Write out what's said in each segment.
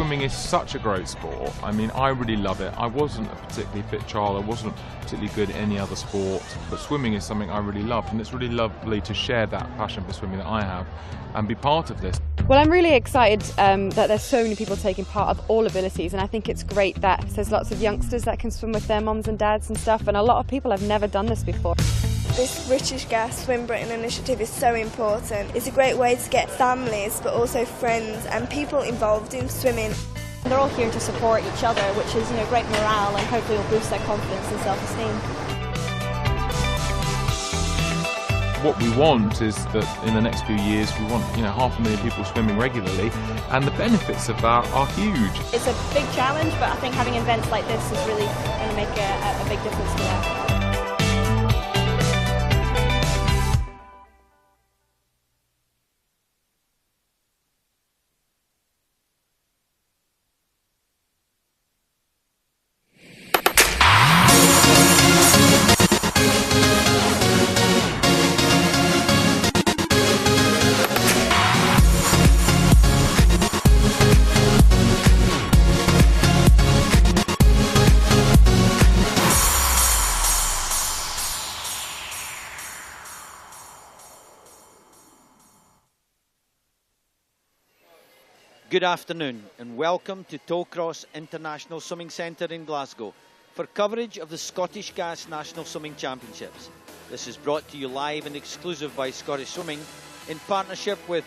swimming is such a great sport. I mean, I really love it. I wasn't a particularly fit child, I wasn't particularly good at any other sport, but swimming is something I really love, and it's really lovely to share that passion for swimming that I have and be part of this. Well, I'm really excited that there's so many people taking part of all abilities, and I think it's great that there's lots of youngsters that can swim with their mums and dads and stuff, and a lot of people have never done this before. This British Gas Swim Britain initiative is so important. It's a great way to get families but also friends and people involved in swimming. They're all here to support each other, which is great morale, and hopefully will boost their confidence and self-esteem. What we want is that in the next few years we want 500,000 people swimming regularly, and the benefits of that are huge. It's a big challenge, but I think having events like this is really going to make a big difference to that. Good afternoon and welcome to Tollcross International Swimming Centre in Glasgow for coverage of the Scottish Gas National Swimming Championships. This is brought to you live and exclusive by Scottish Swimming in partnership with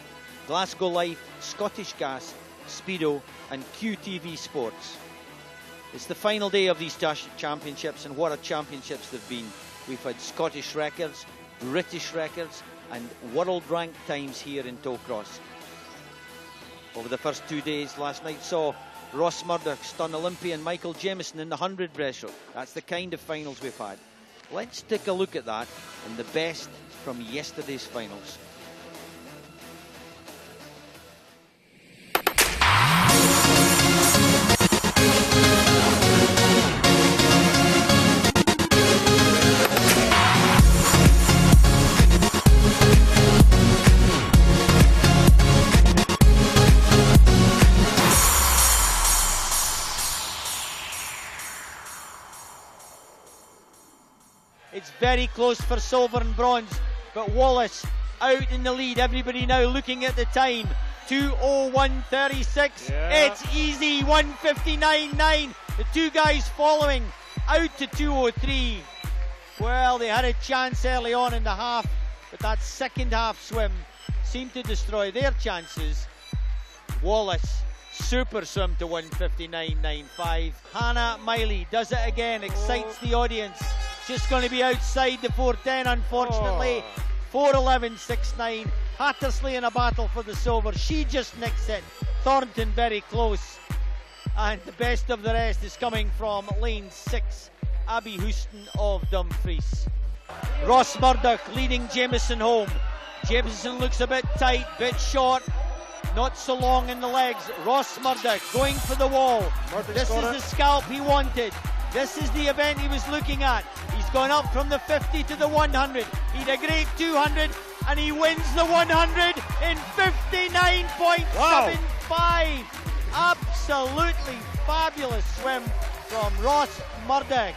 Glasgow Life, Scottish Gas, Speedo and QTV Sports. It's the final day of these championships, and what a championships they've been. We've had Scottish records, British records and world ranked times here in Tollcross. Over the first 2 days, last night saw Ross Murdoch stun Olympian Michael Jamieson in the 100 breaststroke. That's the kind of finals we've had. Let's take a look at that and the best from yesterday's finals. It's very close for silver and bronze, but Wallace out in the lead. Everybody now looking at the time. 2:01:36. Yeah. It's easy. 1:59.9. The two guys following out to 2:03. Well, they had a chance early on in the half, but that second half swim seemed to destroy their chances. Wallace, super swim to 1:59.95. Hannah Miley does it again, excites the audience. Just going to be outside the 4:10, unfortunately. 4:11.69. Hattersley in a battle for the silver. She just nicks it. Thornton very close. And the best of the rest is coming from lane 6, Abby Houston of Dumfries. Ross Murdoch leading Jamieson home. Jamieson looks a bit tight, bit short. Not so long in the legs. Ross Murdoch going for the wall. This is the scalp he wanted. This is the event he was looking at. He's gone up from the 50 to the 100. He had a great 200 and he wins the 100 in 59.75. Absolutely fabulous swim from Ross Murdoch.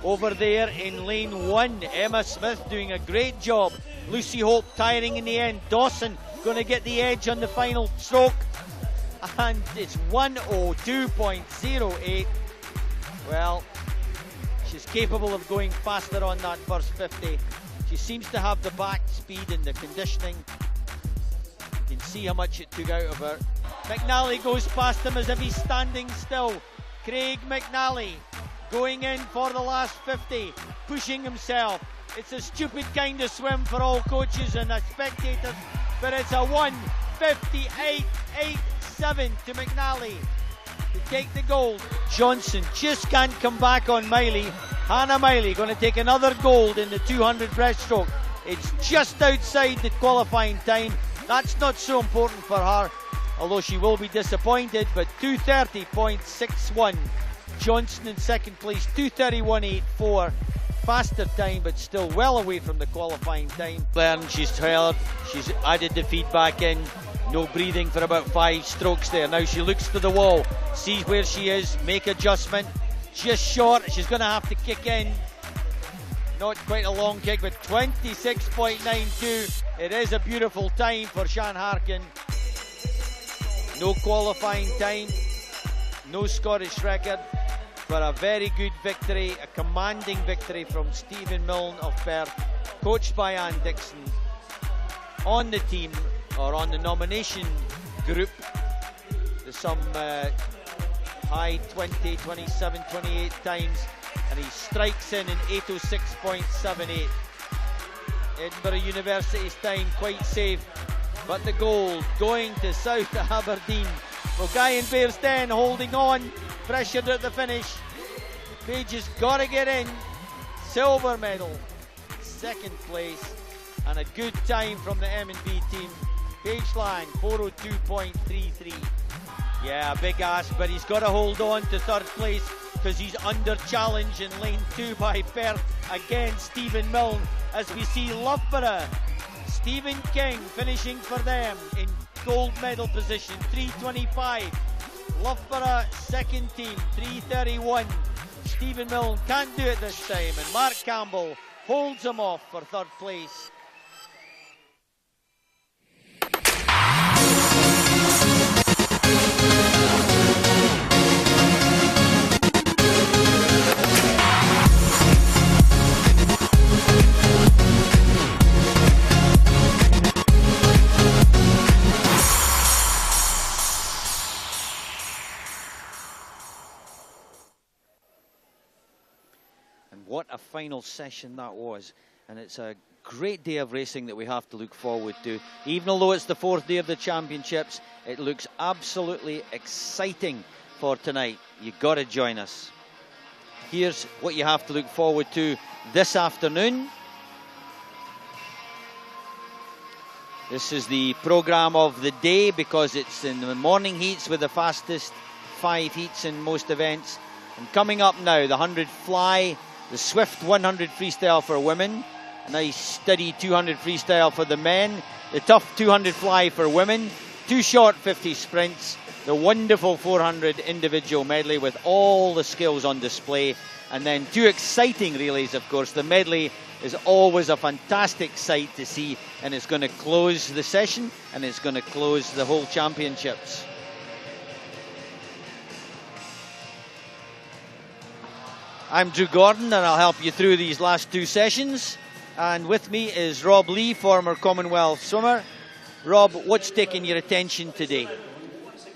Over there in lane 1, Emma Smith doing a great job. Lucy Hope tiring in the end. Dawson going to get the edge on the final stroke. And it's 1:02.08. Well, she's capable of going faster on that first 50. She seems to have the back speed and the conditioning. You can see how much it took out of her. McNally goes past him as if he's standing still. Craig McNally going in for the last 50, pushing himself. It's a stupid kind of swim for all coaches and spectators, but it's a 1:58.87 to McNally to take the gold. Johnson just can't come back on Miley. Hannah Miley going to take another gold in the 200 breaststroke. It's just outside the qualifying time. That's not so important for her, although she will be disappointed, but 2:30.61. Johnson in second place, 2:31.84. Faster time, but still well away from the qualifying time. She's heard, she's added the feedback in. No breathing for about 5 strokes there. Now she looks to the wall, sees where she is, make adjustment. Just short, she's going to have to kick in. Not quite a long kick, but 26.92. It is a beautiful time for Shan Harkin. No qualifying time, no Scottish record, but a very good victory, a commanding victory from Stephen Milne of Perth, coached by Ann Dixon, on the team, or on the nomination group. There's some high 20, 27, 28 times, and he strikes in 806.78. Edinburgh University's time quite safe, but the gold going to South Aberdeen. Well, Guy and Bearsden holding on, pressured at the finish. Page has got to get in. Silver medal, second place, and a good time from the M&B team. Page Lang, 402.33. Yeah, a big ask, but he's got to hold on to third place because he's under challenge in lane 2 by Perth. Again, Stephen Milne, as we see Loughborough. Stephen King finishing for them in gold medal position, 325. Loughborough second team, 331. Stephen Milne can't do it this time, and Mark Campbell holds him off for third place. What a final session that was, and it's a great day of racing that we have to look forward to. Even although it's the 4th day of the championships, it looks absolutely exciting for tonight. You've got to join us. Here's what you have to look forward to this afternoon. This is the programme of the day because it's in the morning heats with the fastest 5 heats in most events. And coming up now, the 100 fly, the Swift 100 freestyle for women, a nice steady 200 freestyle for the men, the tough 200 fly for women, 2 short 50 sprints, the wonderful 400 individual medley with all the skills on display, and then 2 exciting relays, of course. The medley is always a fantastic sight to see, and it's going to close the session and it's going to close the whole championships. I'm Drew Gordon, and I'll help you through these last 2 sessions. And with me is Rob Lee, former Commonwealth swimmer. Rob, what's taking your attention today?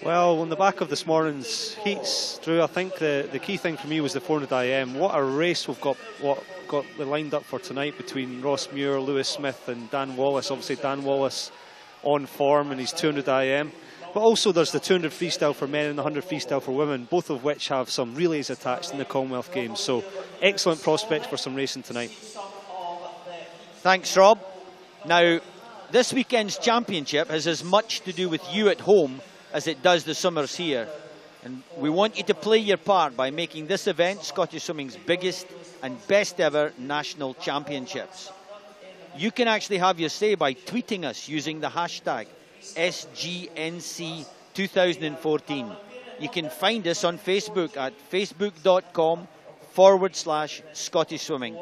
Well, on the back of this morning's heats, Drew, I think the key thing for me was the 400 IM. What a race we've got lined up for tonight between Ross Muir, Lewis Smith and Dan Wallace. Obviously Dan Wallace on form in his 200 IM. But also there's the 200 freestyle for men and the 100 freestyle for women, both of which have some relays attached in the Commonwealth Games. So excellent prospects for some racing tonight. Thanks, Rob. Now, this weekend's championship has as much to do with you at home as it does the swimmers here. And we want you to play your part by making this event Scottish swimming's biggest and best ever national championships. You can actually have your say by tweeting us using the hashtag SGNC2014. You can find us on Facebook at facebook.com/Scottish Swimming.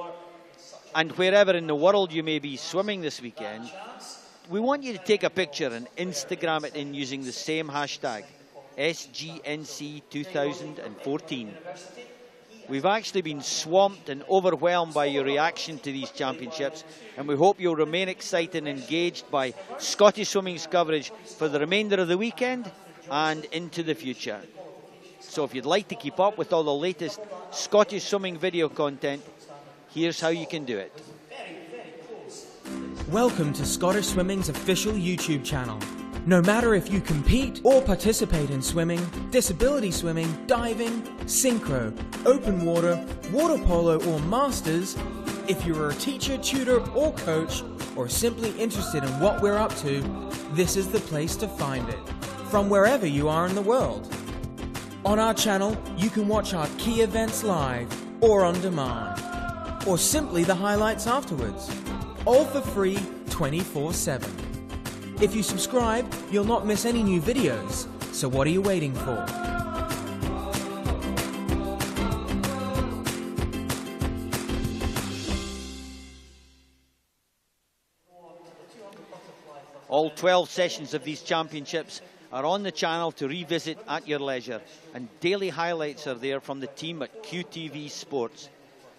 And wherever in the world you may be swimming this weekend, we want you to take a picture and Instagram it in using the same hashtag, SGNC2014. We've actually been swamped and overwhelmed by your reaction to these championships, and we hope you'll remain excited and engaged by Scottish swimming's coverage for the remainder of the weekend and into the future. So if you'd like to keep up with all the latest Scottish swimming video content, here's how you can do it. Welcome to Scottish Swimming's official YouTube channel. No matter if you compete or participate in swimming, disability swimming, diving, synchro, open water, water polo or masters, if you're a teacher, tutor or coach, or simply interested in what we're up to, this is the place to find it, from wherever you are in the world. On our channel, you can watch our key events live or on demand, or simply the highlights afterwards, all for free 24/7. If you subscribe, you'll not miss any new videos. So what are you waiting for? All 12 sessions of these championships are on the channel to revisit at your leisure, and daily highlights are there from the team at QTV Sports.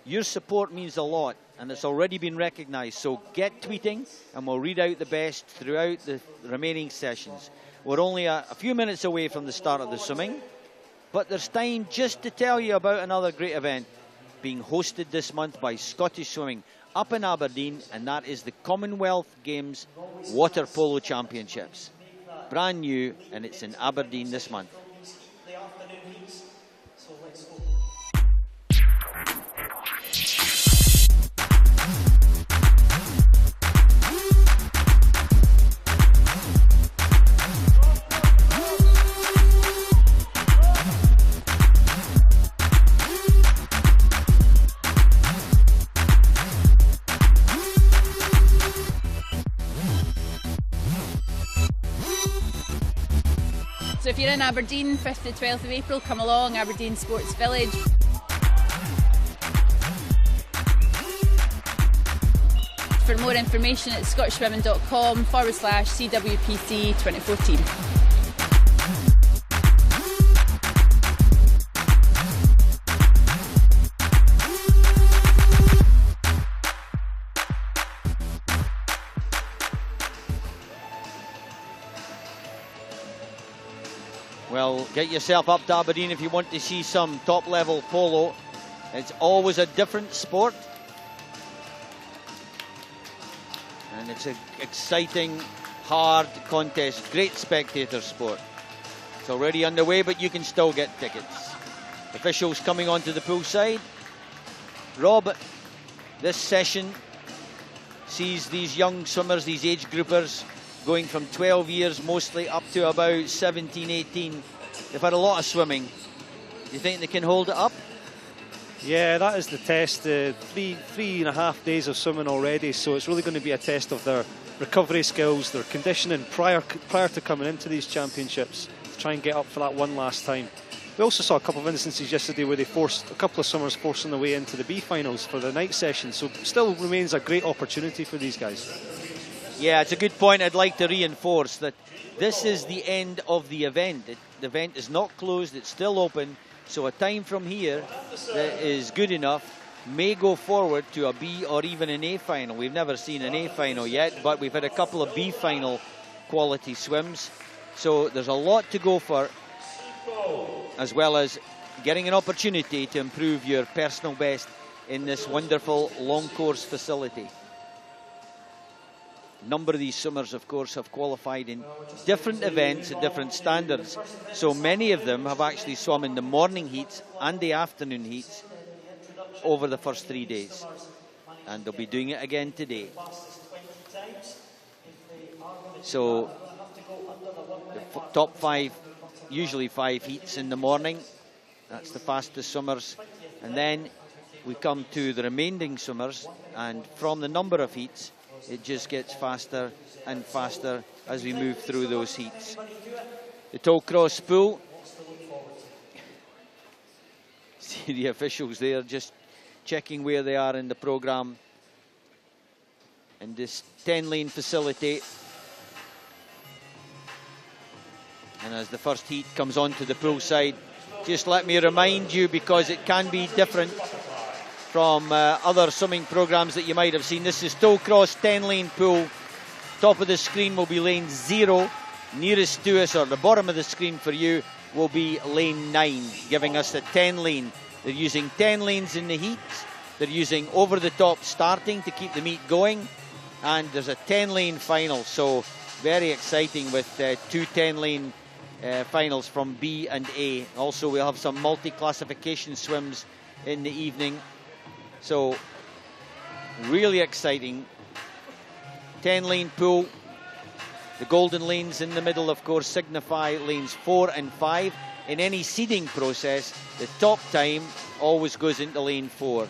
Your support means a lot, and it's already been recognised, so get tweeting and we'll read out the best throughout the remaining sessions. We're only a few minutes away from the start of the swimming, but there's time just to tell you about another great event being hosted this month by Scottish Swimming up in Aberdeen, and that is the Commonwealth Games Water Polo Championships. Brand new, and it's in Aberdeen this month. So if you're in Aberdeen, 5th to 12th of April, come along, Aberdeen Sports Village. For more information at scottishwomen.com/CWPC 2014. Well, get yourself up to Aberdeen if you want to see some top-level polo. It's always a different sport. And it's an exciting, hard contest. Great spectator sport. It's already underway, but you can still get tickets. Officials coming onto the poolside. Rob, this session sees these young swimmers, these age groupers, going from 12 years mostly up to about 17, 18. They've had a lot of swimming. Do you think they can hold it up? Yeah, that is the test. 3.5 days of swimming already, so it's really going to be a test of their recovery skills, their conditioning prior to coming into these championships, to try and get up for that one last time. We also saw a couple of instances yesterday where they forced a couple of swimmers forcing their way into the B finals for the night session, so still remains a great opportunity for these guys. Yeah, it's a good point. I'd like to reinforce that this is the end of the event. The event is not closed, it's still open, so a time from here that is good enough may go forward to a B or even an A final. We've never seen an A final yet, but we've had a couple of B final quality swims, so there's a lot to go for, as well as getting an opportunity to improve your personal best in this wonderful long course facility. A number of these swimmers, of course, have qualified in different events at different standards. So many of them have actually swum in the morning heats and the afternoon heats over the first 3 days. And they'll be doing it again today. So the top 5, usually 5 heats in the morning. That's the fastest swimmers. And then we come to the remaining swimmers, and from the number of heats, it just gets faster and faster as we move through those heats. The tow cross pool. See the officials there just checking where they are in the programme. In this 10-lane facility. And as the first heat comes onto the pool side, just let me remind you, because it can be different from other swimming programmes that you might have seen. This is tow cross 10-lane pool. Top of the screen will be lane 0. Nearest to us, or the bottom of the screen for you, will be lane 9, giving us the 10-lane. They're using 10 lanes in the heats. They're using over-the-top starting to keep the meet going. And there's a 10-lane final, so very exciting with 2 10-lane finals from B and A. Also, we'll have some multi-classification swims in the evening. So, really exciting. 10-lane pool. The golden lanes in the middle, of course, signify lanes 4 and 5. In any seeding process, the top time always goes into lane 4.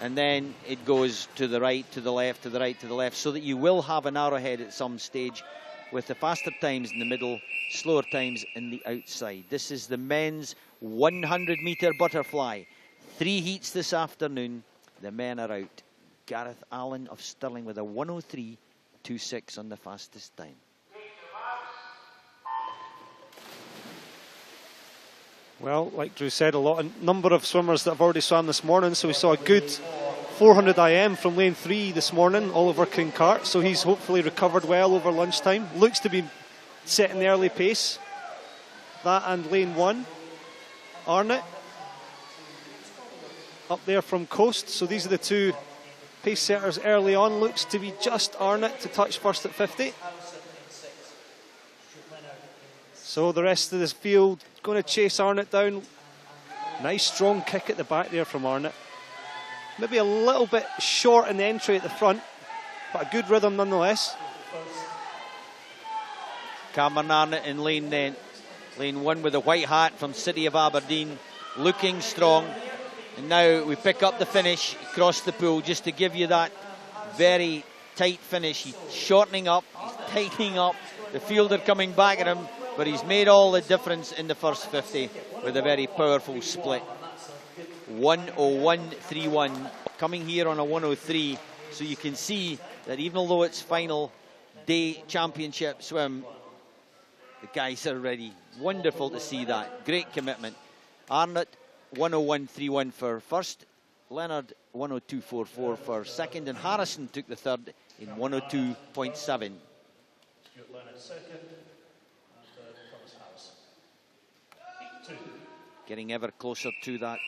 And then it goes to the right, to the left, to the right, to the left, so that you will have an arrowhead at some stage with the faster times in the middle, slower times in the outside. This is the men's 100-metre butterfly. 3 heats this afternoon. The men are out. Gareth Allen of Stirling with a 103.26 on the fastest time. Well, like Drew said, a number of swimmers that have already swam this morning. So we saw a good 400 IM from lane 3 this morning, Oliver Kincart. So he's hopefully recovered well over lunchtime. Looks to be setting the early pace. That and lane 1, Arnott, up there from Coast. So these are the 2 pace setters early on. Looks to be just Arnott to touch first at 50. So the rest of this field going to chase Arnott down. Nice strong kick at the back there from Arnott. Maybe a little bit short in the entry at the front, but a good rhythm nonetheless. Cameron Arnott in lane 1 with a white hat from City of Aberdeen, looking strong. And now we pick up the finish across the pool just to give you that very tight finish. He's shortening up, he's tightening up, the fielder coming back at him, but he's made all the difference in the first 50 with a very powerful split. 101.31, coming here on a 103, so you can see that even although it's final day championship swim, the guys are ready. Wonderful to see that. Great commitment. Arnott 101.31 for first, Leonard 102.44 for second, and Harrison took the third in 102.7. Getting ever closer to that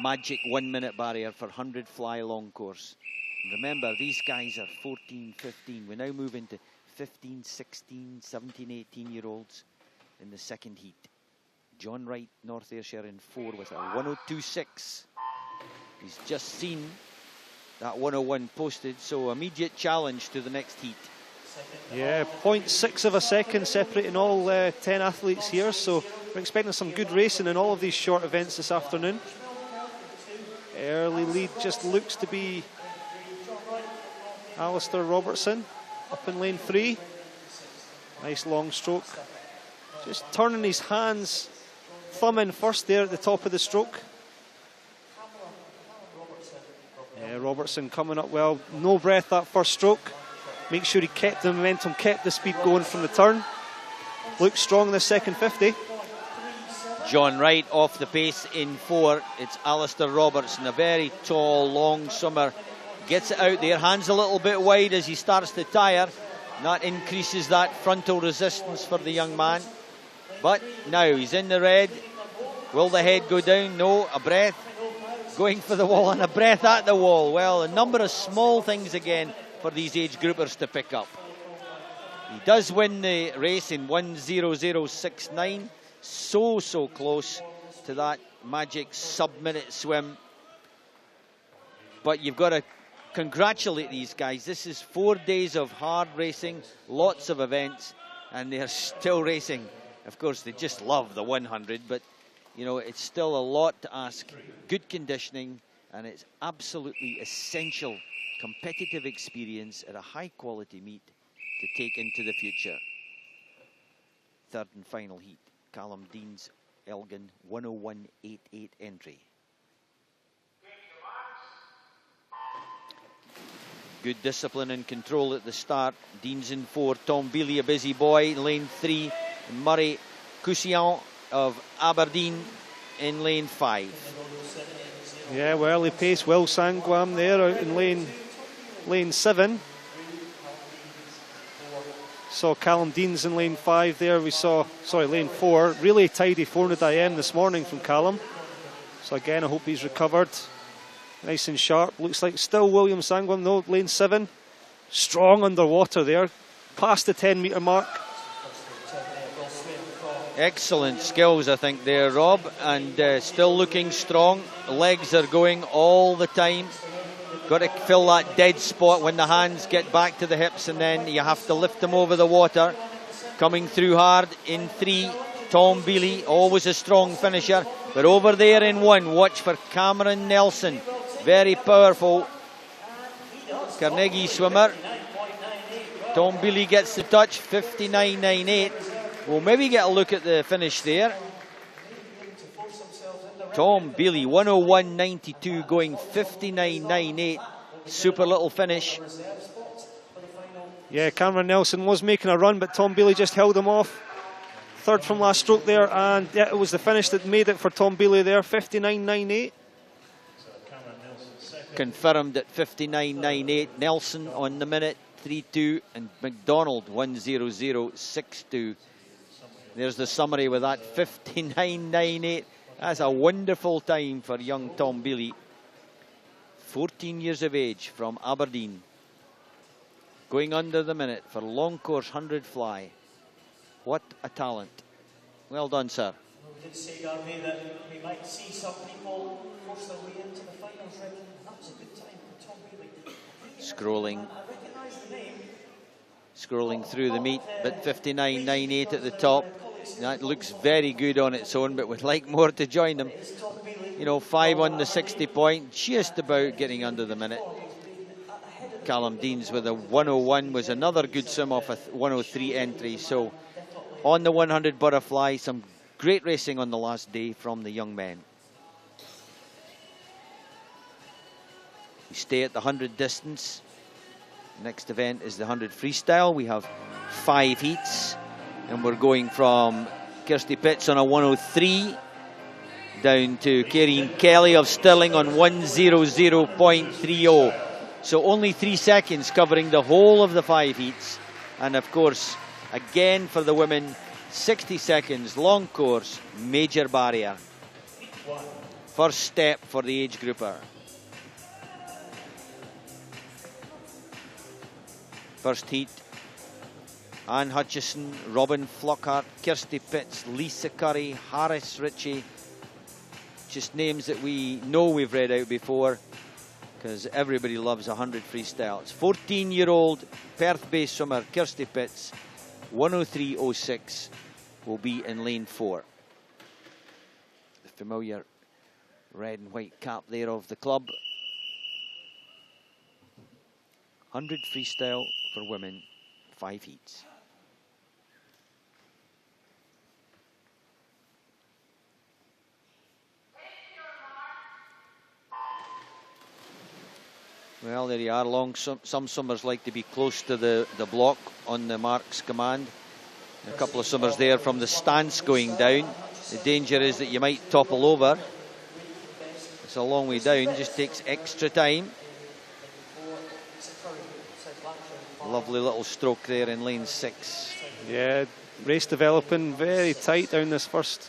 magic 1 minute barrier for 100 fly long course. And remember, these guys are 14, 15. We now move into 15, 16, 17, 18-year-olds in the second heat. John Wright, North Ayrshire in 4 with a 102.6. He's just seen that 101 posted, so immediate challenge to the next heat. Yeah, 0.6 of a second separating all 10 athletes here, so we're expecting some good racing in all of these short events this afternoon. Early lead just looks to be Alistair Robertson up in lane 3. Nice long stroke. Just turning his hands, thumb in first there at the top of the stroke. Yeah, Robertson coming up well. No breath that first stroke. Make sure he kept the momentum, kept the speed going from the turn. Looks strong in the second 50. John Wright off the pace in 4. It's Alistair Robertson, a very tall, long swimmer. Gets it out there, hands a little bit wide as he starts to tire. That increases that frontal resistance for the young man. But now he's in the red. Will the head go down? No, a breath. Going for the wall and a breath at the wall. Well, a number of small things again for these age groupers to pick up. He does win the race in 1:00.69. So close to that magic sub-minute swim. But you've got to congratulate these guys. This is 4 days of hard racing, lots of events, and they're still racing. Of course, they just love the 100, but you know, it's still a lot to ask. Good conditioning, and it's absolutely essential competitive experience at a high quality meet to take into the future. Third and final heat, Callum Dean's Elgin 101.88 entry. Good discipline and control at the start. Dean's in 4, Tom Bealey, a busy boy, lane 3, Murray Cousian of Aberdeen in lane 5. Yeah, well, early pace, Will Sangwam there out in lane 7. Saw Callum Deans in lane 5 there. We saw, lane 4. Really tidy 400 IM this morning from Callum. So again, I hope he's recovered. Nice and sharp. Looks like still William Sangwam though, lane 7. Strong underwater there. Past the 10-metre mark. Excellent skills, I think, there, Rob. And still looking strong. Legs are going all the time. Got to fill that dead spot when the hands get back to the hips, and then you have to lift them over the water. Coming through hard in 3, Tom Bealey, always a strong finisher. But over there in 1, watch for Cameron Nelson. Very powerful Carnegie swimmer. Tom Bealey gets the touch, 59.98. We'll maybe get a look at the finish there. Tom Bealey, 101.92, going 59.98. Super little finish. Yeah, Cameron Nelson was making a run, but Tom Bealey just held him off. Third from last stroke there, and yeah, it was the finish that made it for Tom Bealey there, 59.98. Confirmed at 59.98. Nelson on the minute, 3.2, and McDonald 1:00.62. There's the summary with that, 59.98. That's a wonderful time for young Tom Bealey. 14 years of age from Aberdeen. Going under the minute for long course 100 fly. What a talent. Well done, sir. We did say, Garvey, that we might see some people force their way into the finals, Rick. That was a good time for Tom Bealey. Scrolling. Scrolling through the meet, but 59.98 at the top. That looks very good on its own, but we'd like more to join them. You know, 5 on the 60 point, just about getting under the minute. Callum Deans with a 101 was another good swim off a 103 entry. So on the 100 butterfly, some great racing on the last day from the young men. We stay at the 100 distance. Next event is the 100 freestyle. We have 5 heats, and we're going from Kirsty Pitts on a 103 down to Kieran Kelly of Stirling on 1:00.30. So only 3 seconds covering the whole of the 5 heats. And of course, again for the women, 60 seconds, long course, major barrier. First step for the age grouper. First heat, Anne Hutchison, Robin Flockhart, Kirsty Pitts, Lisa Curry, Harris Ritchie. Just names that we know we've read out before, because everybody loves 100 freestyle. It's 14-year-old Perth-based swimmer Kirsty Pitts, 1:03.06, will be in lane 4. The familiar red and white cap there of the club. 100 freestyle for women, 5 heats. Well, there you are. Some swimmers like to be close to the block on the marks command. A couple of swimmers there from the stance going down. The danger is that you might topple over. It's a long way down, just takes extra time. Lovely little stroke there in lane 6. Yeah, race developing very tight down this first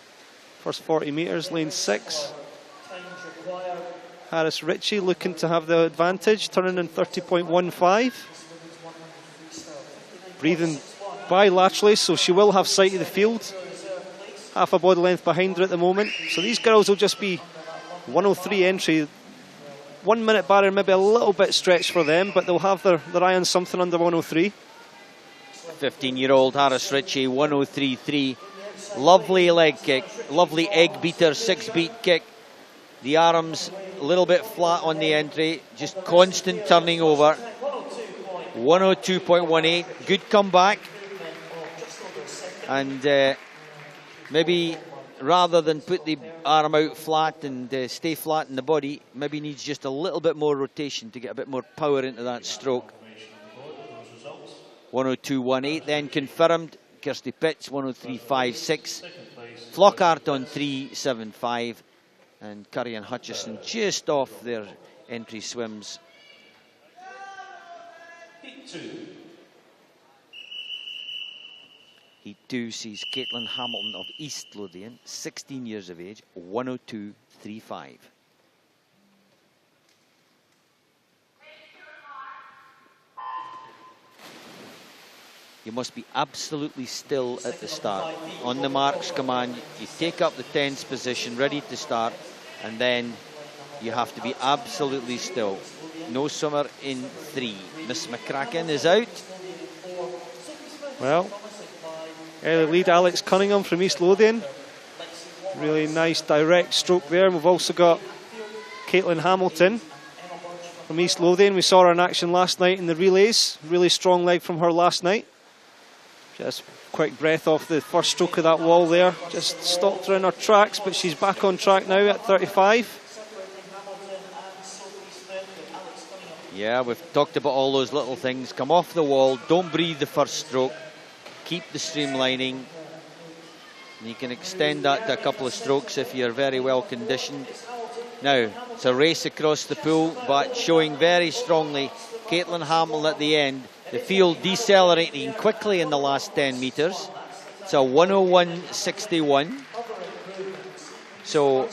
40 metres, lane 6. Harris Ritchie looking to have the advantage, turning in 30.15. Breathing bilaterally, so she will have sight of the field. Half a body length behind her at the moment. So these girls will just be 1:03 entry. 1 minute barrier, maybe a little bit stretched for them, but they'll have their eye on something under 1:03. 15-year-old Harris Ritchie, 1:03.3. Lovely leg kick, lovely egg beater, 6-beat kick. The arms a little bit flat on the entry, just constant turning over. 1:02.18, good comeback. And maybe rather than put the arm out flat and stay flat in the body, maybe needs just a little bit more rotation to get a bit more power into that stroke. 1:02.18 then confirmed. Kirsty Pitts 1:03.56. Flockhart on 3:75. And Curry and Hutchison just off their entry swims. Heat 2 sees Caitlin Hamilton of East Lothian, 16 years of age, 1:02.35. You must be absolutely still at the start. On the marks command, you take up the 10th position, ready to start, and then you have to be absolutely still. No swimmer in 3. Miss McCracken is out. Well, early lead Alex Cunningham from East Lothian. Really nice direct stroke there. And we've also got Caitlin Hamilton. from East Lothian. We saw her in action last night in the relays. Really strong leg from her last night. Just quick breath off the first stroke of that wall there. Just stopped her in her tracks, but she's back on track now at 35. Yeah, we've talked about all those little things. Come off the wall, don't breathe the first stroke, keep the streamlining. And you can extend that to a couple of strokes if you're very well conditioned. Now, it's a race across the pool, but showing very strongly Caitlin Hamilton at the end. The field decelerating quickly in the last 10 metres. It's a 101.61. So,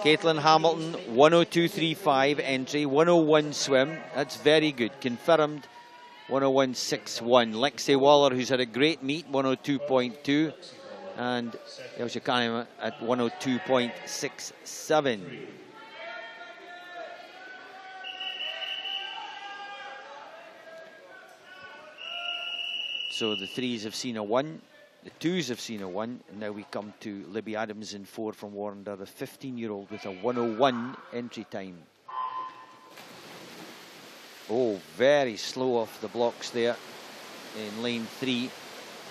Caitlin Hamilton, 102.35 entry, 101 swim. That's very good. Confirmed, 101.61. Lexi Waller, who's had a great meet, 102.2. And Elsa Kahneman at 102.67. So the threes have seen a 1, the twos have seen a 1, and now we come to Libby Adams in 4 from Warrender, the 15-year-old with a 101 entry time. Oh, very slow off the blocks there in lane 3,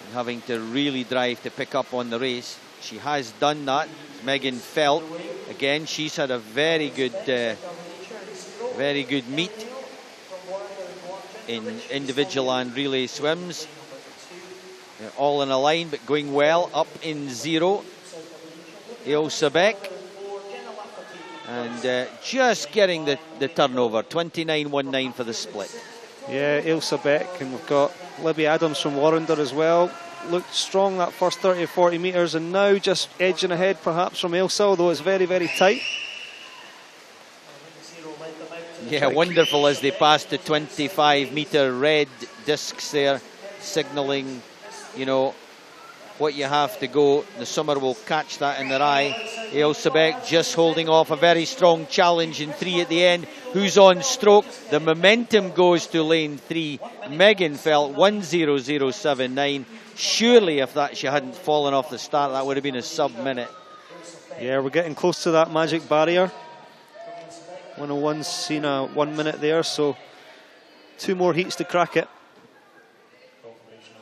and having to really drive to pick up on the race. She has done that. Megan Felt, again, she's had a very good meet in individual and relay swims. They're all in a line, but going well. Up in 0, Ilse Beck. And just getting the turnover, 29.19 for the split. Yeah, Ilse Beck, and we've got Libby Adams from Warrender as well. Looked strong that first 30 or 40 metres, and now just edging ahead perhaps from Ilse, although it's very, very tight. Yeah, wonderful as they pass the 25-metre red discs there, signalling, you know, what you have to go. The summer will catch that in their eye. Ilse Beck just holding off a very strong challenge in 3 at the end. Who's on stroke? The momentum goes to lane 3. Megan Felt, 1:00.79. Surely if that she hadn't fallen off the start, that would have been a sub-minute. Yeah, we're getting close to that magic barrier. 101's seen a 1 minute there, so 2 more heats to crack it.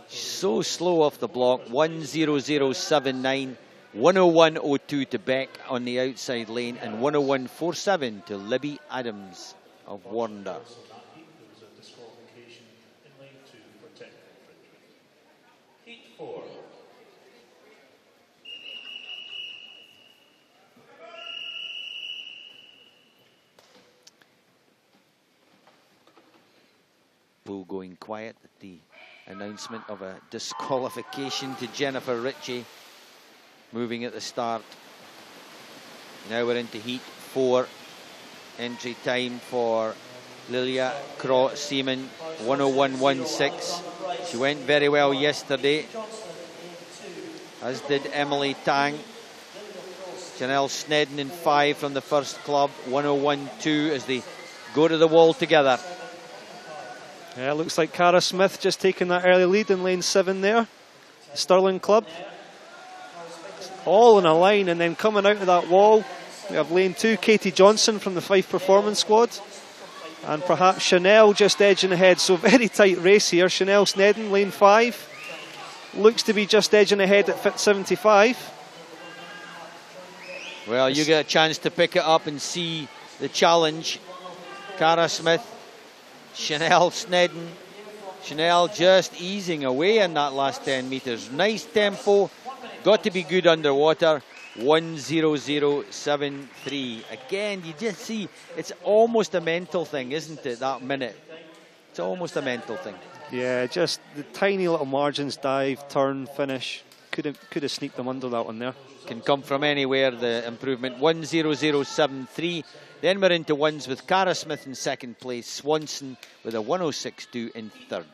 So slow off the block, 1:00.79, 101.02 to Beck on the outside lane, and 101.47 to Libby Adams of Warrender. Heat 4. Pool going quiet at the announcement of a disqualification to Jennifer Ritchie, moving at the start. Now we're into heat 4. Entry time for Lilia Seaman, 101.16. She went very well yesterday, as did Emily Tang. Janelle Snedden in 5 from the first club, 101.2 as they go to the wall together. Yeah, looks like Cara Smith just taking that early lead in lane 7 there. Stirling Club. All in a line, and then coming out of that wall, we have lane 2, Katie Johnson from the Fife Performance Squad. And perhaps Chanel just edging ahead. So very tight race here. Chanel Snedden, lane 5. Looks to be just edging ahead at fit 75. Well, you get a chance to pick it up and see the challenge. Cara Smith, Chanel Snedden. Chanel just easing away in that last 10 metres. Nice tempo. Got to be good underwater. 1:00.73. Again, you just see it's almost a mental thing, isn't it? That minute. It's almost a mental thing. Yeah, just the tiny little margins, dive, turn, finish. Could have sneaked them under that one there. Can come from anywhere, the improvement. 1:00.73. Then we're into ones with Cara Smith in second place, Swanson with a 1:06.2 in third.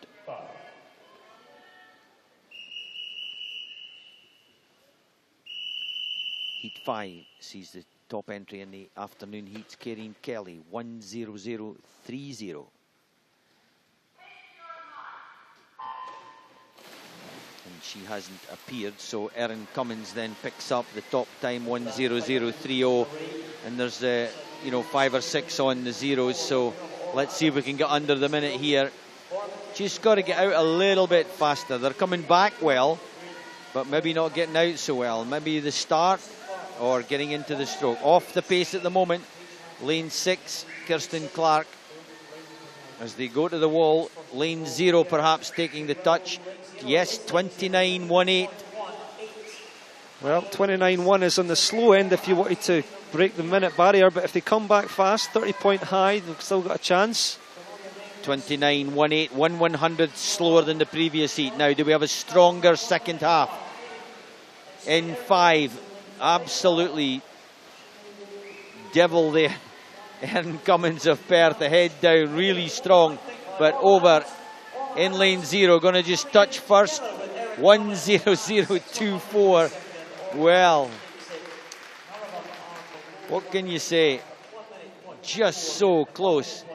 Heat 5 sees the top entry in the afternoon heats, Karine Kelly, 1:00.30. And she hasn't appeared, so Erin Cummins then picks up the top time, 1:00.30. And there's you know, 5 or 6 on the zeros. So let's see if we can get under the minute here. Just got to get out a little bit faster. They're coming back well, but maybe not getting out so well. Maybe the start or getting into the stroke. Off the pace at the moment. Lane 6, Kirsten Clark. As they go to the wall, lane 0 perhaps taking the touch. Yes, 29.18. Well, 29.1 is on the slow end if you wanted to break the minute barrier, but if they come back fast, 30-point high, they've still got a chance. 29.18, 1/100 slower than the previous heat. Now, do we have a stronger second half? In 5, absolutely devil there. Erin Cummins of Perth, the head down, really strong, but over in lane 0, going to just touch first. 1:00.24. Well, what can you say? Just so close.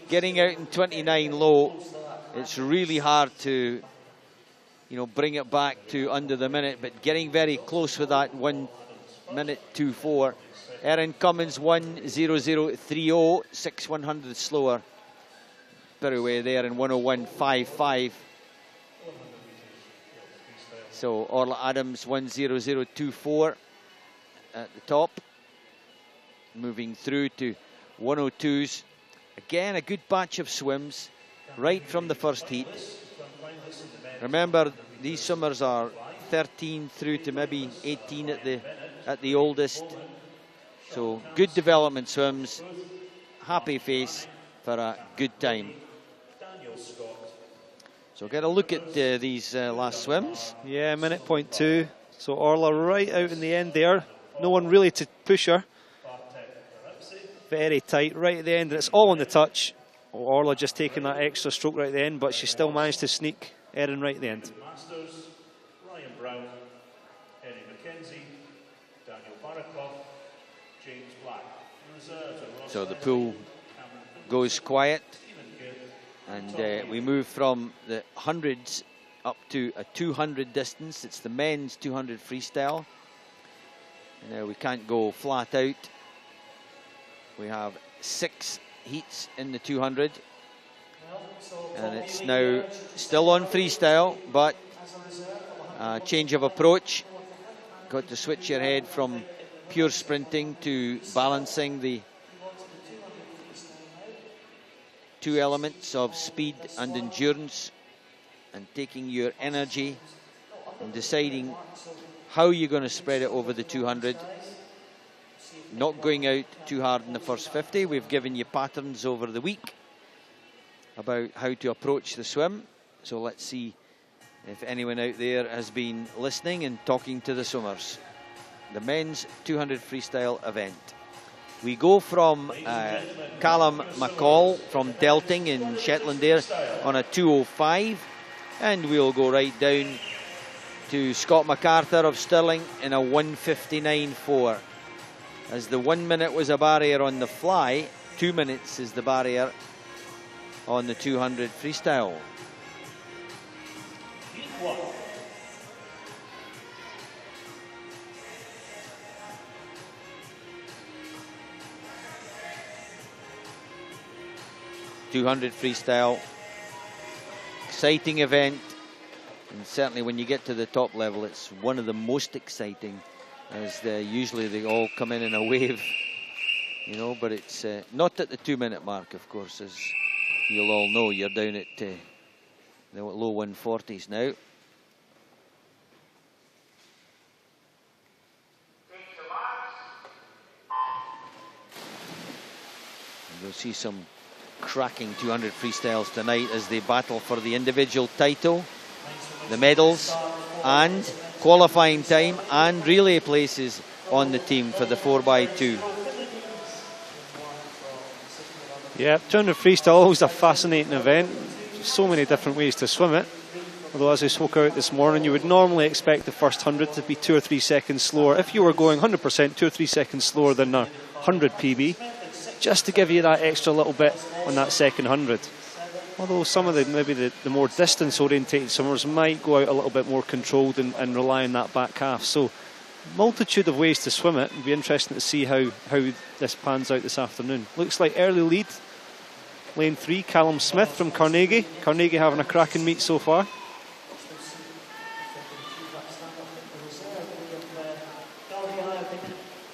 Getting out in 29 low, it's really hard to, you know, bring it back to under the minute, but getting very close with that 1:24. Erin Cummins 1:00.30, 6/100 slower. Berroway there in 1:01.55. So Orla Adams 1:00.24 at the top. Moving through to 1:02s. Again, a good batch of swims right from the first heat. Remember, these swimmers are 13 through to maybe 18 at the oldest. So good development swims, happy face for a good time. So get a look at these last swims. Yeah, minute point 2. So Orla right out in the end there. No one really to push her. Very tight right at the end, and it's all on the touch. Orla just taking that extra stroke right at the end, but she still managed to sneak Erin right at the end. Ryan Brown, Eddie McKenzie, Daniel Barakoff, James Black. So the pool goes quiet, and we move from the hundreds up to a 200 distance. It's the men's 200 freestyle. Now we can't go flat out. We have 6 heats in the 200, and it's now still on freestyle, but change of approach. Got to switch your head from pure sprinting to balancing the 2 elements of speed and endurance, and taking your energy and deciding how you're going to spread it over the 200. Not going out too hard in the first 50. We've given you patterns over the week about how to approach the swim. So let's see if anyone out there has been listening and talking to the swimmers. The men's 200 freestyle event. We go from Callum McCall from Delting in Shetland there on a 2:05, and we'll go right down to Scott MacArthur of Stirling in a 1:59.4. As the 1 minute was a barrier on the fly, 2 minutes is the barrier on the 200 freestyle. .200 freestyle, exciting event, and certainly when you get to the top level, it's one of the most exciting, as usually they all come in a wave, you know, but it's not at the 2 minute mark, of course, as you'll all know. You're down at the low 140s now. And we'll see some cracking 200 freestyles tonight as they battle for the individual title, the medals, and qualifying time, and relay places on the team for the 4x2. Yeah, 200 freestyle, always a fascinating event. So many different ways to swim it. Although, as I spoke out this morning, you would normally expect the first 100 to be 2 or 3 seconds slower. If you were going 100%, 2 or 3 seconds slower than a 100 PB, just to give you that extra little bit on that second 100. Although some of maybe the more distance orientated swimmers might go out a little bit more controlled and rely on that back half. So multitude of ways to swim it. It'll be interesting to see how this pans out this afternoon. Looks like early lead. Lane 3, Callum Smith from Carnegie. Carnegie having a cracking meet so far.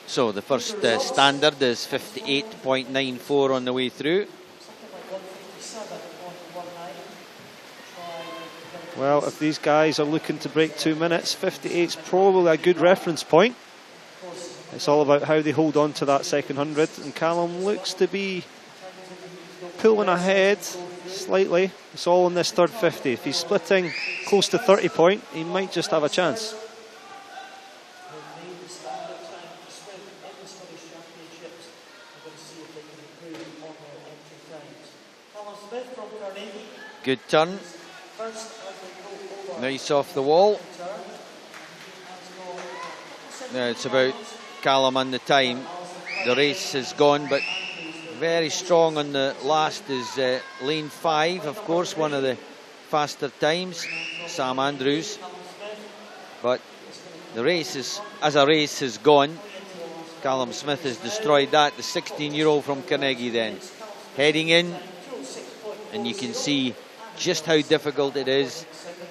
So the first standard is 58.94 on the way through. Well, if these guys are looking to break 2 minutes, 58's probably a good reference point. It's all about how they hold on to that second 100, and Callum looks to be pulling ahead slightly. It's all in this third 50. If he's splitting close to 30 point, he might just have a chance. Good turn. Nice off the wall. Now it's about Callum and the time. The race is gone, but very strong on the last is lane 5, of course, one of the faster times, Sam Andrews. But the race is, as a race, is gone. Callum Smith has destroyed that. The 16-year-old from Carnegie then heading in, and you can see just how difficult it is.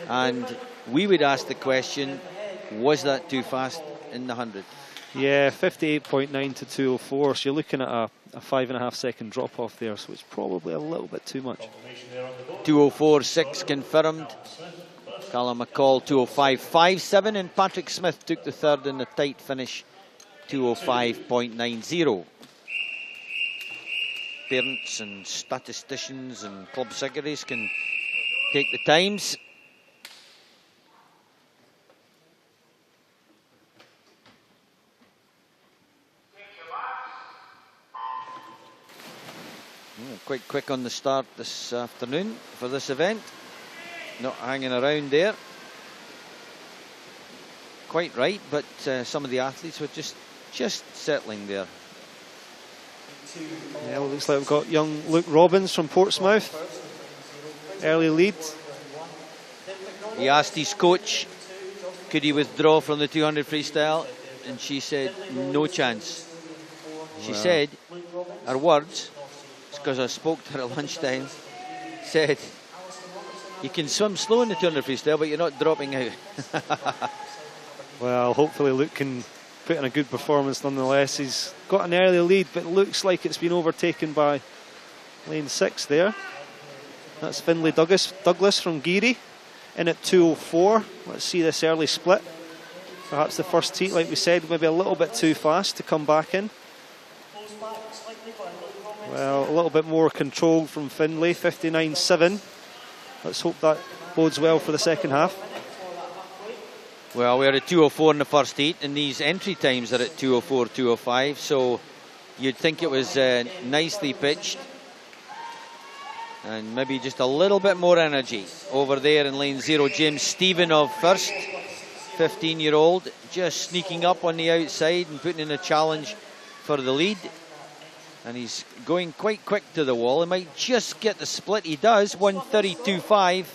And we would ask the question, was that too fast in the 100? Yeah, 58.9 to 204, so you're looking at a 5.5 second drop off there, so it's probably a little bit too much. 204.6 confirmed. Callum McCall 205.57, and Patrick Smith took the third in a tight finish, 205.90. Parents and statisticians and club secretaries can take the times. Quite quick on the start this afternoon for this event. Not hanging around there. Quite right, but some of the athletes were just settling there. Yeah, well, looks like we've got young Luke Robbins from Portsmouth. Early lead. He asked his coach, could he withdraw from the 200 freestyle? And she said, no chance. She said, her words, because I spoke to her at lunchtime, said, you can swim slow in the 200 freestyle, but you're not dropping out. Well, hopefully Luke can put in a good performance nonetheless. He's got an early lead, but looks like it's been overtaken by lane 6 there. That's Finlay Douglas from Geary in at 204. Let's see this early split. Perhaps the first heat, like we said, maybe a little bit too fast to come back in. Well, a little bit more control from Finlay, 59.7. Let's hope that bodes well for the second half. Well, we're at 204 in the first heat, and these entry times are at 204, 205, so you'd think it was nicely pitched. And maybe just a little bit more energy over there in lane 0. James Stephen of first, 15-year-old, just sneaking up on the outside and putting in a challenge for the lead. And he's going quite quick to the wall. He might just get the split. He does, 132.5.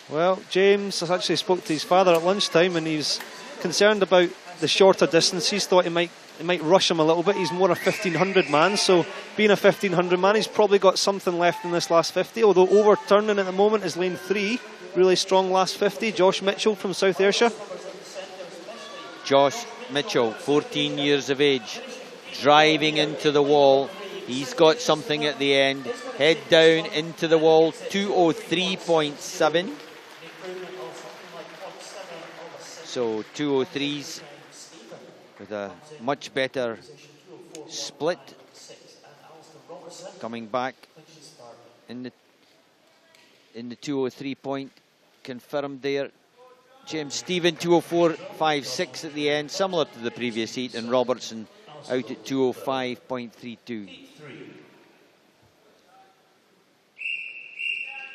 Well, James actually spoke to his father at lunchtime, and he's concerned about the shorter distances. Thought it might rush him a little bit. He's more a 1500 man, so being a 1500 man, he's probably got something left in this last 50. Although overturning at the moment is lane 3, really strong last 50. Josh Mitchell from South Ayrshire. Josh Mitchell, 14 years of age, driving into the wall. He's got something at the end. Head down into the wall, 203.7. So 203s with a much better split. Coming back in the 203 point, confirmed there. James Stephen 204.56 at the end, similar to the previous heat, and Robertson out at 205.32.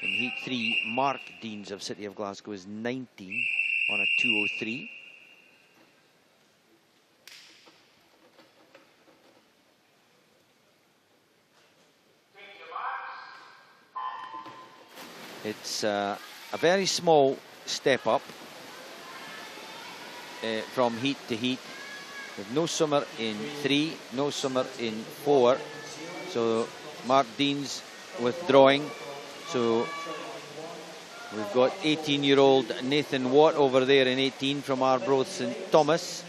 In heat 3, Mark Deans of City of Glasgow is 19 on a 203. It's a very small step up. from heat to heat. With no swimmer in 3, no swimmer in 4. So Mark Dean's withdrawing. So we've got 18-year-old Nathan Watt over there in 18 from Arbroath St Thomas.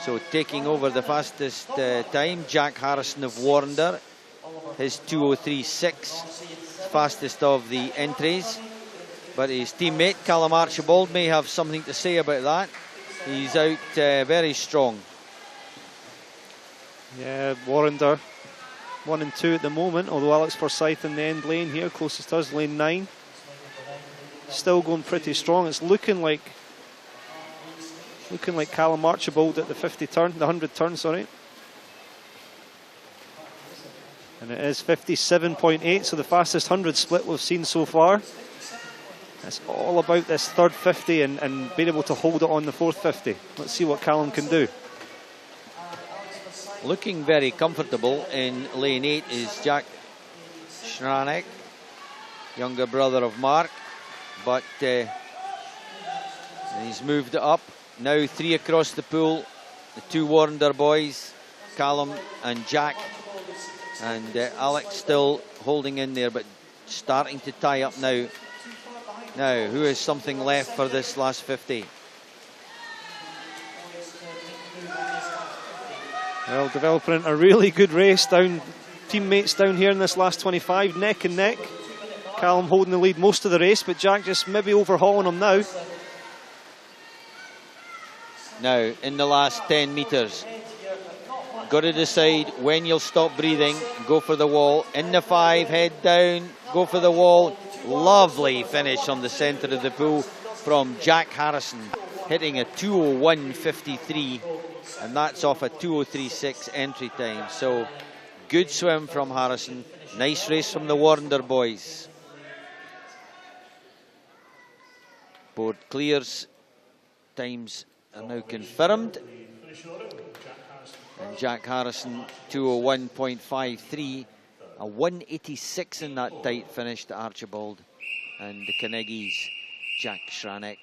So taking over the fastest time, Jack Harrison of Warrender. His 2:03.6, fastest of the entries. But his teammate, Callum Archibald, may have something to say about that. He's out very strong. Yeah, Warrender 1 and 2 at the moment, although Alex Forsyth in the end lane here, closest to us, lane 9. Still going pretty strong. It's looking like Callum Archibald at the 100 turn, sorry. And it is 57.8, so the fastest 100 split we've seen so far. It's all about this third 50 and being able to hold it on the fourth 50. Let's see what Callum can do. Looking very comfortable in lane 8 is Jack Schranek, younger brother of Mark, but he's moved it up. Now 3 across the pool, the 2 Warrender boys, Callum and Jack, and Alex still holding in there, but starting to tie up now. Now, who has something left for this last 50? Well, developing a really good race down, teammates down here in this last 25, neck and neck. Callum holding the lead most of the race, but Jack just maybe overhauling him now. Now, in the last 10 metres, got to decide when you'll stop breathing, go for the wall. In the 5, head down, go for the wall. Lovely finish on the centre of the pool from Jack Harrison, hitting a 2:01.53, and that's off a 2:03.6 entry time. So good swim from Harrison. Nice race from the Warrender boys. Board clears. Times are now confirmed. And Jack Harrison 2:01.53. A 1:86 in that tight finish to Archibald, and the Carnegie's Jack Schranek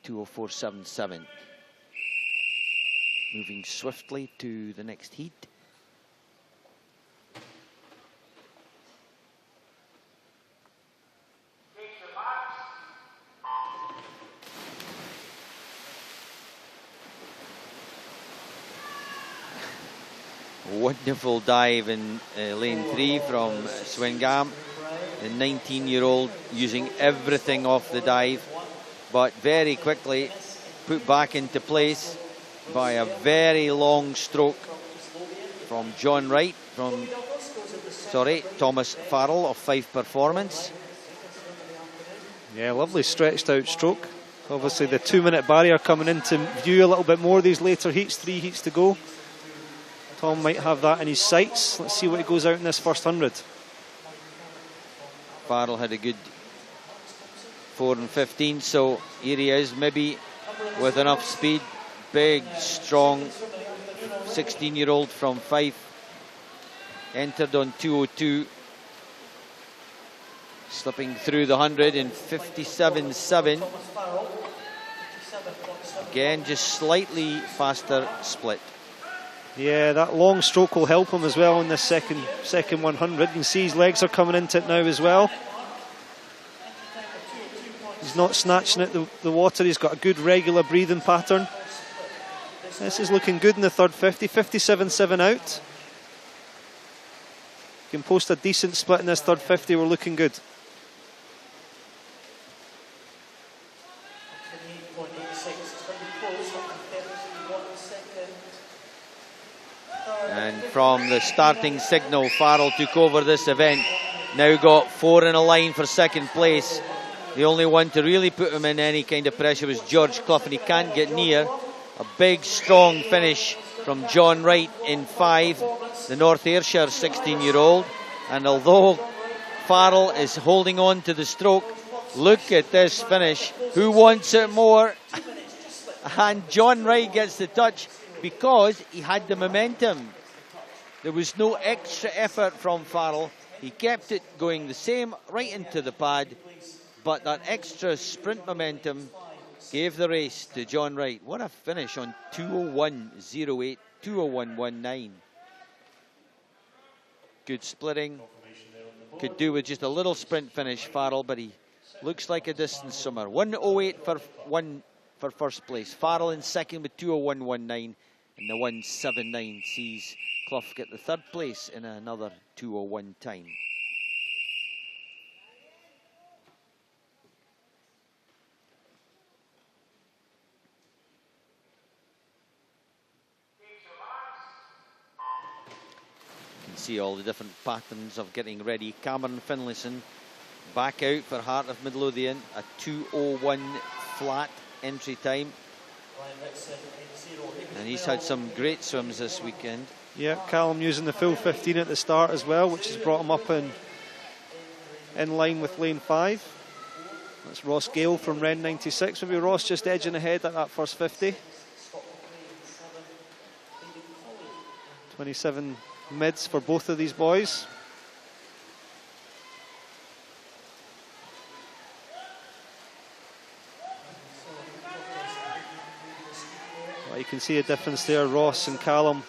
2:04.77. Moving swiftly to the next heat. Wonderful dive in lane 3 from Swingam. The 19-year-old using everything off the dive, but very quickly put back into place by a very long stroke from John Wright, Thomas Farrell of Fife Performance. Yeah, lovely stretched out stroke. Obviously the 2-minute barrier coming into view a little bit more these later heats, 3 heats to go. Tom might have that in his sights. Let's see what he goes out in this first 100. Farrell had a good 4:15, so here he is, maybe with enough speed. Big, strong 16-year-old from Fife. Entered on 2:02. Slipping through the 100 in 57.7. Again, just slightly faster split. Yeah, that long stroke will help him as well in this second 100. You can see his legs are coming into it now as well. He's not snatching at the water. He's got a good regular breathing pattern. This is looking good in the third 50. 57.7 out. Can post a decent split in this third 50. We're looking good. And from the starting signal, Farrell took over this event. Now got 4 in a line for second place. The only one to really put him in any kind of pressure was George Clough, and he can't get near. A big, strong finish from John Wright in 5, the North Ayrshire 16-year-old. And although Farrell is holding on to the stroke, look at this finish. Who wants it more? And John Wright gets the touch because he had the momentum. There was no extra effort from Farrell. He kept it going the same right into the pad, but that extra sprint momentum gave the race to John Wright. What a finish on 2:01.08, 2:01.19. Good splitting. Could do with just a little sprint finish, Farrell, but he looks like a distance swimmer. 1:08 for first place. Farrell in second with 2:01.19, and the 1:79 sees Clough get the third place in another 2:01 time. See all the different patterns of getting ready. Cameron Finlayson back out for Heart of Midlothian, a 2:01 flat entry time, and he's had some great swims this weekend. Yeah, Callum using the full 15 at the start as well, which has brought him up in line with lane 5. That's Ross Gale from Ren 96. Maybe Ross just edging ahead at that first 50. 27 mids for both of these boys. Well, you can see a difference there, Ross and Callum.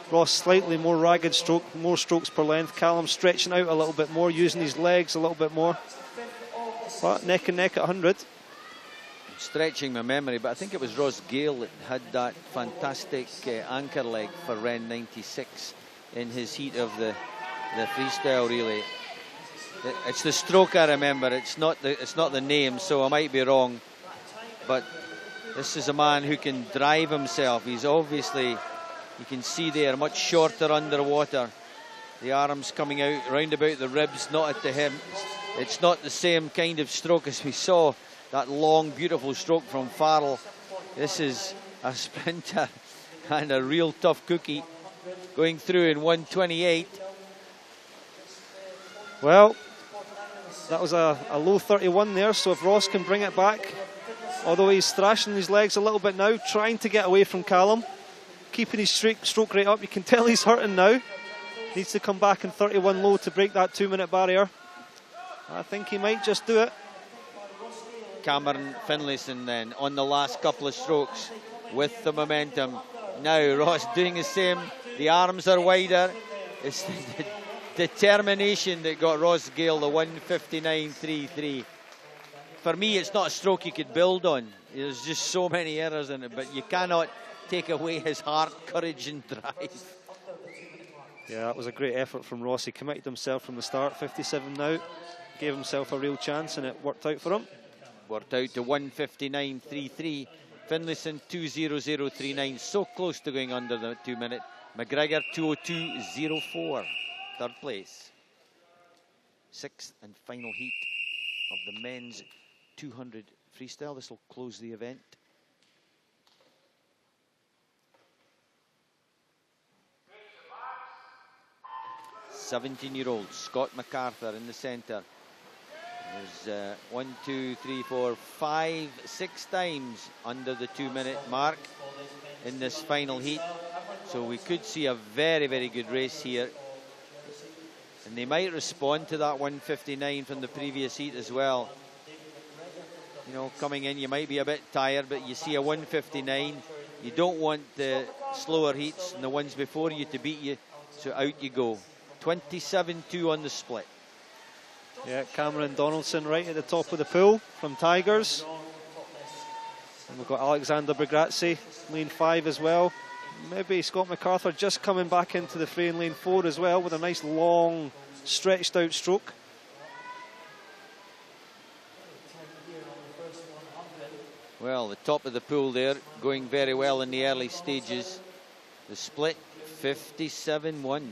Ross slightly more ragged stroke, more strokes per length. Callum stretching out a little bit more, using his legs a little bit more. But neck and neck at 100. I'm stretching my memory, but I think it was Ross Gale that had that fantastic anchor leg for Ren 96 in his heat of the freestyle relay. It's the stroke I remember. It's not the name, so I might be wrong. But this is a man who can drive himself. He's obviously, you can see there, much shorter underwater. The arms coming out round about the ribs, not at the hip. It's not the same kind of stroke as we saw, that long, beautiful stroke from Farrell. This is a sprinter and a real tough cookie, going through in 1:28. Well, that was a low 31 there, so if Ross can bring it back, although he's thrashing his legs a little bit now, trying to get away from Callum, keeping his stroke rate up. You can tell he's hurting now. Needs to come back in 31 low to break that 2-minute barrier. I think he might just do it. Cameron Finlayson then on the last couple of strokes with the momentum. Now Ross doing the same. The arms are wider. It's the determination that got Ross Gale the 1:59.33. For me, it's not a stroke you could build on. There's just so many errors in it, but you cannot take away his heart, courage and drive. Yeah, that was a great effort from Ross. He committed himself from the start. 57 now. Gave himself a real chance and it worked out for him. Worked out to 1:59.33. Finlayson 2:00.39. So close to going under the 2-minute. McGregor 2:02.04. Third place. Sixth and final heat of the men's 200 freestyle. This will close the event. '17-year-old Scott MacArthur in the centre. There's 1, 2, 3, 4, 5, 6 times under the 2-minute mark in this final heat. So we could see a very, very good race here. And they might respond to that 1:59 from the previous heat as well. You know, coming in, you might be a bit tired, but you see a 1:59. You don't want the slower heats and the ones before you to beat you. So out you go. 27-2 on the split. Yeah, Cameron Donaldson right at the top of the pool from Tigers. And we've got Alexander Bagrazzi, lane 5 as well. Maybe Scott MacArthur just coming back into the fray in lane 4 as well with a nice long stretched out stroke. Well, the top of the pool there going very well in the early stages. The split 57-1.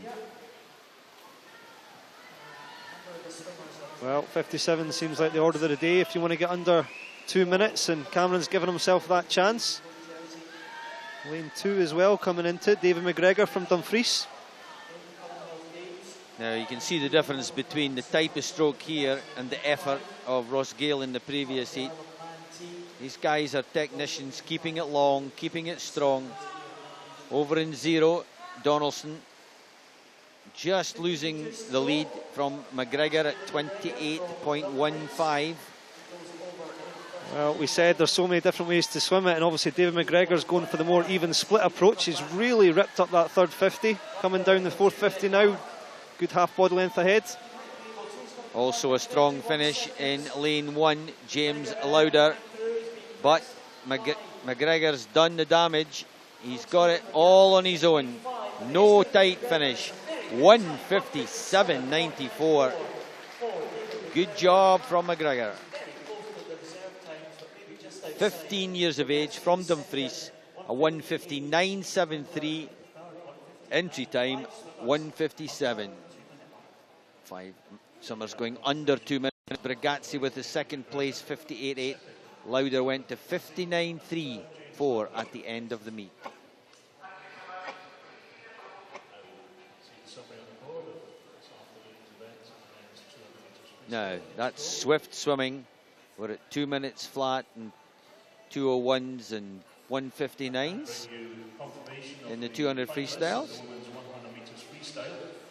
Well, 57 seems like the order of the day if you want to get under 2 minutes, and Cameron's given himself that chance. Lane 2 as well coming into it. David McGregor from Dumfries. Now you can see the difference between the type of stroke here and the effort of Ross Gale in the previous heat. These guys are technicians, keeping it long, keeping it strong. Over in 0, Donaldson just losing the lead from McGregor at 28.15. Well, we said there's so many different ways to swim it, and obviously David McGregor's going for the more even split approach. He's really ripped up that third 50, coming down the fourth 50 now. Good half body length ahead. Also a strong finish in lane 1, James Lauder. But McGregor's done the damage. He's got it all on his own. No tight finish. 1:57.94. Good job from McGregor. 15 years of age, from Dumfries. A 1:59.73. Entry time 1:57. 5 Summers going under 2 minutes. Brigazzi with the second place, 58.8. Lauder went to 59.34 at the end of the meet. Now, that's swift swimming. We're at 2 minutes flat and 2:01s and 1:59s in the 200 freestyles.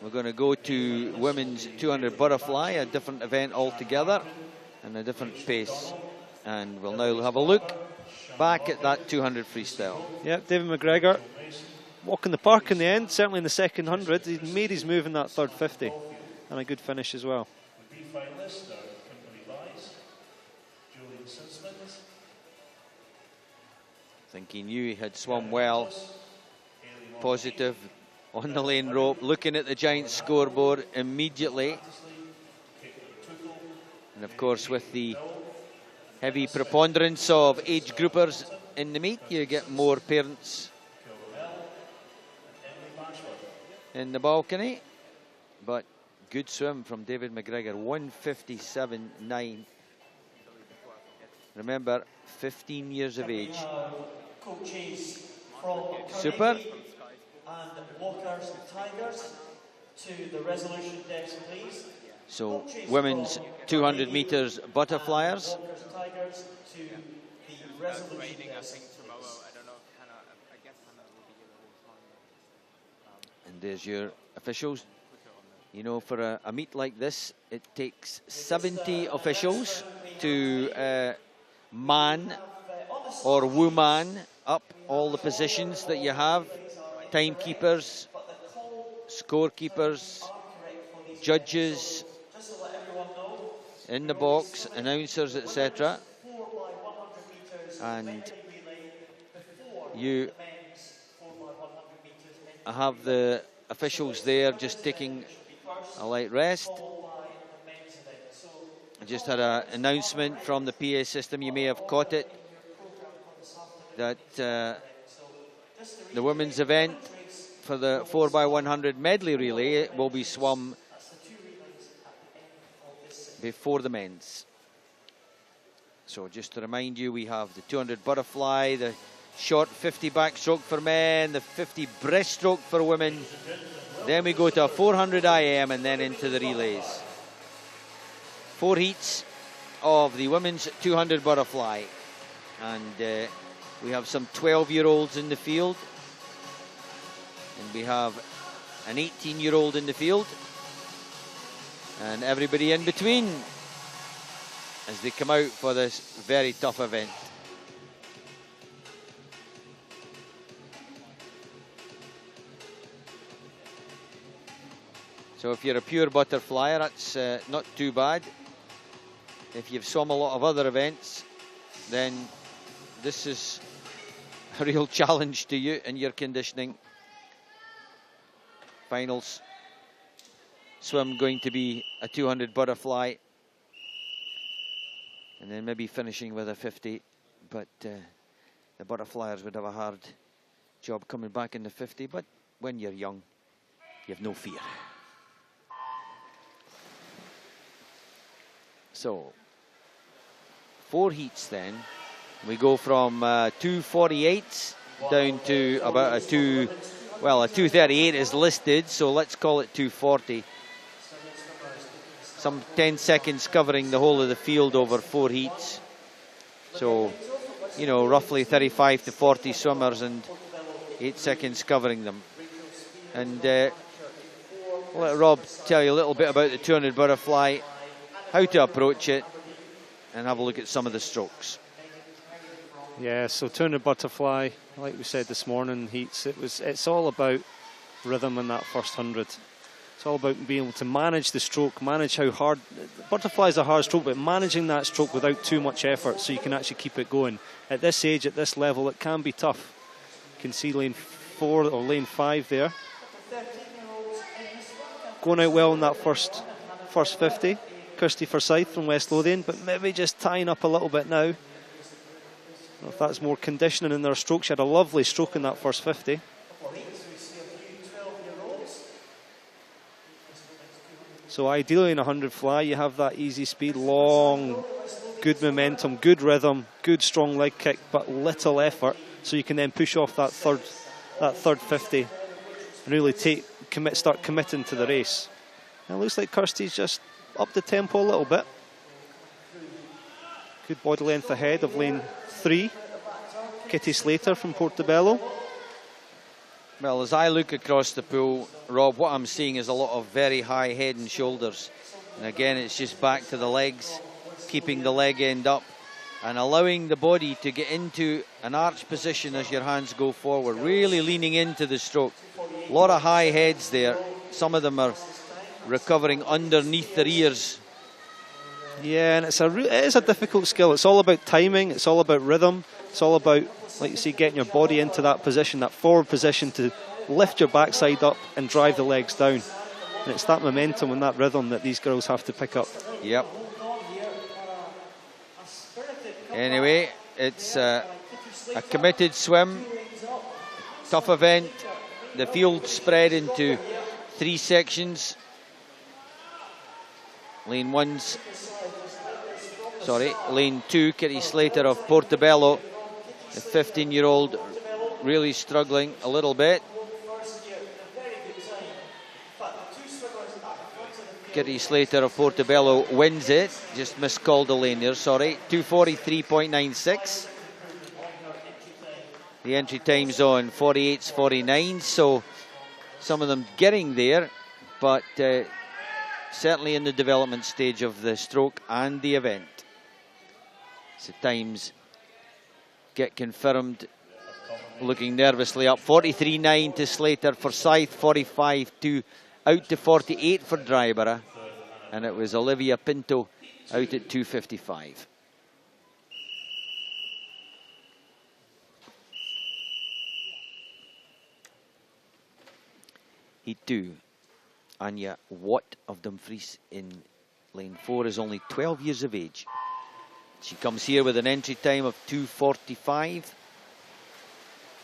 We're going to go to women's 200 butterfly, a different event altogether and a different pace. And we'll now have a look back at that 200 freestyle. Yeah, David McGregor walking the park in the end, certainly in the second 100. He made his move in that third 50 and a good finish as well. I think he knew he had swum well. Positive on the lane rope, looking at the giant scoreboard immediately. And of course, with the heavy preponderance of age groupers in the meet, you get more parents in the balcony. But good swim from David McGregor, 1:57.9. Remember, 15 years of age. Super. And walkers and tigers to the resolution desk, please. So, women's 200 meters butterflyers. Walkers and tigers to the resolution desk. And there's your officials. You know, for a meet like this, it takes 70 officials to man or woman up all the positions that you have. Timekeepers, scorekeepers, judges in the box, announcers, etc. And you have the officials there just taking a light rest. I just had an announcement from the PA system, you may have caught it, that the women's event for the 4x100 medley relay will be swum before the men's. So just to remind you, we have the 200 butterfly, the short 50 backstroke for men, the 50 breaststroke for women. Then we go to a 400 IM and then into the relays. 4 heats of the women's 200 butterfly. And we have some 12-year-olds in the field. And we have an 18-year-old in the field. And everybody in between as they come out for this very tough event. So if you're a pure butterflyer, that's not too bad. If you've swum a lot of other events, then this is a real challenge to you in your conditioning. Finals swim going to be a 200 butterfly, and then maybe finishing with a 50, but the butterflyers would have a hard job coming back in the 50, but when you're young, you have no fear. So 4 heats then. We go from 2:48 down to about a 2:38 is listed, so let's call it 2:40. Some 10 seconds covering the whole of the field over 4 heats. So, you know, roughly 35 to 40 swimmers and 8 seconds covering them. And I'll let Rob tell you a little bit about the 200 butterfly, how to approach it, and have a look at some of the strokes. Yeah, so 200 butterfly, like we said this morning, heats, it's all about rhythm in that first 100. It's all about being able to manage the stroke, manage how hard. Butterfly is a hard stroke, but managing that stroke without too much effort so you can actually keep it going. At this age, at this level, it can be tough. You can see lane 4 or lane 5 there. Going out well in that first 50. Kirsty Forsyth from West Lothian, but maybe just tying up a little bit now. I don't know if that's more conditioning in their stroke. She had a lovely stroke in that first 50. So ideally in a 100 fly, you have that easy speed, long, good momentum, good rhythm, good strong leg kick, but little effort. So you can then push off that third 50 and really start committing to the race. And it looks like Kirsty's just up the tempo a little bit. Good body length ahead of lane 3. Kitty Slater from Portobello. Well, as I look across the pool, Rob, what I'm seeing is a lot of very high head and shoulders. And again, it's just back to the legs, keeping the leg end up and allowing the body to get into an arch position as your hands go forward, really leaning into the stroke. A lot of high heads there. Some of them are recovering underneath their ears. Yeah, and it is a difficult skill. It's all about timing, it's all about rhythm, it's all about, like you see, getting your body into that position, that forward position to lift your backside up and drive the legs down. And it's that momentum and that rhythm that these girls have to pick up. Yep. Anyway, it's a committed swim, tough event. The field spread into 3 sections. Lane 2, Kitty Slater of Portobello, the 15-year-old, really struggling a little bit. Kitty Slater of Portobello wins it, just miscalled the lane there, sorry. 2:43.96. The entry time's on 48:49, so some of them getting there, but certainly in the development stage of the stroke and the event. So times get confirmed, looking nervously up. 43.9 to Slater, Forsyth 45.2, out to 48 for Dryborough, and it was Olivia Pinto out at 2:55. Heat 2. Anya Watt of Dumfries in lane 4 is only 12 years of age. She comes here with an entry time of 2:45,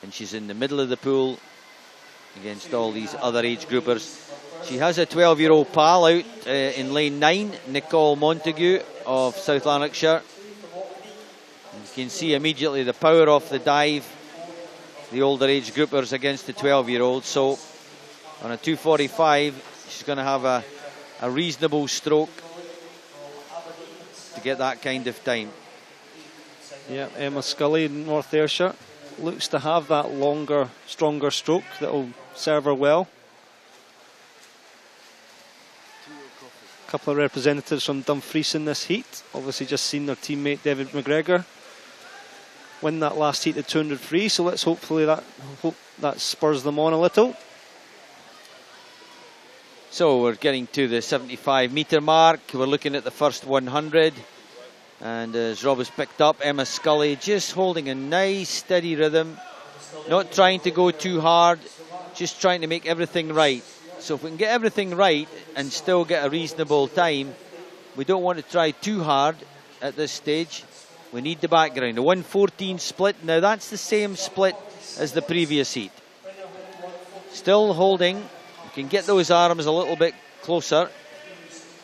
and she's in the middle of the pool against all these other age groupers. She has a 12-year-old pal out in lane 9, Nicole Montague of South Lanarkshire. You can see immediately the power of the dive, the older age groupers against the 12-year-old. So on a 2:45, she's going to have a reasonable stroke to get that kind of time. Yeah, Emma Scully, North Ayrshire, looks to have that longer, stronger stroke that will serve her well. A couple of representatives from Dumfries in this heat. Obviously just seen their teammate David McGregor win that last heat at 200 free, so let's hope that spurs them on a little. So we're getting to the 75-metre mark. We're looking at the first 100. And as Rob has picked up, Emma Scully just holding a nice steady rhythm. Not trying to go too hard, just trying to make everything right. So if we can get everything right and still get a reasonable time, we don't want to try too hard at this stage. We need the background. The 1:14 split. Now that's the same split as the previous heat. Still holding. We can get those arms a little bit closer.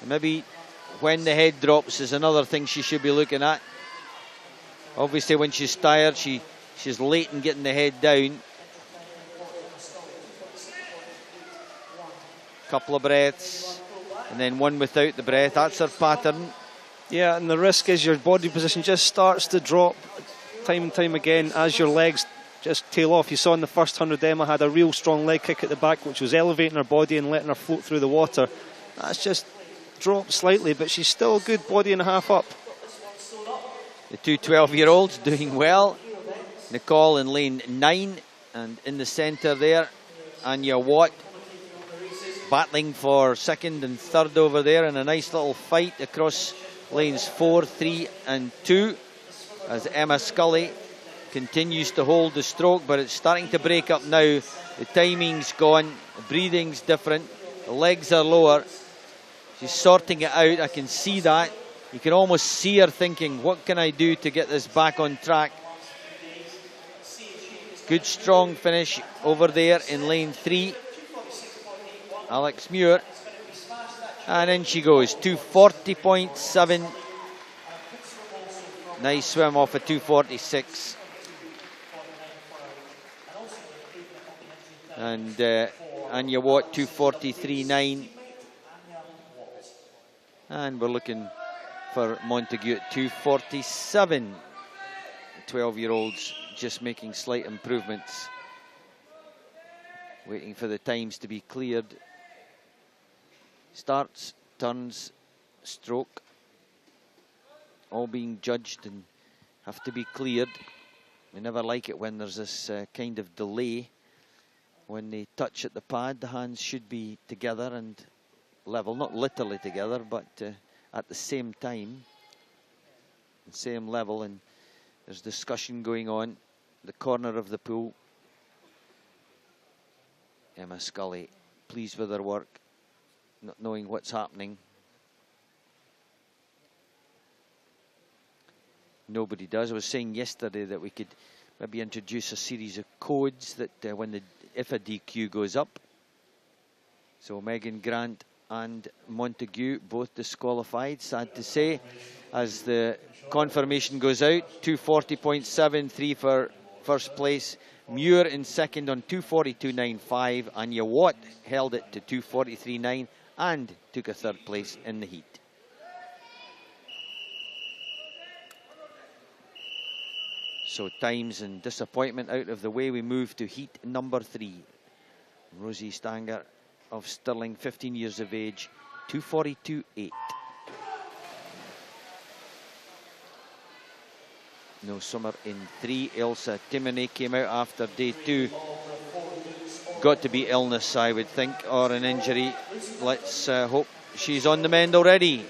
And maybe when the head drops is another thing she should be looking at. Obviously when she's tired, she's late in getting the head down. Couple of breaths and then one without the breath. That's her pattern. Yeah, and the risk is your body position just starts to drop time and time again as your legs just tail off. You saw in the first 100 Emma had a real strong leg kick at the back, which was elevating her body and letting her float through the water. That's just dropped slightly, but she's still a good body and a half up. The two 12-year-olds doing well. Nicole in lane 9, and in the centre there, Anya Watt battling for second and third over there in a nice little fight across lanes 4, 3 and 2 as Emma Scully continues to hold the stroke, but it's starting to break up now. The timing's gone, the breathing's different, the legs are lower. She's sorting it out, I can see that. You can almost see her thinking, what can I do to get this back on track? Good strong finish over there in lane 3. Alex Muir. And in she goes, 240.7. Nice swim off of 246. And Anya Watt, 243.9. And we're looking for Montague at 247. 12-year-olds just making slight improvements. Waiting for the times to be cleared. Starts, turns, stroke, all being judged and have to be cleared. We never like it when there's this kind of delay. When they touch at the pad, the hands should be together and level, not literally together, but at the same time, the same level. And there's discussion going on the corner of the pool. Emma Scully pleased with her work, not knowing what's happening. Nobody does. I was saying yesterday that we could maybe introduce a series of codes that if a DQ goes up. So Megan Grant and Montague both disqualified, sad to say, as the confirmation goes out. 240.73 for first place. Muir in second on 242.95. Anya Watt held it to 243.9 and took a third place in the heat. So times and disappointment out of the way, we move to heat number 3. Rosie Stanger of Stirling, 15 years of age, 242.8. No summer in 3. Ilsa Timoney came out after day 2. Got to be illness, I would think, or an injury. Let's hope she's on the mend already.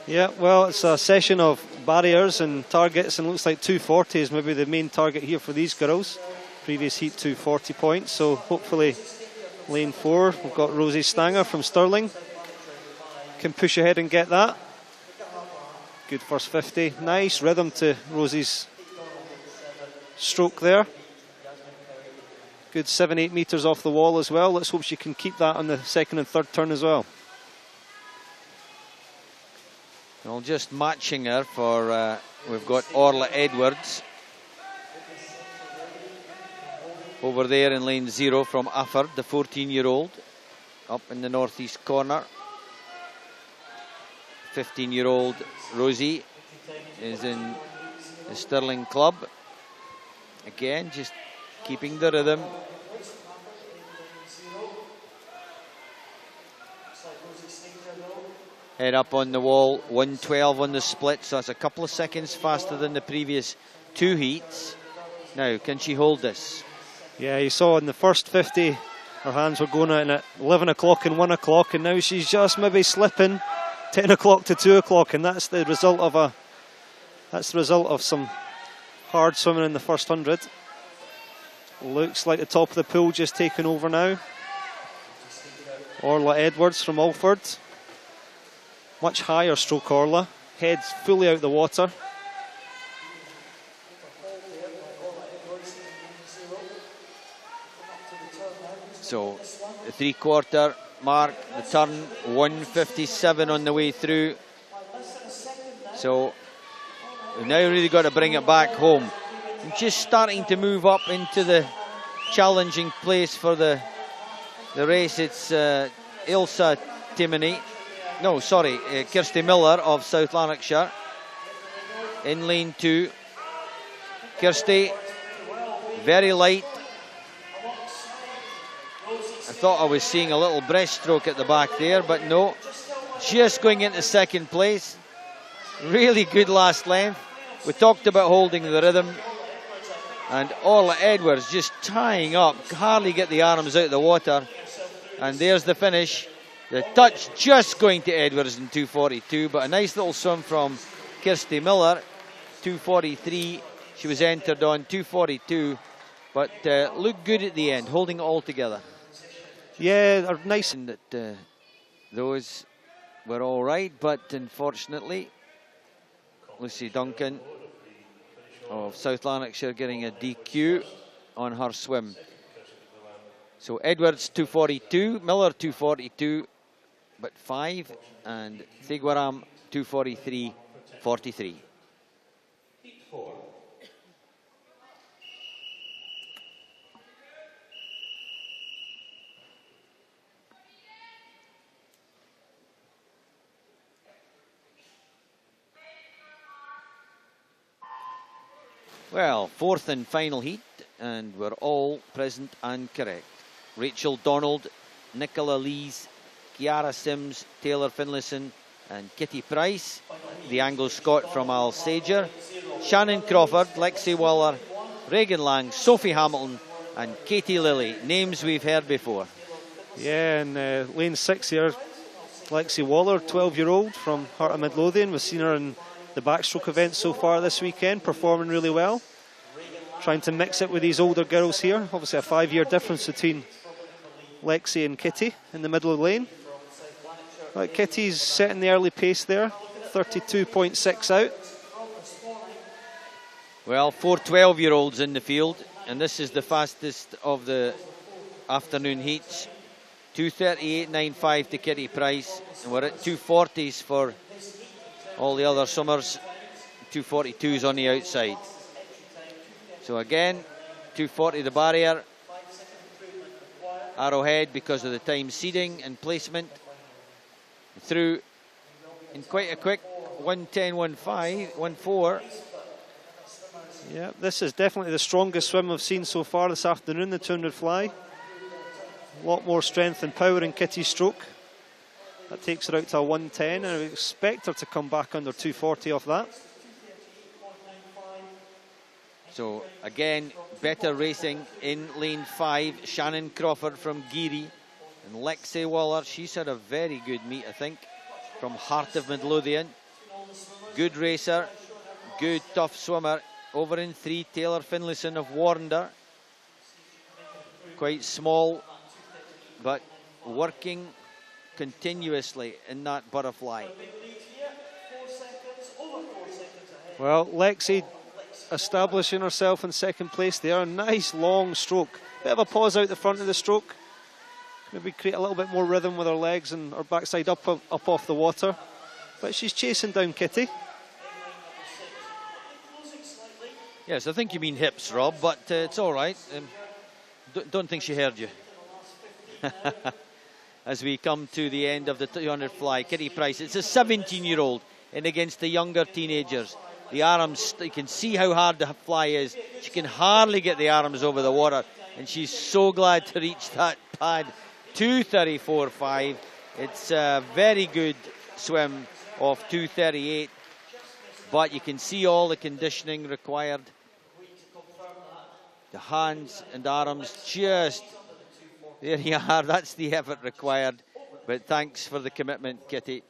Yeah, well, it's a session of barriers and targets, and looks like 240 is maybe the main target here for these girls. Previous heat 240 points, so hopefully lane 4, we've got Rosie Stanger from Stirling. Can push ahead and get that. Good first 50. Nice rhythm to Rosie's stroke there. Good 7-8 metres off the wall as well. Let's hope she can keep that on the second and third turn as well. Well, just matching her for, we've got Orla Edwards over there in lane 0 from Ufford, the 14-year-old, up in the northeast corner. 15-year-old Rosie is in the Stirling club. Again, just keeping the rhythm. Head up on the wall, 112 on the split, so that's a couple of seconds faster than the previous 2 heats. Now, can she hold this? Yeah, you saw in the first 50, her hands were going out at 11 o'clock and 1 o'clock, and now she's just maybe slipping 10 o'clock to 2 o'clock, and that's the result of some hard swimming in the first 100. Looks like the top of the pool just taken over now. Orla Edwards from Alford. Much higher stroke Orla. Head's fully out the water. So the 3/4 mark, the turn, 157 on the way through. So we've now really got to bring it back home. And just starting to move up into the challenging place for the race. It's Ilsa Timoney. No, sorry, Kirsty Miller of South Lanarkshire in lane 2. Kirsty, very light. I thought I was seeing a little breaststroke at the back there, but no. Just going into second place. Really good last length. We talked about holding the rhythm. And Orla Edwards just tying up, hardly get the arms out of the water. And there's the finish. The touch just going to Edwards in 2:42, but a nice little swim from Kirsty Miller, 2:43. She was entered on 2:42, but looked good at the end, holding it all together. Yeah, they're nice. And that those were all right, but unfortunately, Lucy Duncan of South Lanarkshire getting a DQ on her swim. So Edwards 2:42, Miller 2:42, but 5, and Thigwaram 2:43.43. Well, fourth and final heat, and we're all present and correct. Rachel Donald, Nicola Lees, Kiara Sims, Taylor Finlayson and Kitty Price. The Anglo-Scot from Alsager. Shannon Crawford, Lexi Waller, Regan Lang, Sophie Hamilton and Katie Lilly. Names we've heard before. Yeah, and lane 6 here, Lexi Waller, 12-year-old from Heart of Midlothian. We've seen her in the backstroke event so far this weekend, performing really well. Trying to mix it with these older girls here. Obviously a 5-year difference between Lexi and Kitty in the middle of the lane. Right, Kitty's setting the early pace there, 32.6 out. Well, 4 12-year-olds in the field, and this is the fastest of the afternoon heats. 2:38.95 to Kitty Price, and we're at 2:40s for all the other summers. 2:42s on the outside. So again, 2:40 the barrier. Arrowhead because of the time seeding and placement. Through in quite a quick 1:10.15, 1:4. Yeah, this is definitely the strongest swim we've seen so far this afternoon, the 200 fly. A lot more strength and power in Kitty's stroke. That takes her out to a 1:10, and I would expect her to come back under 2:40 off that. So again, better racing in lane 5. Shannon Crawford from Geary and Lexi Waller. She's had a very good meet, I think, from Heart of Midlothian. Good racer, good tough swimmer. Over in 3, Taylor Finlayson of Warrender. Quite small, but working continuously in that butterfly. Well, Lexi establishing herself in second place there. A nice long stroke. Bit of a pause out the front of the stroke. Maybe create a little bit more rhythm with her legs and her backside up off the water. But she's chasing down Kitty. Yes, I think you mean hips, Rob, but it's all right. Don't think she heard you. As we come to the end of the 200 fly, Kitty Price, it's a 17-year-old in against the younger teenagers. The arms, you can see how hard the fly is. She can hardly get the arms over the water, and she's so glad to reach that pad. 2:34.5. It's a very good swim of 2:38, but you can see all the conditioning required. The hands and arms just, there you are, that's the effort required. But thanks for the commitment, Kitty.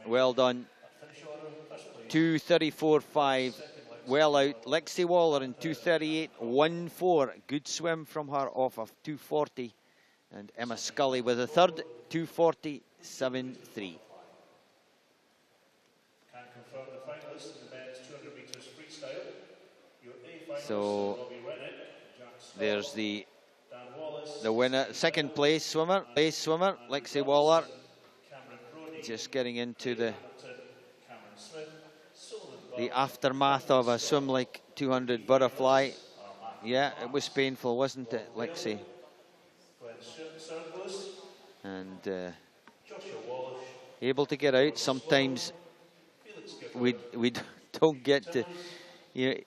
Well done. 2:34.5, well out. Lexi Waller in 2:38.14. Good swim from her off of 2:40. And Emma Scully with a third, 2:40.73. So there's the winner, second place swimmer, Lexi Waller, just getting into the aftermath of a swim like 200 butterfly. Yeah, it was painful, wasn't it, Lexi? And able to get out. Sometimes we don't get to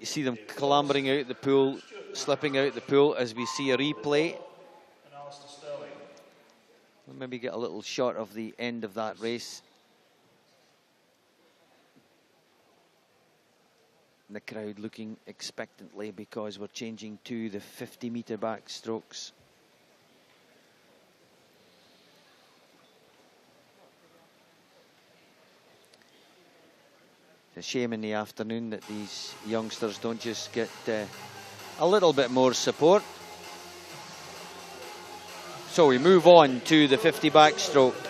see them clambering out the pool, slipping out the pool as we see a replay. We'll maybe get a little shot of the end of that race. The crowd looking expectantly because we're changing to the 50-metre backstrokes. It's a shame in the afternoon that these youngsters don't just get a little bit more support. So we move on to the 50 backstroke.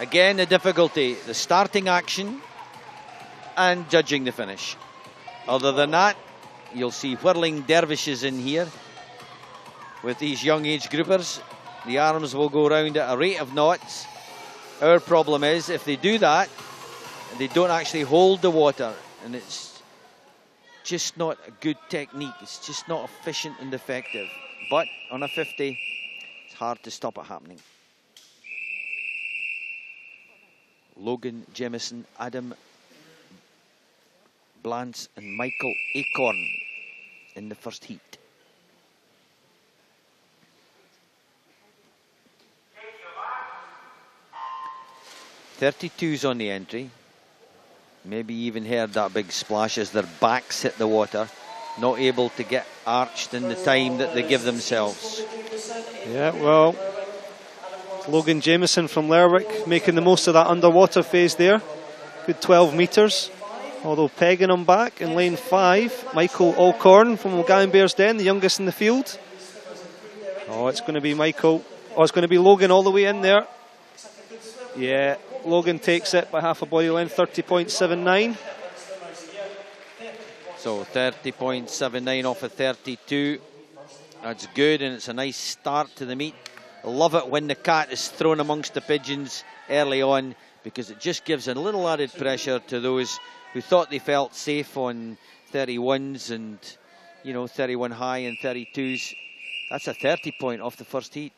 Again, the difficulty, the starting action and judging the finish. Other than that, you'll see whirling dervishes in here with these young age groupers. The arms will go round at a rate of knots. Our problem is if they do that, they don't actually hold the water, and it's just not a good technique. It's just not efficient and effective. But on a 50, it's hard to stop it happening. Logan Jemison, Adam Blance and Michael Acorn in the first heat. .32's on the entry. Maybe even heard that big splash as their backs hit the water. Not able to get arched in the time that they give themselves. Yeah, well, Logan Jameson from Lerwick making the most of that underwater phase there. Good 12 metres. Although pegging him back in lane 5, Michael Alcorn from O'Gallagher Bearsden, the youngest in the field. Oh, it's going to be Michael. Oh, it's going to be Logan all the way in there. Yeah, Logan takes it by half a body length, 30.79. So 30.79 off of 32. That's good, and it's a nice start to the meet. I love it when the cat is thrown amongst the pigeons early on, because it just gives a little added pressure to those who thought they felt safe on 31s and, you know, 31 high and 32s. That's a 30 point off the first heat.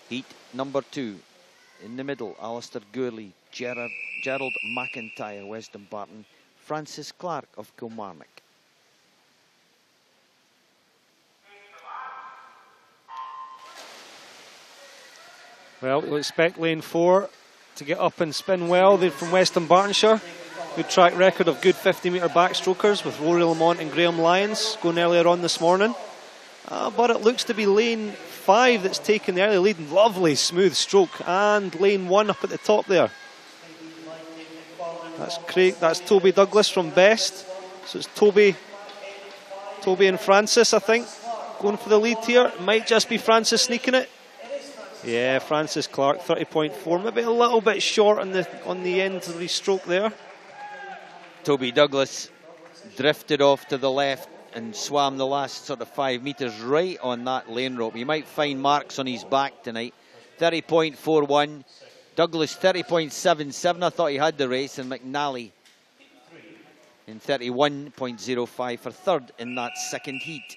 Heat number 2. In the middle, Alistair Gourley, Gerald McIntyre, Weston Barton, Francis Clark of Kilmarnock. Well, we'll expect lane 4 to get up and spin well. They're from Western Bartonshire. Good track record of good 50-metre backstrokers with Rory Lamont and Graham Lyons going earlier on this morning. But it looks to be lane 5 that's taken the early lead. Lovely smooth stroke, and lane 1 up at the top there. That's Craig. That's Toby Douglas from Best. So it's Toby and Francis, I think, going for the lead here. It might just be Francis sneaking it. Yeah, Francis Clark, 30.4, maybe a little bit short on the end of the stroke there. Toby Douglas drifted off to the left and swam the last sort of 5 metres right on that lane rope. You might find marks on his back tonight. 30.41. Douglas 30.77. I thought he had the race, and McNally in 31.05 for third in that second heat.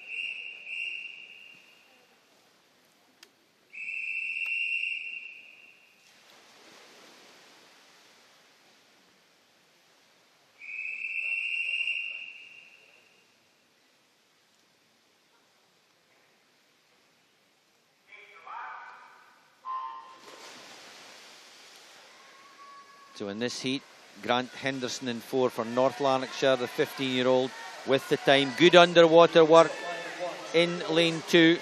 So in this heat, Grant Henderson in 4 for North Lanarkshire, the 15-year-old with the time. Good underwater work in lane 2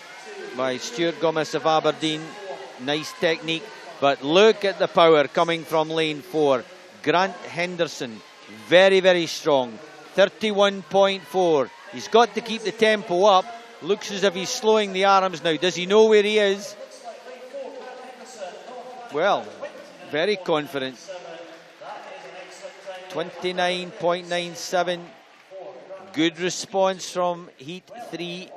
by Stuart Gomez of Aberdeen. Nice technique, but look at the power coming from lane 4. Grant Henderson, very, very strong. 31.4. He's got to keep the tempo up. Looks as if he's slowing the arms now. Does he know where he is? Well, very confident. 29.97. Good response from heat 3.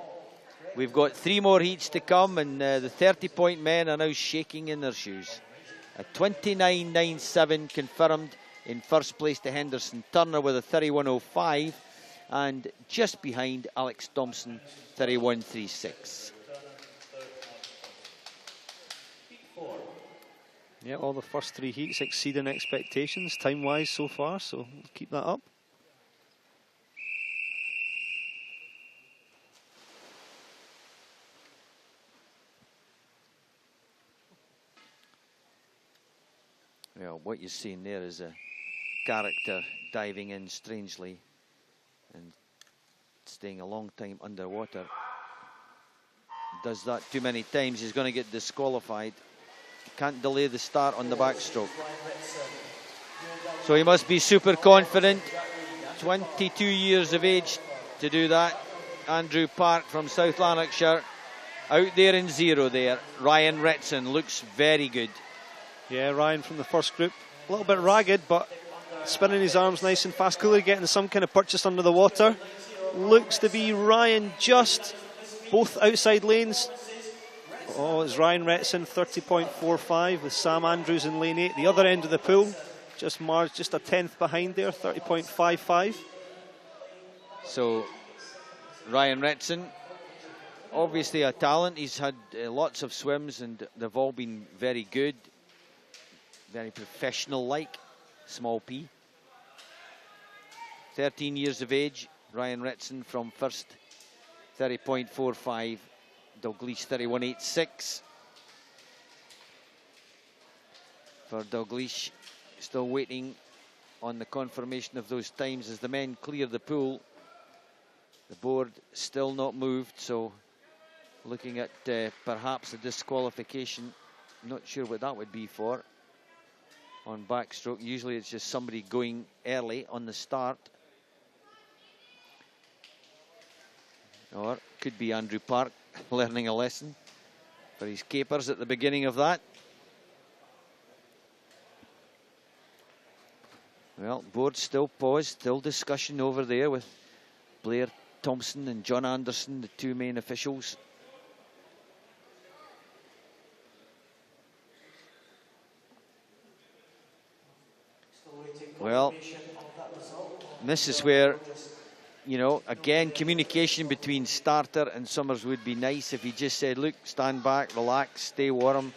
We've got 3 more heats to come, and the 30-point men are now shaking in their shoes. A 29.97 confirmed in first place to Henderson. Turner with a 31.05, and just behind Alex Thompson, 31.36. Yeah, all the first 3 heats exceeding expectations time-wise so far, so keep that up. Well, what you're seeing there is a character diving in strangely and staying a long time underwater. Does that too many times, he's going to get disqualified. Can't delay the start on the backstroke. So he must be super confident. 22 years of age to do that. Andrew Park from South Lanarkshire out there in zero there. Ryan Retson looks very good. Yeah, Ryan from the first group. A little bit ragged, but spinning his arms nice and fast. Clearly getting some kind of purchase under the water. Looks to be Ryan just both outside lanes. Oh, it's Ryan Retson, 30.45 with Sam Andrews in lane 8. The other end of the pool, just Mars, just a 10th behind there, 30.55. So, Ryan Retson, obviously a talent. He's had lots of swims and they've all been very good. Very professional-like, small P. 13 years of age, Ryan Retson from first, 30.45. Dalglish 31.86. For Dalglish, still waiting on the confirmation of those times as the men clear the pool. The board still not moved, so looking at perhaps a disqualification. Not sure what that would be for on backstroke. Usually it's just somebody going early on the start. Or could be Andrew Park learning a lesson for his capers at the beginning of that. Well, board still paused, still discussion over there with Blair Thompson and John Anderson, the two main officials. Well, this is where, you know, again, communication between starter and Summers would be nice if he just said, look, stand back, relax, stay warm.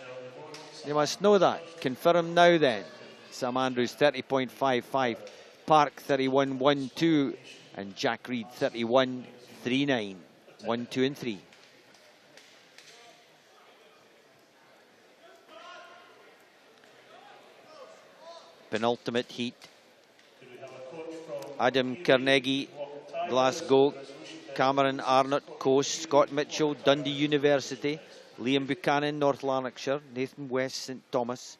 They must know that. Confirm now then. Sam Andrews 30.55, Park 31.12, and Jack Reed 31.39. 1, 2, and 3. Penultimate heat. Adam Carnegie, Glasgow. Cameron Arnott, Coast. Scott Mitchell, Dundee University. Liam Buchanan, North Lanarkshire. Nathan West, St Thomas.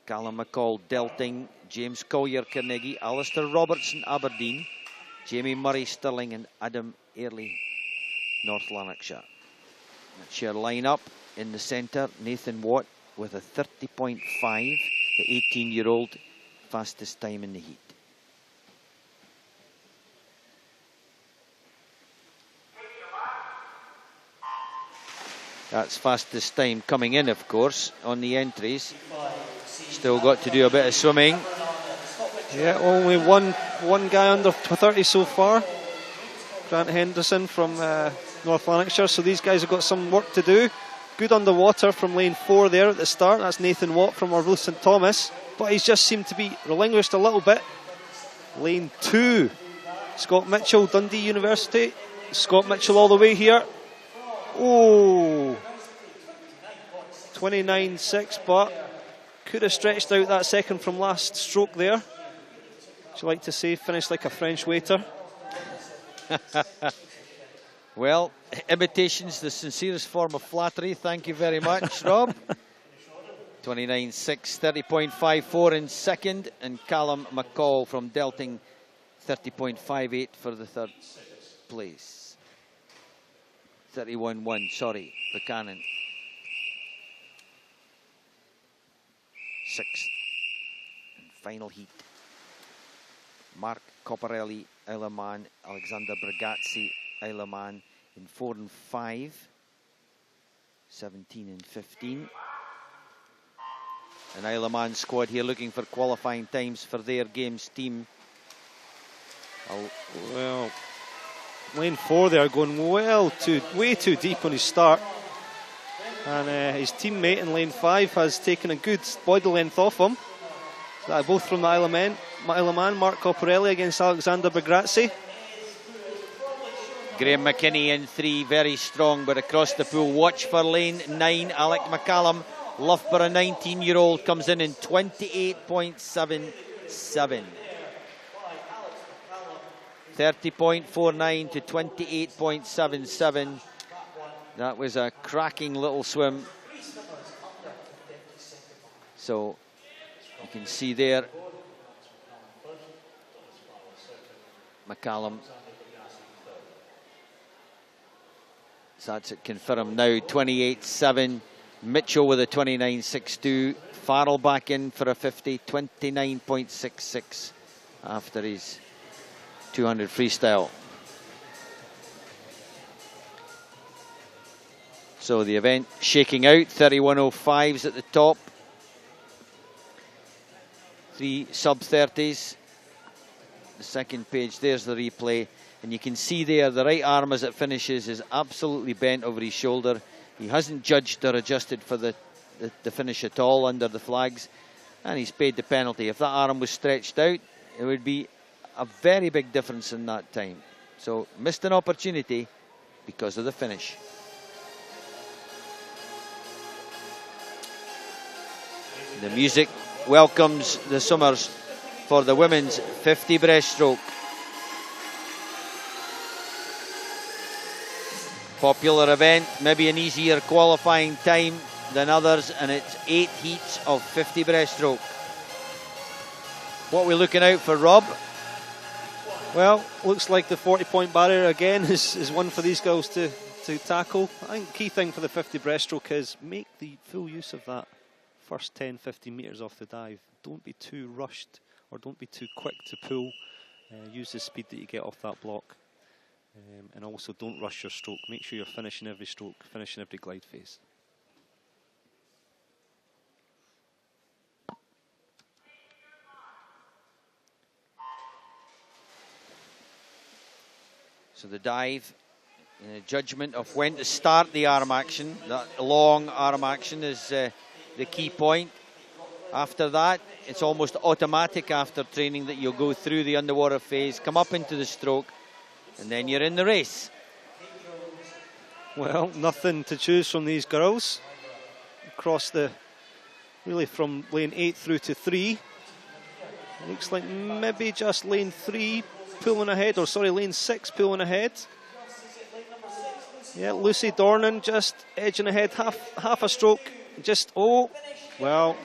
Callum McCall, Delting. James Collier, Carnegie. Alistair Robertson, Aberdeen. Jamie Murray, Stirling, and Adam Airley, North Lanarkshire. That's your line-up in the centre. Nathan Watt with a 30.5, the 18-year-old, fastest time in the heat. That's fastest time coming in, of course, on the entries. Still got to do a bit of swimming. Yeah, only one guy under 30 so far. Grant Henderson from North Lanarkshire. So these guys have got some work to do. Good underwater from lane 4 there at the start. That's Nathan Watt from Arbroath St Thomas. But he's just seemed to be relinquished a little bit. Lane 2. Scott Mitchell, Dundee University. Scott Mitchell all the way here. Oh, 29.6, but could have stretched out that second from last stroke there. Would you like to say finished like a French waiter? Well, imitation's the sincerest form of flattery. Thank you very much, Rob. 29.6, 30.54 in second, and Callum McCall from Delting, 30.58 for the third place. 31.1, sorry, Buchanan. Sixth and final heat. Mark Copparelli, Isle of Man, Alexander Bragazzi, Isle of Man in 4 and 5, 17 and 15. An Isle of Man squad here looking for qualifying times for their games team. Well, lane 4 there going way too deep on his start. And his teammate in lane 5 has taken a good body length off him. So both from the Isle of Man, Mark Copparelli against Alexander Bagrazzi. Graham McKinney in 3, very strong, but across the pool. Watch for lane 9, Alec McCallum Loughborough 19-year-old comes in 28.77. 30.49 to 28.77. That was a cracking little swim. So you can see there, McCallum. So that's it confirmed now, 28.7. Mitchell with a 29.62. Farrell back in for a 50, 29.66 after his 200 freestyle. So the event shaking out, 31.05s at the top. 3 sub-30s. The second page, there's the replay. And you can see there, the right arm as it finishes is absolutely bent over his shoulder. He hasn't judged or adjusted for the finish at all under the flags. And he's paid the penalty. If that arm was stretched out, it would be a very big difference in that time. So missed an opportunity because of the finish. The music welcomes the Summers for the women's 50 breaststroke. Popular event, maybe an easier qualifying time than others, and it's 8 heats of 50 breaststroke. What are we looking out for, Rob? Well, looks like the 40-point barrier again is one for these girls to tackle. I think the key thing for the 50 breaststroke is make the full use of that first 10-15 metres off the dive. Don't be too rushed or don't be too quick to pull. Use the speed that you get off that block. And also don't rush your stroke. Make sure you're finishing every stroke, finishing every glide phase. So the dive, in a judgment of when to start the arm action. That long arm action is the key point. After that, it's almost automatic after training that you'll go through the underwater phase, come up into the stroke, and then you're in the race. Well, nothing to choose from these girls. Across really from lane 8 through to 3. Looks like maybe just lane 3 pulling ahead, or sorry, lane 6 pulling ahead. Yeah, Lucy Dornan just edging ahead, half a stroke. Just, well,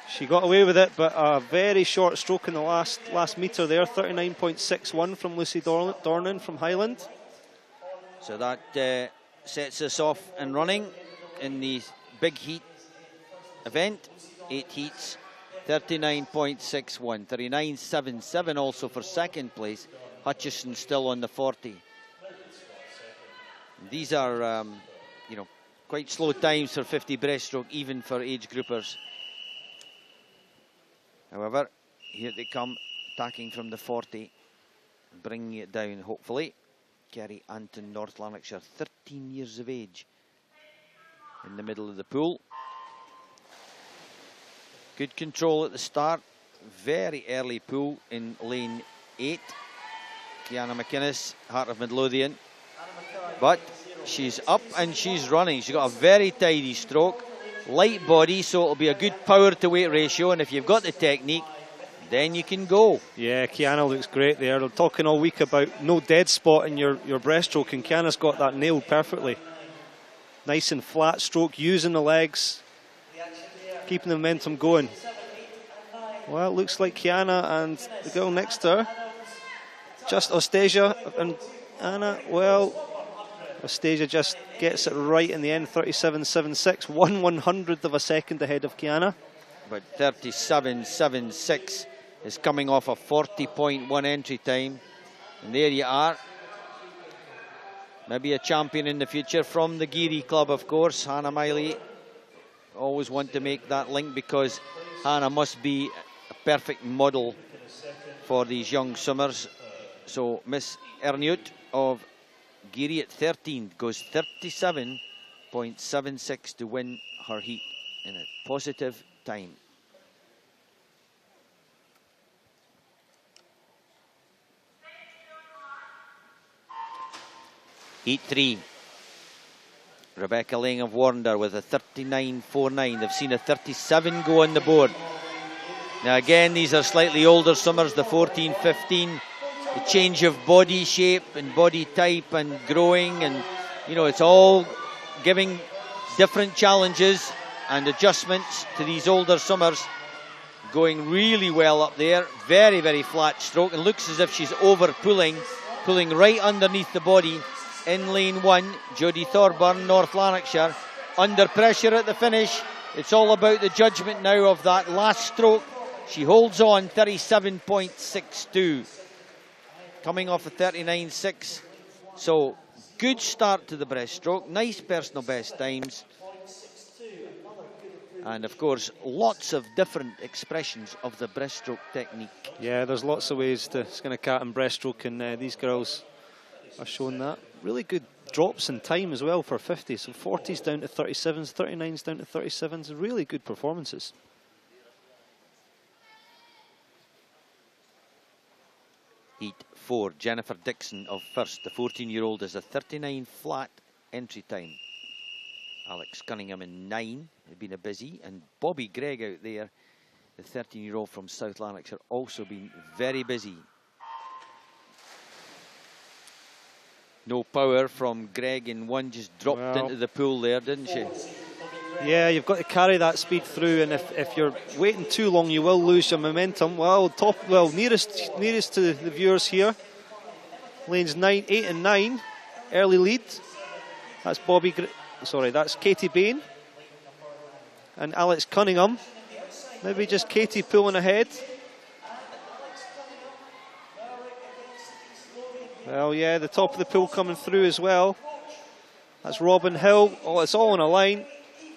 she got away with it, but a very short stroke in the last metre there, 39.61 from Lucy Dornan from Highland. So that sets us off and running in the big heat event. 8 heats, 39.61, 39.77 also for second place. Hutchison still on the 40. These are, quite slow times for 50 breaststroke, even for age groupers. However, here they come, attacking from the 40, bringing it down, hopefully. Kerry Anton, North Lanarkshire, 13 years of age, in the middle of the pool. Good control at the start. Very early pull in lane 8. Kiana McInnes, Heart of Midlothian. But she's up and she's running. She's got a very tidy stroke. Light body, so it'll be a good power to weight ratio. And if you've got the technique, then you can go. Yeah, Kiana looks great there. They're talking all week about no dead spot in your breaststroke, and Kiana's got that nailed perfectly. Nice and flat stroke, using the legs, keeping the momentum going. Well, it looks like Kiana and the girl next to her, just Ostasia and Anna. Well, Ostasia just gets it right in the end, 37.76, 1/100th of a second ahead of Kiana. But 37.76 is coming off a 40.1 entry time. And there you are. Maybe a champion in the future from the Geary Club, of course. Hannah Miley. Always want to make that link because Hannah must be a perfect model for these young Summers. So Miss Erniut of Geary at 13 goes 37.76 to win her heat in a positive time. Heat 3. Rebecca Lang of Warrender with a 39.49. They've seen a 37 go on the board. Now again, these are slightly older swimmers, the 14, 15. The change of body shape and body type and growing, and you know, it's all giving different challenges and adjustments to these older swimmers. Going really well up there, very, very flat stroke, and looks as if she's over pulling right underneath the body. In lane 1, Jodie Thorburn, North Lanarkshire, under pressure at the finish. It's all about the judgment now of that last stroke. She holds on, 37.62. Coming off a 39.6. So, good start to the breaststroke. Nice personal best times. And of course, lots of different expressions of the breaststroke technique. Yeah, there's lots of ways to skin a cat in breaststroke, and these girls are showing that. Really good drops in time as well for 50. So 40s down to 37s, 39s down to 37s. Really good performances. Heat 4, Jennifer Dixon of first. The 14-year-old has a 39 flat entry time. Alex Cunningham in 9, had been a busy. And Bobby Gregg out there, the 13-year-old from South Lanarkshire, also been very busy. No power from Gregg in 1, just dropped into the pool there, didn't she? Yeah, you've got to carry that speed through, and if you're waiting too long, you will lose your momentum. Well, nearest to the viewers here, lanes 8 and 9, early lead. That's that's Katie Bain and Alex Cunningham. Maybe just Katie pulling ahead. Well, yeah, the top of the pool coming through as well. That's Robin Hill. Oh, it's all on a line.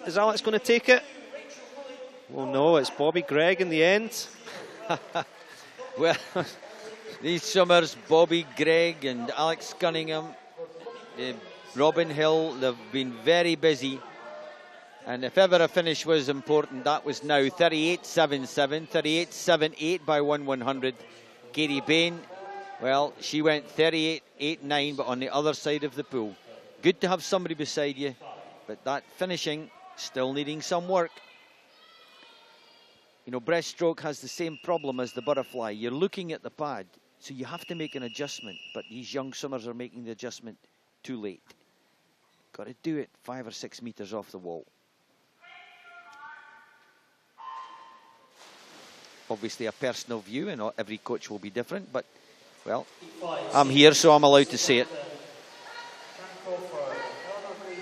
Is Alex going to take it? Well, no, it's Bobby Gregg in the end. Well, these swimmers, Bobby Gregg and Alex Cunningham, Robin Hill, they've been very busy. And if ever a finish was important, that was now. 38.77, 38.78 by 1/100. Katie Bain, well, she went 38.89, but on the other side of the pool. Good to have somebody beside you, but that finishing still needing some work. You know, breaststroke has the same problem as the butterfly. You're looking at the pad, so you have to make an adjustment, but these young swimmers are making the adjustment too late. Got to do it 5 or 6 meters off the wall. Obviously a personal view, and every coach will be different, but, well, I'm here, so I'm allowed to say it.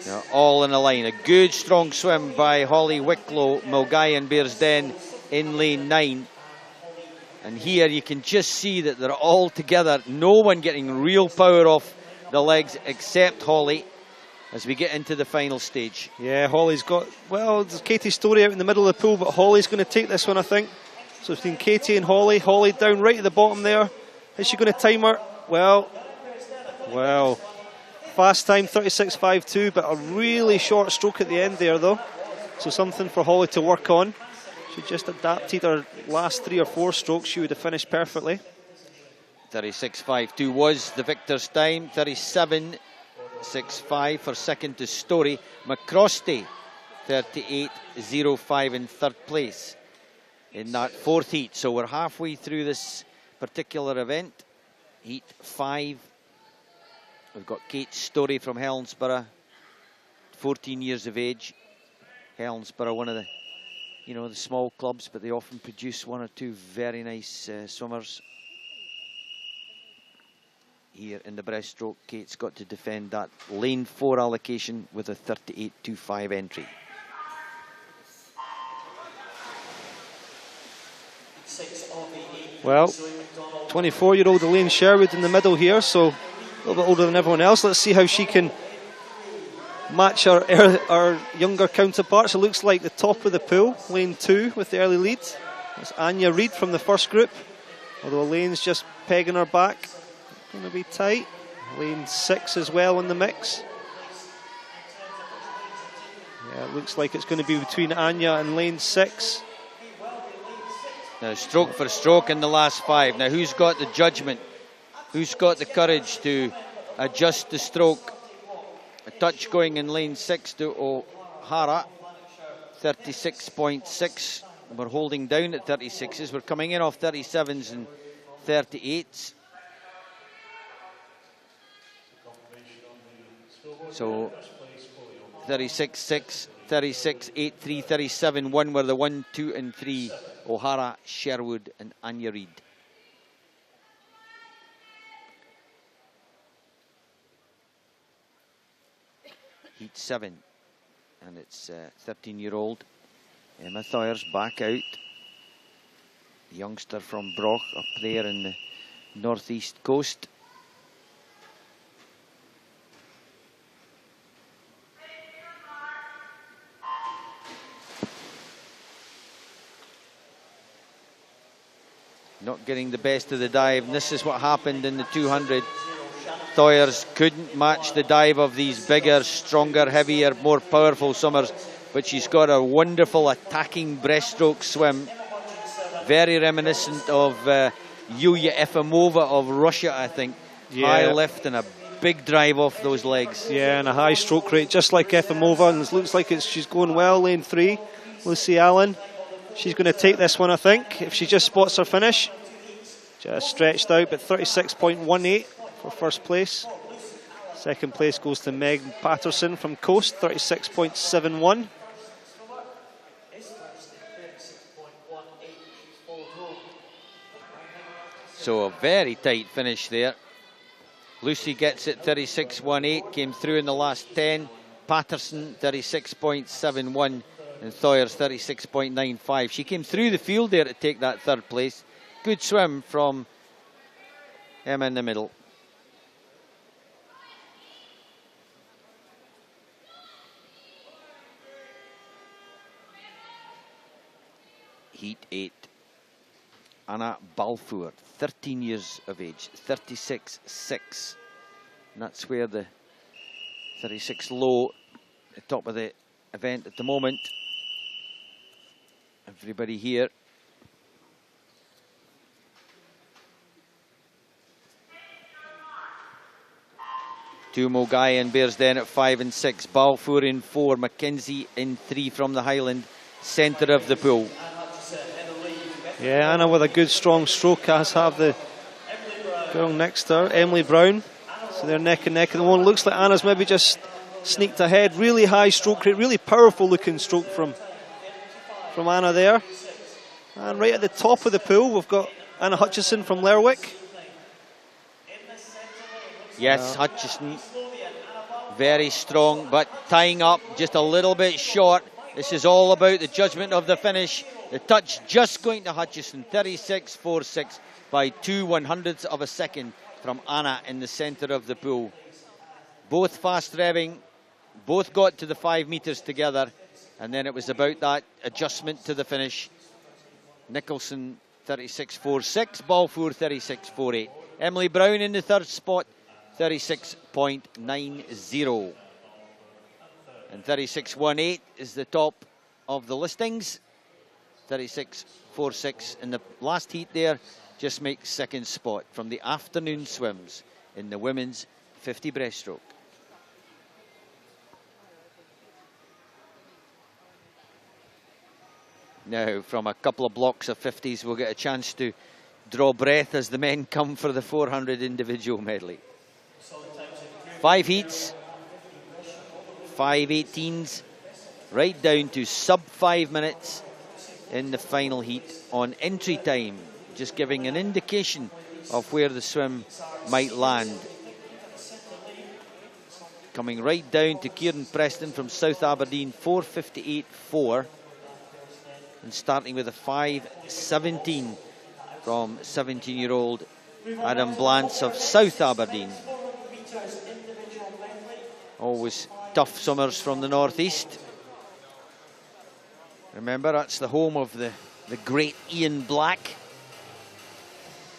Now, all in a line. A good strong swim by Holly Wicklow, Mulgai and Bearsden in lane 9. And here you can just see that they're all together. No one getting real power off the legs except Holly as we get into the final stage. Yeah, Holly's got, well, there's Katie's story out in the middle of the pool, but Holly's going to take this one, I think. So between Katie and Holly, Holly down right at the bottom there. Is she going to time her? Well, fast time, 36.52, but a really short stroke at the end there, though. So something for Holly to work on. She just adapted her last 3 or 4 strokes. She would have finished perfectly. 36.52 was the victor's time. 37.65 for second to Story. McCrosty, 38.05 in third place in that 4th heat. So we're halfway through this particular event. Heat 5. We've got Kate Story from Helensburgh, 14 years of age. Helensburgh, one of the, the small clubs, but they often produce 1 or 2 very nice swimmers. Here in the breaststroke, Kate's got to defend that lane 4 allocation with a 38.25 entry. Well, 24-year-old Elaine Sherwood in the middle here, so a little bit older than everyone else. Let's see how she can match our younger counterparts. It looks like the top of the pool, lane 2 with the early lead. That's Anya Reid from the first group, although Elaine's just pegging her back. Going to be tight. Lane 6 as well in the mix. Yeah, it looks like it's going to be between Anya and lane 6. Now, stroke for stroke in the last 5. Now, who's got the judgment? Who's got the courage to adjust the stroke A touch going in lane 6 to O'Hara, 36.6. We're holding down at 36s. We're coming in off 37s and 38s. So 36-6, 36-8, 3, 37-1 were the 1, 2 and 3. O'Hara, Sherwood and Anya Reid. Heat 7, and it's 13-year-old Emma Thoyers back out. The youngster from Broch up there in the northeast coast. Not getting the best of the dive, and this is what happened in the 200. Thoyers couldn't match the dive of these bigger, stronger, heavier, more powerful swimmers, but she's got a wonderful attacking breaststroke swim, very reminiscent of Yulia Efimova of Russia, I think. Yeah. High lift and a big drive off those legs. Yeah, and a high stroke rate, just like Efimova, and it looks like she's going well. Lane 3, Lucy Allen. She's going to take this one, I think, if she just spots her finish. Just stretched out, but 36.18 for first place. Second place goes to Meg Patterson from Coast, 36.71. So a very tight finish there. Lucy gets it 36.18, came through in the last 10. Patterson 36.71. And Thoyers 36.95. She came through the field there to take that third place. Good swim from Emma in the middle. Heat 8. Anna Balfour, 13 years of age, 36.6. And that's where the 36 low, the top of the event at the moment. Everybody here. Two Mogai and Bearsden at 5 and 6. Balfour in 4. Mackenzie in 3 from the Highland. Centre of the pool. Yeah, Anna with a good strong stroke, as have the girl next to her, Emily Brown. So they're neck and neck at the moment. Looks like Anna's maybe just sneaked ahead. Really high stroke rate, really powerful looking stroke from Anna there. And right at the top of the pool, we've got Anna Hutchison from Lerwick. Yes, Hutchison, very strong, but tying up just a little bit short. This is all about the judgment of the finish. The touch just going to Hutchison, 36.46 by 2/100ths of a second from Anna in the centre of the pool. Both fast revving, both got to the 5 metres together, and then it was about that adjustment to the finish. Nicholson 36.46, Balfour 36.48. Emily Brown in the third spot, 36.90. And 36.18 is the top of the listings. 36.46 in the last heat there, just makes second spot from the afternoon swims in the women's 50 breaststroke. Now, from a couple of blocks of 50s, we'll get a chance to draw breath as the men come for the 400 individual medley. 5 heats, 5 18s, right down to sub 5 minutes in the final heat on entry time, just giving an indication of where the swim might land. Coming right down to Kieran Preston from South Aberdeen, 4:58.4. And starting with a 5:17 from 17-year-old Adam Blantz of South Aberdeen. Always tough swimmers from the northeast. Remember, that's the home of the great Ian Black.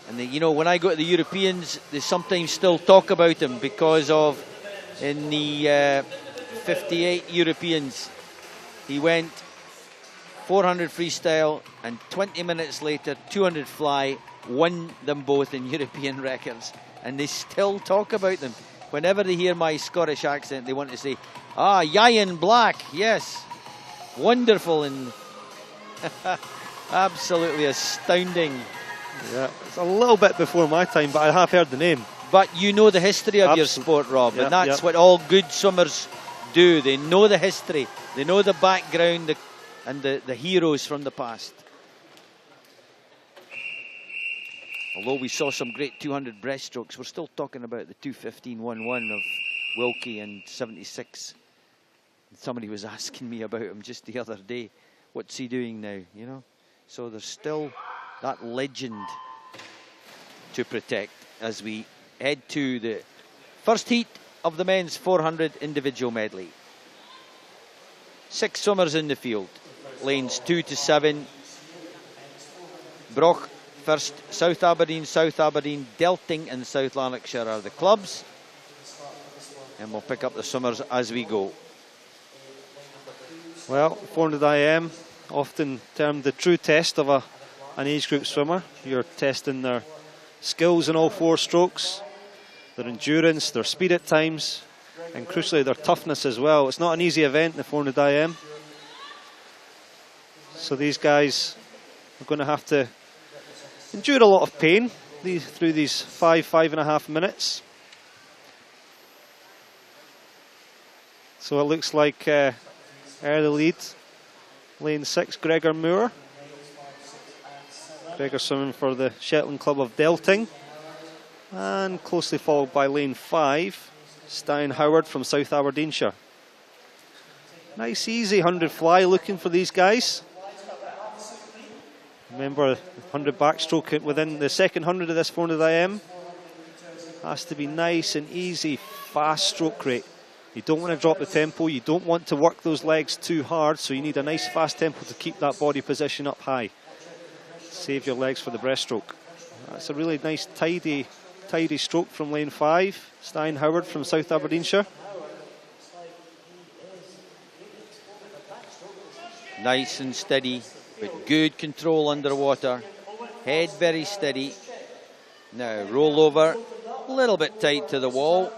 And you know, when I go to the Europeans, they sometimes still talk about him because of, in the 58 Europeans, he went 400 freestyle and 20 minutes later 200 fly, won them both in European records, and they still talk about them. Whenever they hear my Scottish accent, they want to say, ah, Ian Black, yes. Wonderful and absolutely astounding. Yeah, it's a little bit before my time, but I have heard the name. But you know the history of your sport, Rob, and that's what all good swimmers do. They know the history, they know the background and the heroes from the past. Although we saw some great 200 breaststrokes, we're still talking about the 2:15.11 of Wilkie and 76. Somebody was asking me about him just the other day. What's he doing now, you know? So there's still that legend to protect as we head to the first heat of the men's 400 individual medley. 6 swimmers in the field. Lanes 2 to 7. Broch first, South Aberdeen, Delting and South Lanarkshire are the clubs. And we'll pick up the swimmers as we go. Well, 400 IM, often termed the true test of an age group swimmer. You're testing their skills in all 4 strokes, their endurance, their speed at times, and crucially their toughness as well. It's not an easy event, the 400 IM. So these guys are going to have to endure a lot of pain through these 5.5 minutes. So it looks like early lead, lane 6, Gregor Moore. Gregor swimming for the Shetland Club of Delting. And closely followed by lane 5, Stein Howard from South Aberdeenshire. Nice easy 100 fly looking for these guys. Remember, 100 backstroke within the second 100 of this 400 IM. Has to be nice and easy, fast stroke rate. You don't want to drop the tempo, you don't want to work those legs too hard, so you need a nice fast tempo to keep that body position up high. Save your legs for the breaststroke. That's a really nice tidy stroke from lane 5, Stein Howard from South Aberdeenshire. Nice and steady, with good control underwater. Head very steady. Now roll over, a little bit tight to the wall.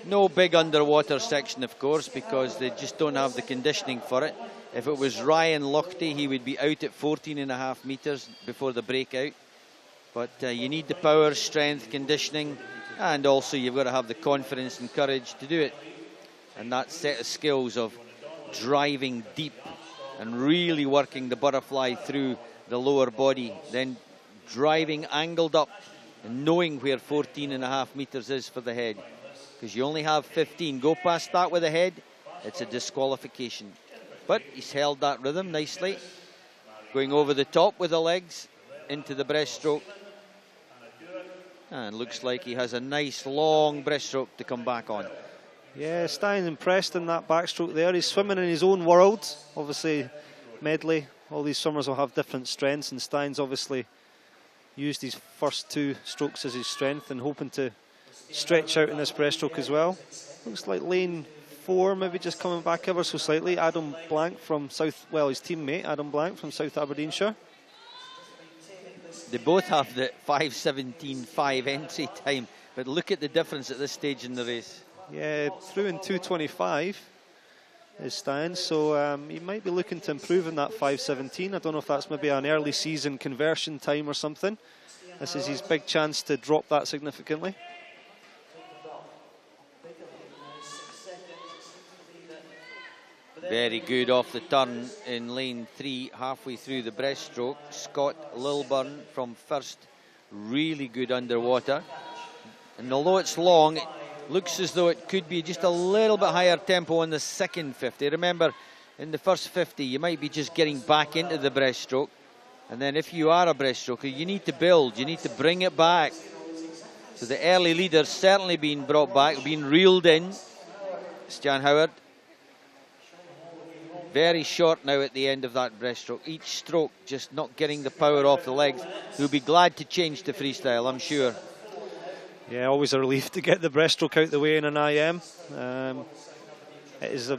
No big underwater section, of course, because they just don't have the conditioning for it. If it was Ryan Lochte, he would be out at 14.5 metres before the breakout. But you need the power, strength, conditioning, and also you've got to have the confidence and courage to do it. And that set of skills of driving deep and really working the butterfly through the lower body, then driving angled up and knowing where 14.5 metres is for the head. Because you only have 15. Go past that with the head, it's a disqualification. But he's held that rhythm nicely. Going over the top with the legs into the breaststroke. And looks like he has a nice long breaststroke to come back on. Yeah, Stein impressed in that backstroke there. He's swimming in his own world. Obviously, medley, all these swimmers will have different strengths, and Stein's obviously used his first 2 strokes as his strength and hoping to stretch out in this breaststroke as well. Looks like lane 4 maybe just coming back ever so slightly. Adam Blank from his teammate Adam Blank from South Aberdeenshire. They both have the 5:17.5 entry time, but look at the difference at this stage in the race. Yeah, through in 2:25 is Stein, so he might be looking to improve in that 5:17. I don't know if that's maybe an early season conversion time or something. This is his big chance to drop that significantly. Very good off the turn in lane 3, halfway through the breaststroke. Scott Lilburn from first, really good underwater. And although it's long, it looks as though it could be just a little bit higher tempo on the second 50. Remember, in the first 50, you might be just getting back into the breaststroke. And then if you are a breaststroker, you need to build, you need to bring it back. So the early leader's certainly been brought back, been reeled in. Stian Howard. Very short now at the end of that breaststroke. Each stroke just not getting the power off the legs. He'll be glad to change to freestyle, I'm sure. Yeah, always a relief to get the breaststroke out the way in an IM. It is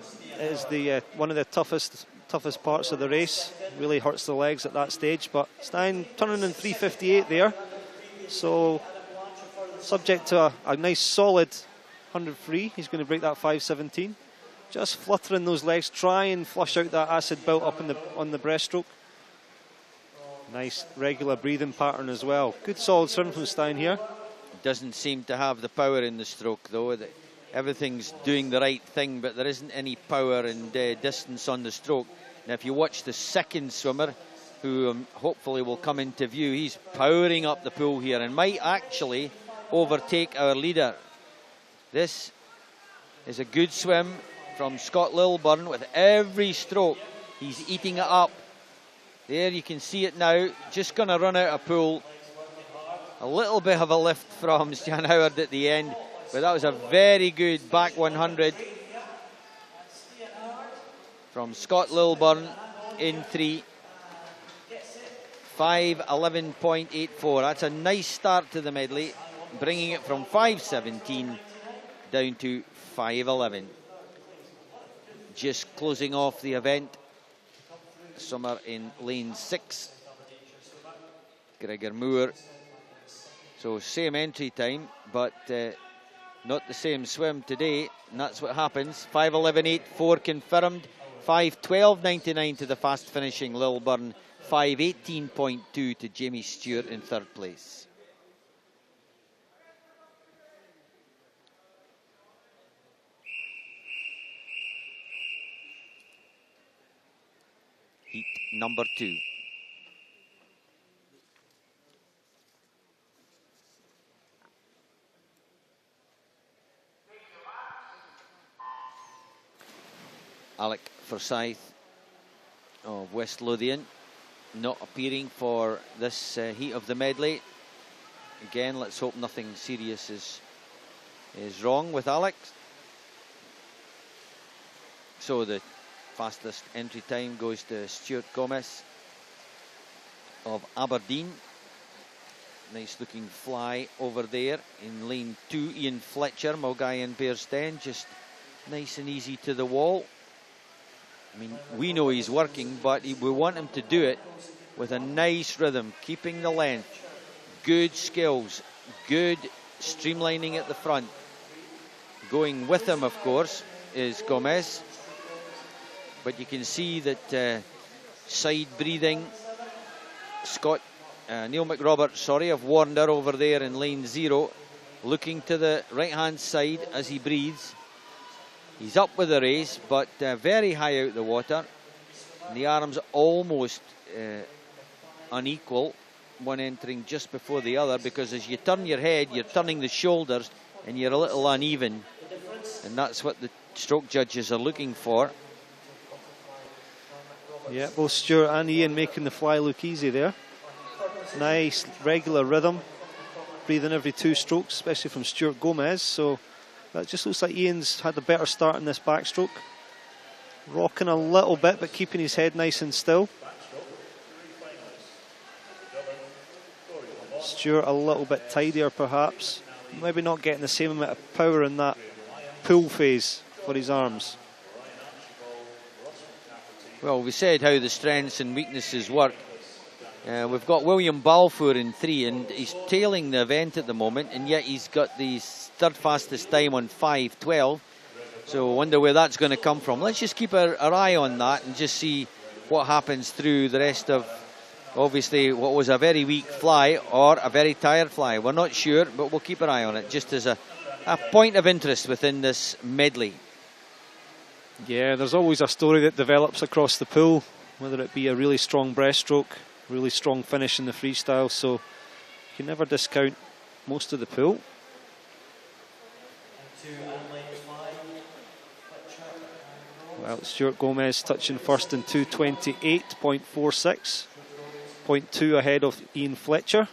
one of the toughest parts of the race. Really hurts the legs at that stage. But Stein turning in 3:58 there. So subject to a nice solid 100 free. He's going to break that 5:17. Just fluttering those legs, try and flush out that acid built up on the breaststroke. Nice regular breathing pattern as well. Good solid swim from Stein here. Doesn't seem to have the power in the stroke though. Everything's doing the right thing, but there isn't any power and distance on the stroke. Now if you watch the second swimmer, who hopefully will come into view, he's powering up the pool here and might actually overtake our leader. This is a good swim from Scott Lilburn. With every stroke he's eating it up. There you can see it now, just going to run out of pool. A little bit of a lift from Stian Howard at the end, but that was a very good back 100 from Scott Lilburn in 3. 5:11.84. That's a nice start to the medley, bringing it from 5:17 down to 5:11. Just closing off the event, swimmer in lane 6, Gregor Moore. So same entry time, but not the same swim today, and that's what happens. 5:11.84 confirmed, 5:12.99 to the fast finishing Lilburn, 5:18.2 to Jamie Stewart in third place. Heat number 2. Alec Forsyth of West Lothian not appearing for this heat of the medley. Again, let's hope nothing serious is wrong with Alec. So the fastest entry time goes to Stuart Gomez of Aberdeen. Nice looking fly over there in lane 2. Ian Fletcher, Mulgai and Bearsten, just nice and easy to the wall. I mean, we know he's working, but we want him to do it with a nice rhythm, keeping the length, good skills, good streamlining at the front. Going with him, of course, is Gomez, but you can see that side breathing. Neil McRoberts, of Warner over there in lane 0, looking to the right-hand side as he breathes. He's up with the race, but very high out the water. And the arms almost unequal, one entering just before the other, because as you turn your head, you're turning the shoulders and you're a little uneven. And that's what the stroke judges are looking for. Yeah, both Stuart and Ian making the fly look easy there. Nice, regular rhythm. Breathing every 2 strokes, especially from Stuart Gomez. So that just looks like Ian's had a better start in this backstroke. Rocking a little bit, but keeping his head nice and still. Stuart a little bit tidier, perhaps. Maybe not getting the same amount of power in that pull phase for his arms. Well, we said how the strengths and weaknesses work. We've got William Balfour in 3, and he's tailing the event at the moment, and yet he's got the third fastest time on 5:12. So I wonder where that's going to come from. Let's just keep our eye on that and just see what happens through the rest of, obviously, what was a very weak fly or a very tired fly. We're not sure, but we'll keep our eye on it, just as a point of interest within this medley. Yeah, there's always a story that develops across the pool, whether it be a really strong breaststroke, really strong finish in the freestyle, so you can never discount most of the pool. Well, Stuart Gomez touching first in 2:28.46, 0.2 ahead of Ian Fletcher.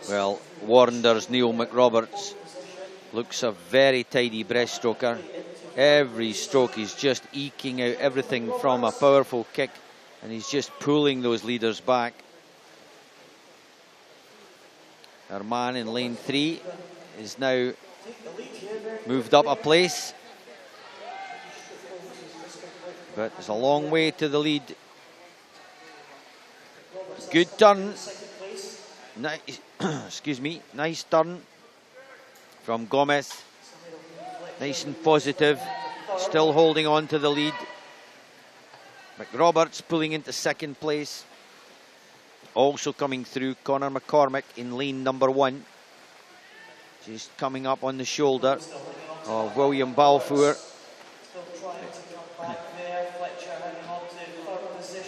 Well, Warrender's Neil McRoberts looks a very tidy breaststroker. Every stroke he's just eking out everything from a powerful kick, and he's just pulling those leaders back. Our man in lane 3 is now moved up a place. but it's a long way to the lead. Good turn. Nice, excuse me, nice turn from Gomez. Nice and positive, still holding on to the lead. McRoberts pulling into second place. Also coming through, Conor McCormick in lane number 1. Just coming up on the shoulder of William Balfour.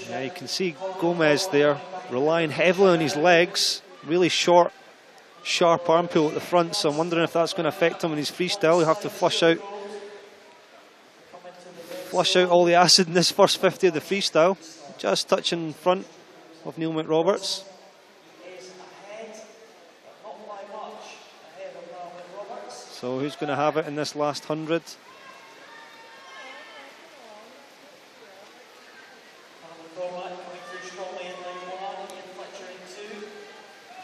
Yeah, you can see Gomez there relying heavily on his legs. Really short, sharp arm pull at the front, so I'm wondering if that's going to affect him in his freestyle. He'll have to flush out all the acid in this first 50 of the freestyle. Just touching in front of Neil McRoberts. So who's going to have it in this last 100?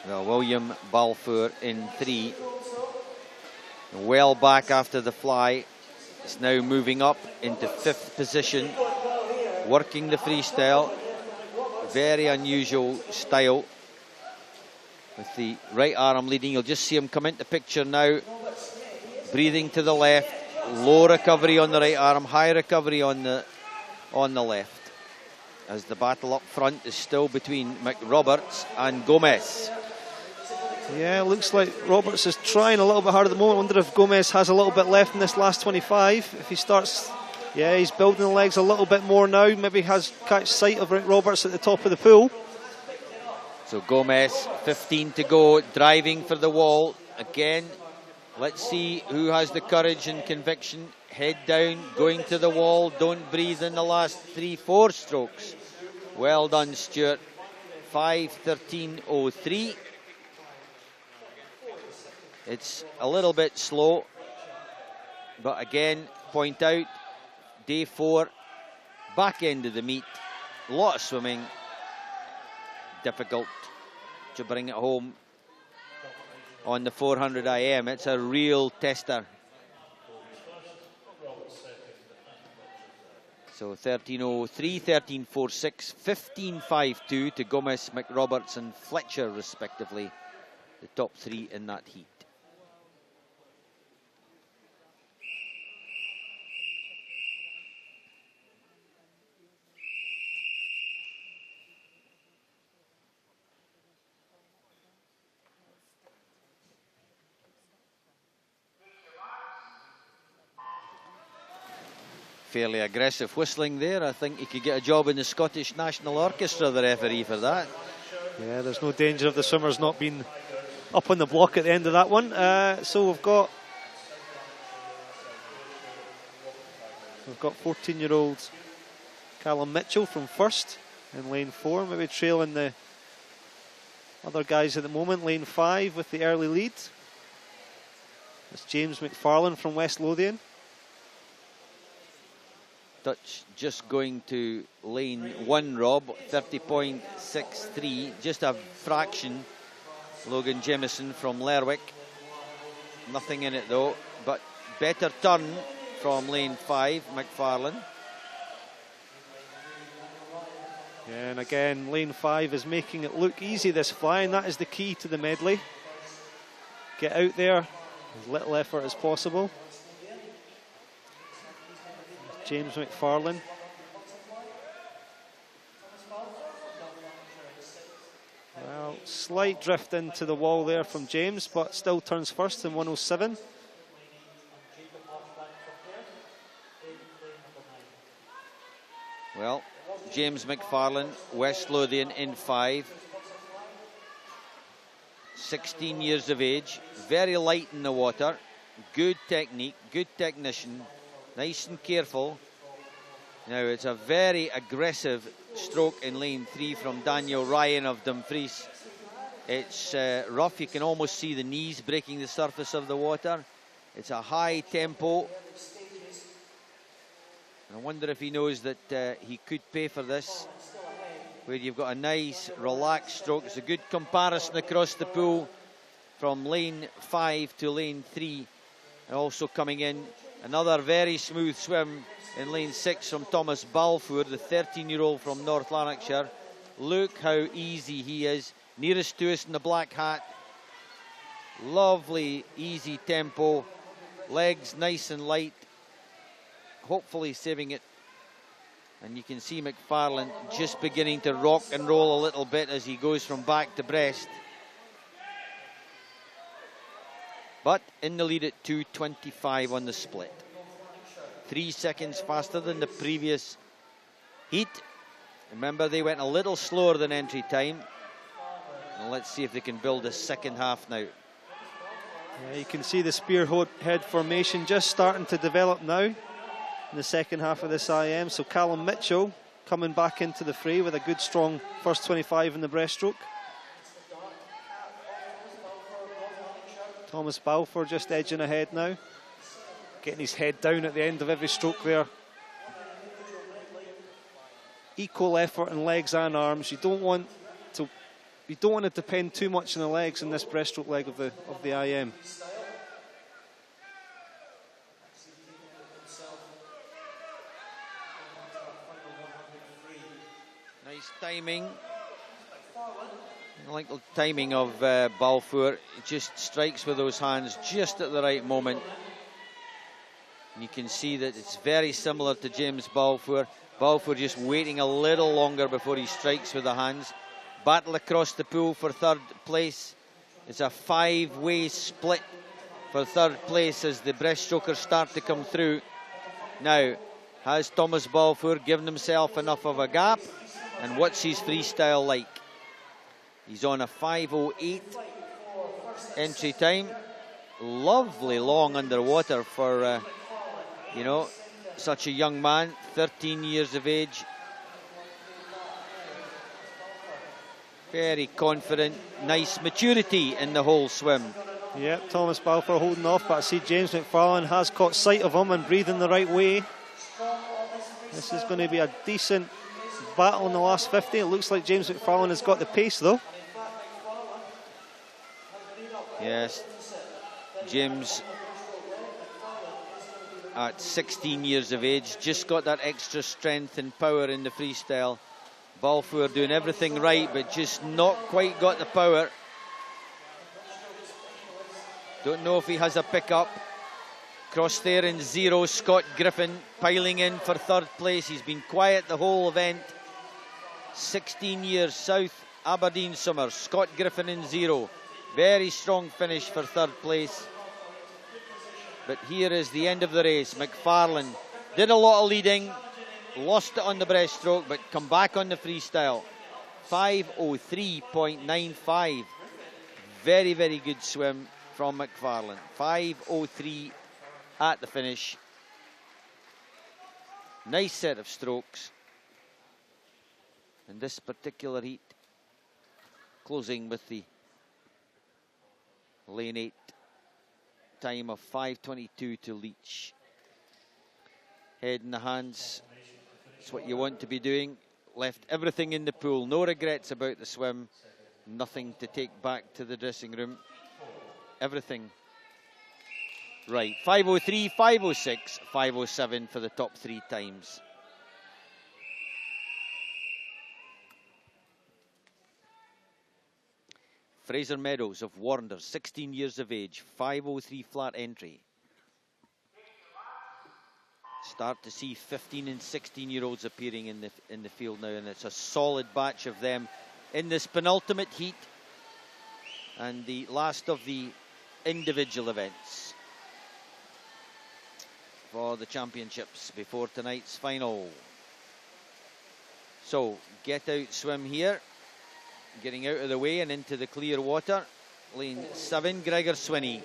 Well, William Balfour in 3. Well back after the fly. It's now moving up into 5th position. Working the freestyle. Very unusual style. With the right arm leading. You'll just see him come into picture now. Breathing to the left. Low recovery on the right arm. High recovery on the left. As the battle up front is still between McRoberts and Gomez. Yeah, looks like Roberts is trying a little bit hard at the moment. I wonder if Gomez has a little bit left in this last 25. If he starts, yeah, he's building the legs a little bit more now. Maybe has catch sight of Roberts at the top of the pool. So Gomez, 15 to go, driving for the wall. Again, let's see who has the courage and conviction. Head down, going to the wall. Don't breathe in the last 3-4 strokes. Well done, Stuart. 5:13.03. It's a little bit slow, but again, point out, day 4, back end of the meet, a lot of swimming, difficult to bring it home on the 400 IM. It's a real tester. So 13.03, 13.46, 15.52 to Gomez, McRoberts and Fletcher respectively, the top 3 in that heat. Fairly aggressive whistling there. I think he could get a job in the Scottish National Orchestra, the referee, for that. Yeah, there's no danger of the swimmers not being up on the block at the end of that one. So we've got 14-year-old Callum Mitchell from first in lane 4, maybe trailing the other guys at the moment. Lane 5 with the early lead. It's James McFarlane from West Lothian. Dutch just going to lane 1, Rob, 30.63, just a fraction. Logan Jemison from Lerwick, nothing in it though, but better turn from lane 5, McFarlane. Yeah, and again, lane 5 is making it look easy, this fly, and that is the key to the medley. Get out there, as little effort as possible. James McFarlane. Well, slight drift into the wall there from James, but still turns first in 107. Well, James McFarlane, West Lothian in 5. 16 years of age, very light in the water, good technique, good technician. Nice and careful. Now it's a very aggressive stroke in lane 3 from Daniel Ryan of Dumfries. It's rough, you can almost see the knees breaking the surface of the water. It's a high tempo. And I wonder if he knows that he could pay for this, where you've got a nice relaxed stroke. It's a good comparison across the pool from lane 5 to lane 3. And also coming in Another very smooth swim in lane 6 from Thomas Balfour, the 13-year-old from North Lanarkshire. Look how easy he is. Nearest to us in the black hat. Lovely, easy tempo. Legs nice and light. Hopefully saving it. And you can see McFarlane just beginning to rock and roll a little bit as he goes from back to breast. But in the lead at 2:25 on the split. 3 seconds faster than the previous heat. Remember, they went a little slower than entry time. And let's see if they can build a second half now. Yeah, you can see the spearhead formation just starting to develop now in the second half of this IM. So Callum Mitchell coming back into the fray with a good strong first 25 in the breaststroke. Thomas Balfour just edging ahead now. Getting his head down at the end of every stroke there. Equal effort in legs and arms. You don't want to depend too much on the legs in this breaststroke leg of the IM. Nice timing. I like the timing of Balfour. It just strikes with those hands just at the right moment. And you can see that it's very similar to James Balfour. Balfour just waiting a little longer before he strikes with the hands. Battle across the pool for third place. It's a 5-way split for third place as the breaststrokers start to come through. Now, has Thomas Balfour given himself enough of a gap? And what's his freestyle like? He's on a 5:08 entry time. Lovely long underwater for, you know, such a young man, 13 years of age. Very confident, nice maturity in the whole swim. Yeah, Thomas Balfour holding off, but I see James McFarlane has caught sight of him and breathing the right way. This is going to be a decent battle in the last 50. It looks like James McFarlane has got the pace though. Yes, James at 16 years of age just got that extra strength and power in the freestyle. Balfour doing everything right, but just not quite got the power. Don't know if he has a pickup. Cross there in 0. Scott Griffin piling in for third place. He's been quiet the whole event. 16 years, South Aberdeen Summer. Scott Griffin in 0. Very strong finish for third place. But here is the end of the race. McFarlane did a lot of leading. Lost it on the breaststroke, but come back on the freestyle. 5:03.95. Very, very good swim from McFarlane. 5:03 at the finish. Nice set of strokes. And this particular heat closing with the lane 8 time of 5:22 to Leach. Head in the hands. It's what you want to be doing. Left everything in the pool. No regrets about the swim. Nothing to take back to the dressing room. Everything right. 5:03, 5:06, 5:07 for the top 3 times. Fraser Meadows of Warrender, 16 years of age, 5:03 flat entry. Start to see 15 and 16-year-olds appearing in the field now, and it's a solid batch of them in this penultimate heat and the last of the individual events for the championships before tonight's final. So, get out swim here, getting out of the way and into the clear water. Lane 7, Gregor Swinney.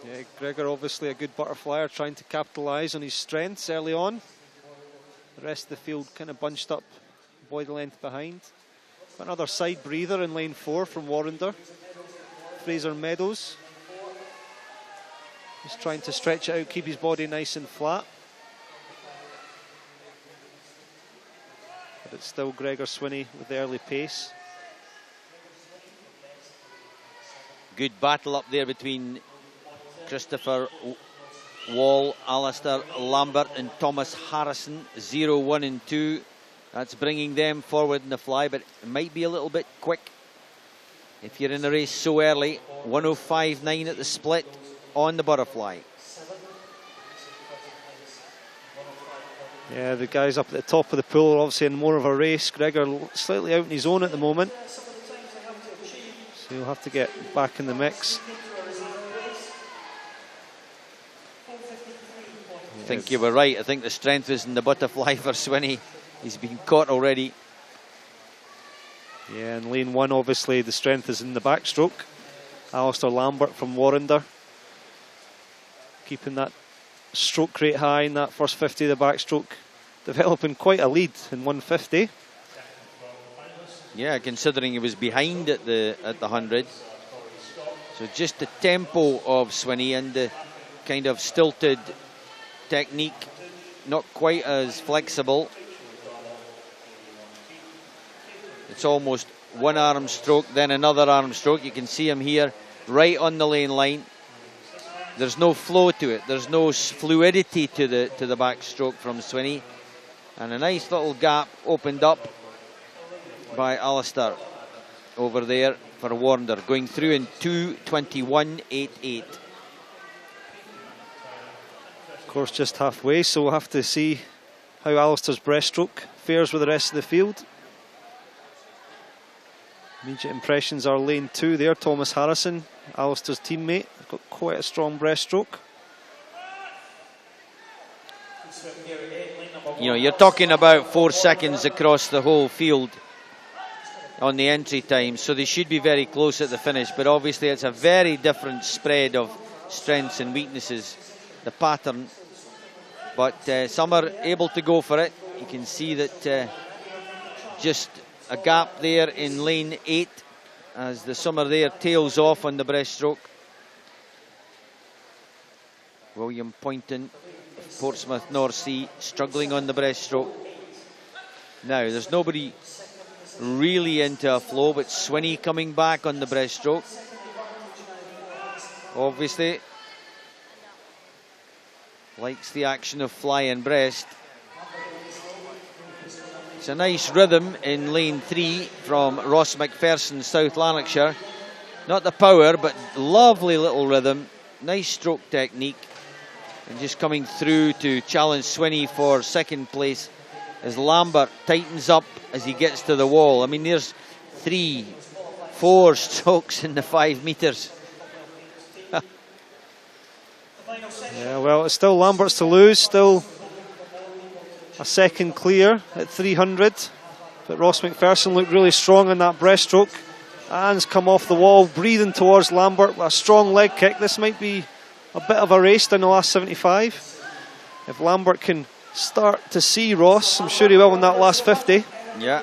Yeah, Gregor obviously a good butterflyer, trying to capitalise on his strengths early on. The rest of the field kind of bunched up, body length behind. Got another side breather in lane 4 from Warrender. Fraser Meadows. Just trying to stretch it out, keep his body nice and flat. But it's still Gregor Swinney with the early pace. Good battle up there between Christopher wall. Alistair Lambert and Thomas Harrison, 0, 1 and 2. That's bringing them forward in the fly, but it might be a little bit quick if you're in the race so early. 105.9 at the split on the butterfly. Yeah, the guys up at the top of the pool are obviously in more of a race. Gregor slightly out in his own at the moment, so he'll have to get back in the mix. I think you were right. I think the strength is in the butterfly for Swinney. He's been caught already. Yeah, in lane 1, obviously, the strength is in the backstroke. Alistair Lambert from Warrender, keeping that stroke rate high in that first 50 of the backstroke, developing quite a lead in 150. Yeah, considering he was behind at the 100. So just the tempo of Swinney and the kind of stilted technique, not quite as flexible. It's almost one arm stroke, then another arm stroke. You can see him here, right on the lane line. There's no flow to it. There's no fluidity to the backstroke from Swinney. And a nice little gap opened up by Alistair over there for Warner, going through in 2:21.88. Of course, just halfway, so we'll have to see how Alistair's breaststroke fares with the rest of the field. Immediate impressions are lane 2 there. Thomas Harrison, Alistair's teammate, got quite a strong breaststroke. You know, you're talking about 4 seconds across the whole field on the entry time, so they should be very close at the finish, but obviously it's a very different spread of strengths and weaknesses, the pattern, but some are able to go for it. You can see that just a gap there in lane 8 as the summer there tails off on the breaststroke. William Poynton, Portsmouth North Sea, struggling on the breaststroke. Now, there's nobody really into a flow, but Swinney coming back on the breaststroke. Obviously, likes the action of fly and breast. It's a nice rhythm in lane 3 from Ross McPherson, South Lanarkshire. Not the power, but lovely little rhythm. Nice stroke technique. And just coming through to challenge Swinney for second place as Lambert tightens up as he gets to the wall. I mean, there's 3, 4 strokes in the 5 metres. Yeah, well, it's still Lambert's to lose, still a second clear at 300, but Ross McPherson looked really strong in that breaststroke and has come off the wall, breathing towards Lambert with a strong leg kick. This might be a bit of a race down the last 75. If Lambert can start to see Ross, I'm sure he will in that last 50. Yeah,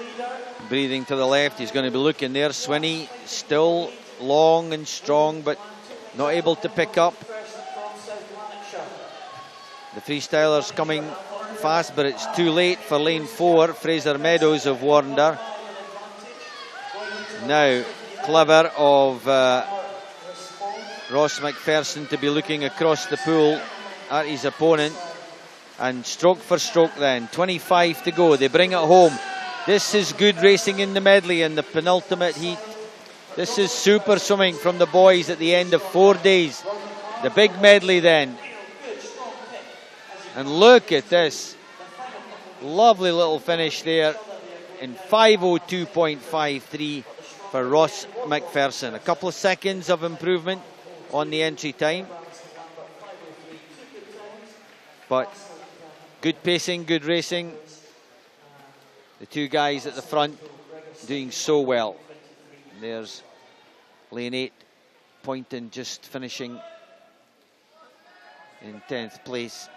breathing to the left, he's going to be looking there. Swinney still long and strong, but not able to pick up. The freestylers coming fast, but it's too late for lane 4, Fraser Meadows of Warrender. Now, clever of Ross McPherson to be looking across the pool at his opponent, and stroke for stroke then, 25 to go, they bring it home. This is good racing in the medley in the penultimate heat. This is super swimming from the boys at the end of 4 days. The big medley then. And look at this. Lovely little finish there in 5:02.53 for Ross McPherson. A couple of seconds of improvement on the entry time. But good pacing, good racing. The 2 guys at the front doing so well. There's lane 8, Poynton just finishing in 10th place.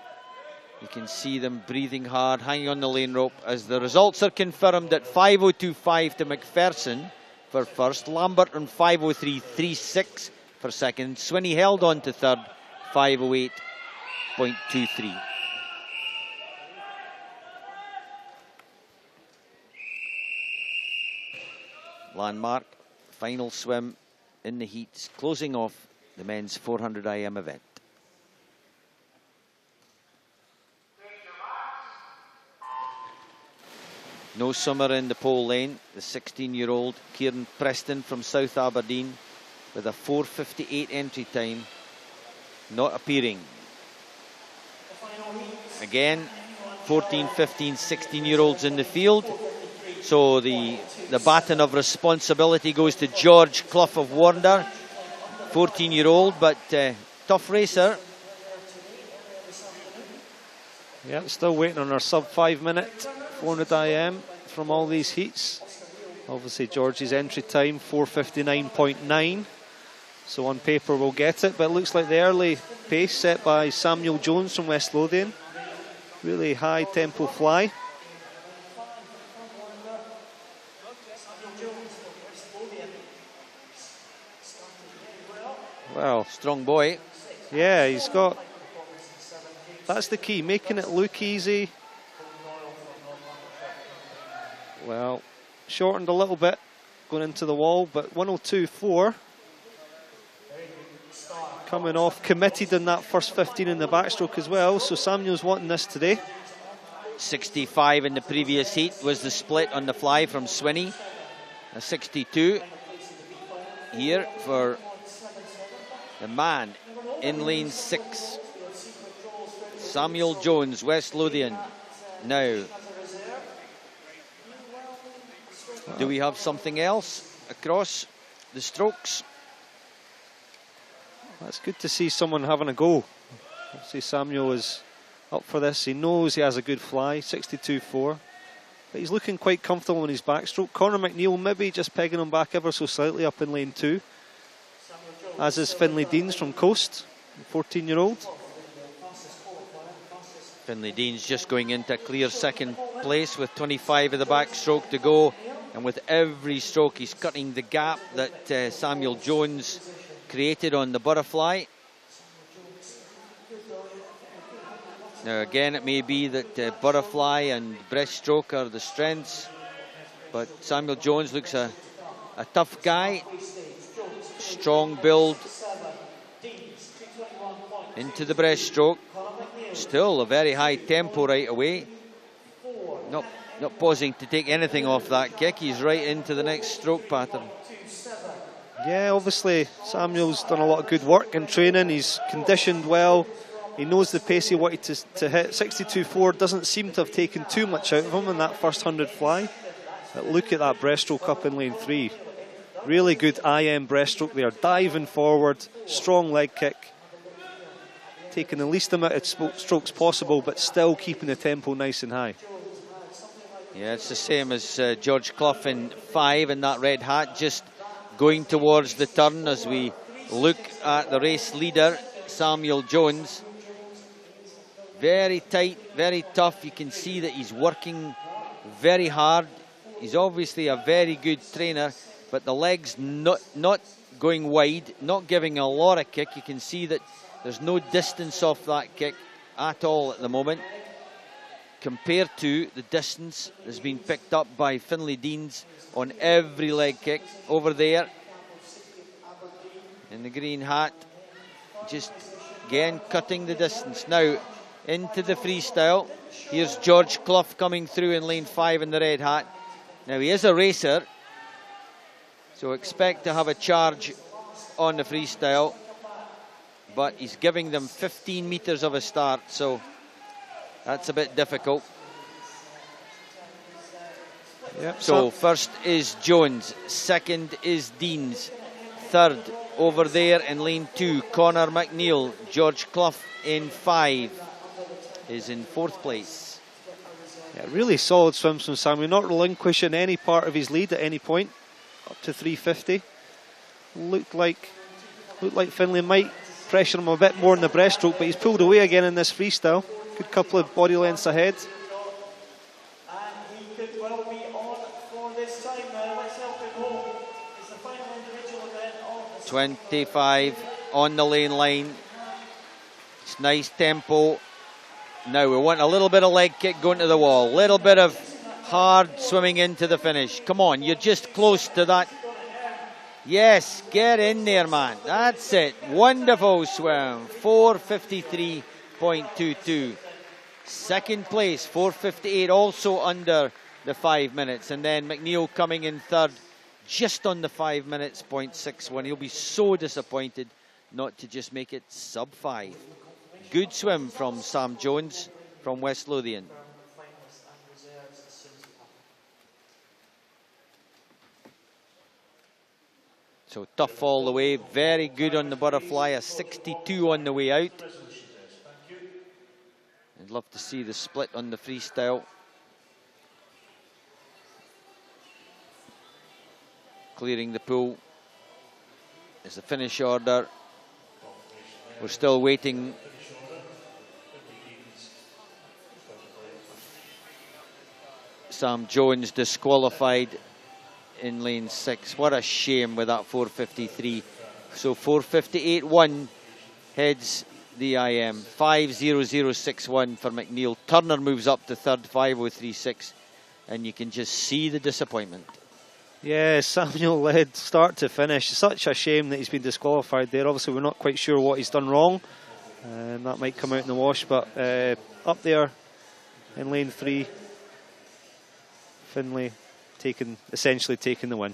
You can see them breathing hard, hanging on the lane rope as the results are confirmed at 5:02.5 to McPherson for first, Lambert on 5:03.36 for second, Swinney held on to third, 5:08.23. Landmark, final swim in the heats, closing off the men's 400 IM event. No swimmer in the pole lane. The 16-year-old Kieran Preston from South Aberdeen with a 4:58 entry time, not appearing. Again, 14, 15, 16-year-olds in the field. So the baton of responsibility goes to George Clough of Warner, 14-year-old, but tough racer. Yeah, still waiting on our sub 5 minute 400 IM from all these heats. Obviously George's entry time 4:59.9, so on paper we'll get it, but it looks like the early pace set by Samuel Jones from West Lothian. Really high tempo fly. Well, strong boy. Yeah, he's got, that's the key, making it look easy. Well, shortened a little bit going into the wall, but 102.4. Coming off, committed in that first 15 in the backstroke as well, so Samuel's wanting this today. 65 in the previous heat was the split on the fly from Swinney. A 62 here for the man in lane 6. Samuel Jones, West Lothian. Now, do we have something else across the strokes? That's good to see someone having a go. Obviously Samuel is up for this. He knows he has a good fly, 62.4. But he's looking quite comfortable in his backstroke. Conor McNeil maybe just pegging him back ever so slightly up in lane 2. As is Finlay Deans from Coast, 14-year-old. Finlay Deans just going into clear second place with 25 of the backstroke to go. And with every stroke he's cutting the gap that Samuel Jones created on the butterfly. Now again, it may be that butterfly and breaststroke are the strengths, but Samuel Jones looks a tough guy. Strong build into the breaststroke. Still a very high tempo right away. Not pausing to take anything off that kick. He's right into the next stroke pattern. Yeah, obviously Samuel's done a lot of good work in training. He's conditioned well. He knows the pace he wanted to hit. 62.4 doesn't seem to have taken too much out of him in that first 100 fly. But look at that breaststroke up in lane 3. Really good IM breaststroke there. Diving forward, strong leg kick. Taking the least amount of strokes possible, but still keeping the tempo nice and high. Yeah, it's the same as George Clough in 5 in that red hat, just going towards the turn as we look at the race leader, Samuel Jones. Very tight, very tough. You can see that he's working very hard. He's obviously a very good trainer, but the legs not going wide, not giving a lot of kick. You can see that there's no distance off that kick at all at the moment, compared to the distance that's been picked up by Finlay Deans on every leg kick over there in the green hat. Just again cutting the distance. Now into the freestyle. Here's George Clough coming through in lane 5 in the red hat. Now he is a racer, so expect to have a charge on the freestyle, but he's giving them 15 meters of a start, so that's a bit difficult. Yep, so first is Jones, second is Deans, third over there in lane 2, Conor McNeil. George Clough in 5 is in 4th place. Yeah, really solid swims from Samuel, not relinquishing any part of his lead at any point, up to 350. Looked like Finlay might pressure him a bit more in the breaststroke, but he's pulled away again in this freestyle. Good couple of body lengths ahead. And he could well be on for this time now. Let's help him home. It's the final individual event of the 25 on the lane line. It's nice tempo. Now we want a little bit of leg kick going to the wall. Little bit of hard swimming into the finish. Come on, you're just close to that. Yes, get in there, man. That's it. Wonderful swim. 4:53.22. Second place, 4:58, also under the 5 minutes. And then McNeil coming in third, just on the 5 minutes, 0.61. He'll be so disappointed not to just make it sub 5. Good swim from Sam Jones from West Lothian. So tough all the way, very good on the butterfly, a 62 on the way out. I'd love to see the split on the freestyle. Clearing the pool is the finish order. We're still waiting. Sam Jones disqualified in lane 6. What a shame with that 4:53. So 4:58.1 heads the IM. 5:00.61 for McNeil. Turner moves up to third, 5:03.6, and you can just see the disappointment. Yeah, Samuel led start to finish. Such a shame that he's been disqualified there. Obviously, we're not quite sure what he's done wrong, and that might come out in the wash. But up there in lane 3, Finlay essentially taking the win.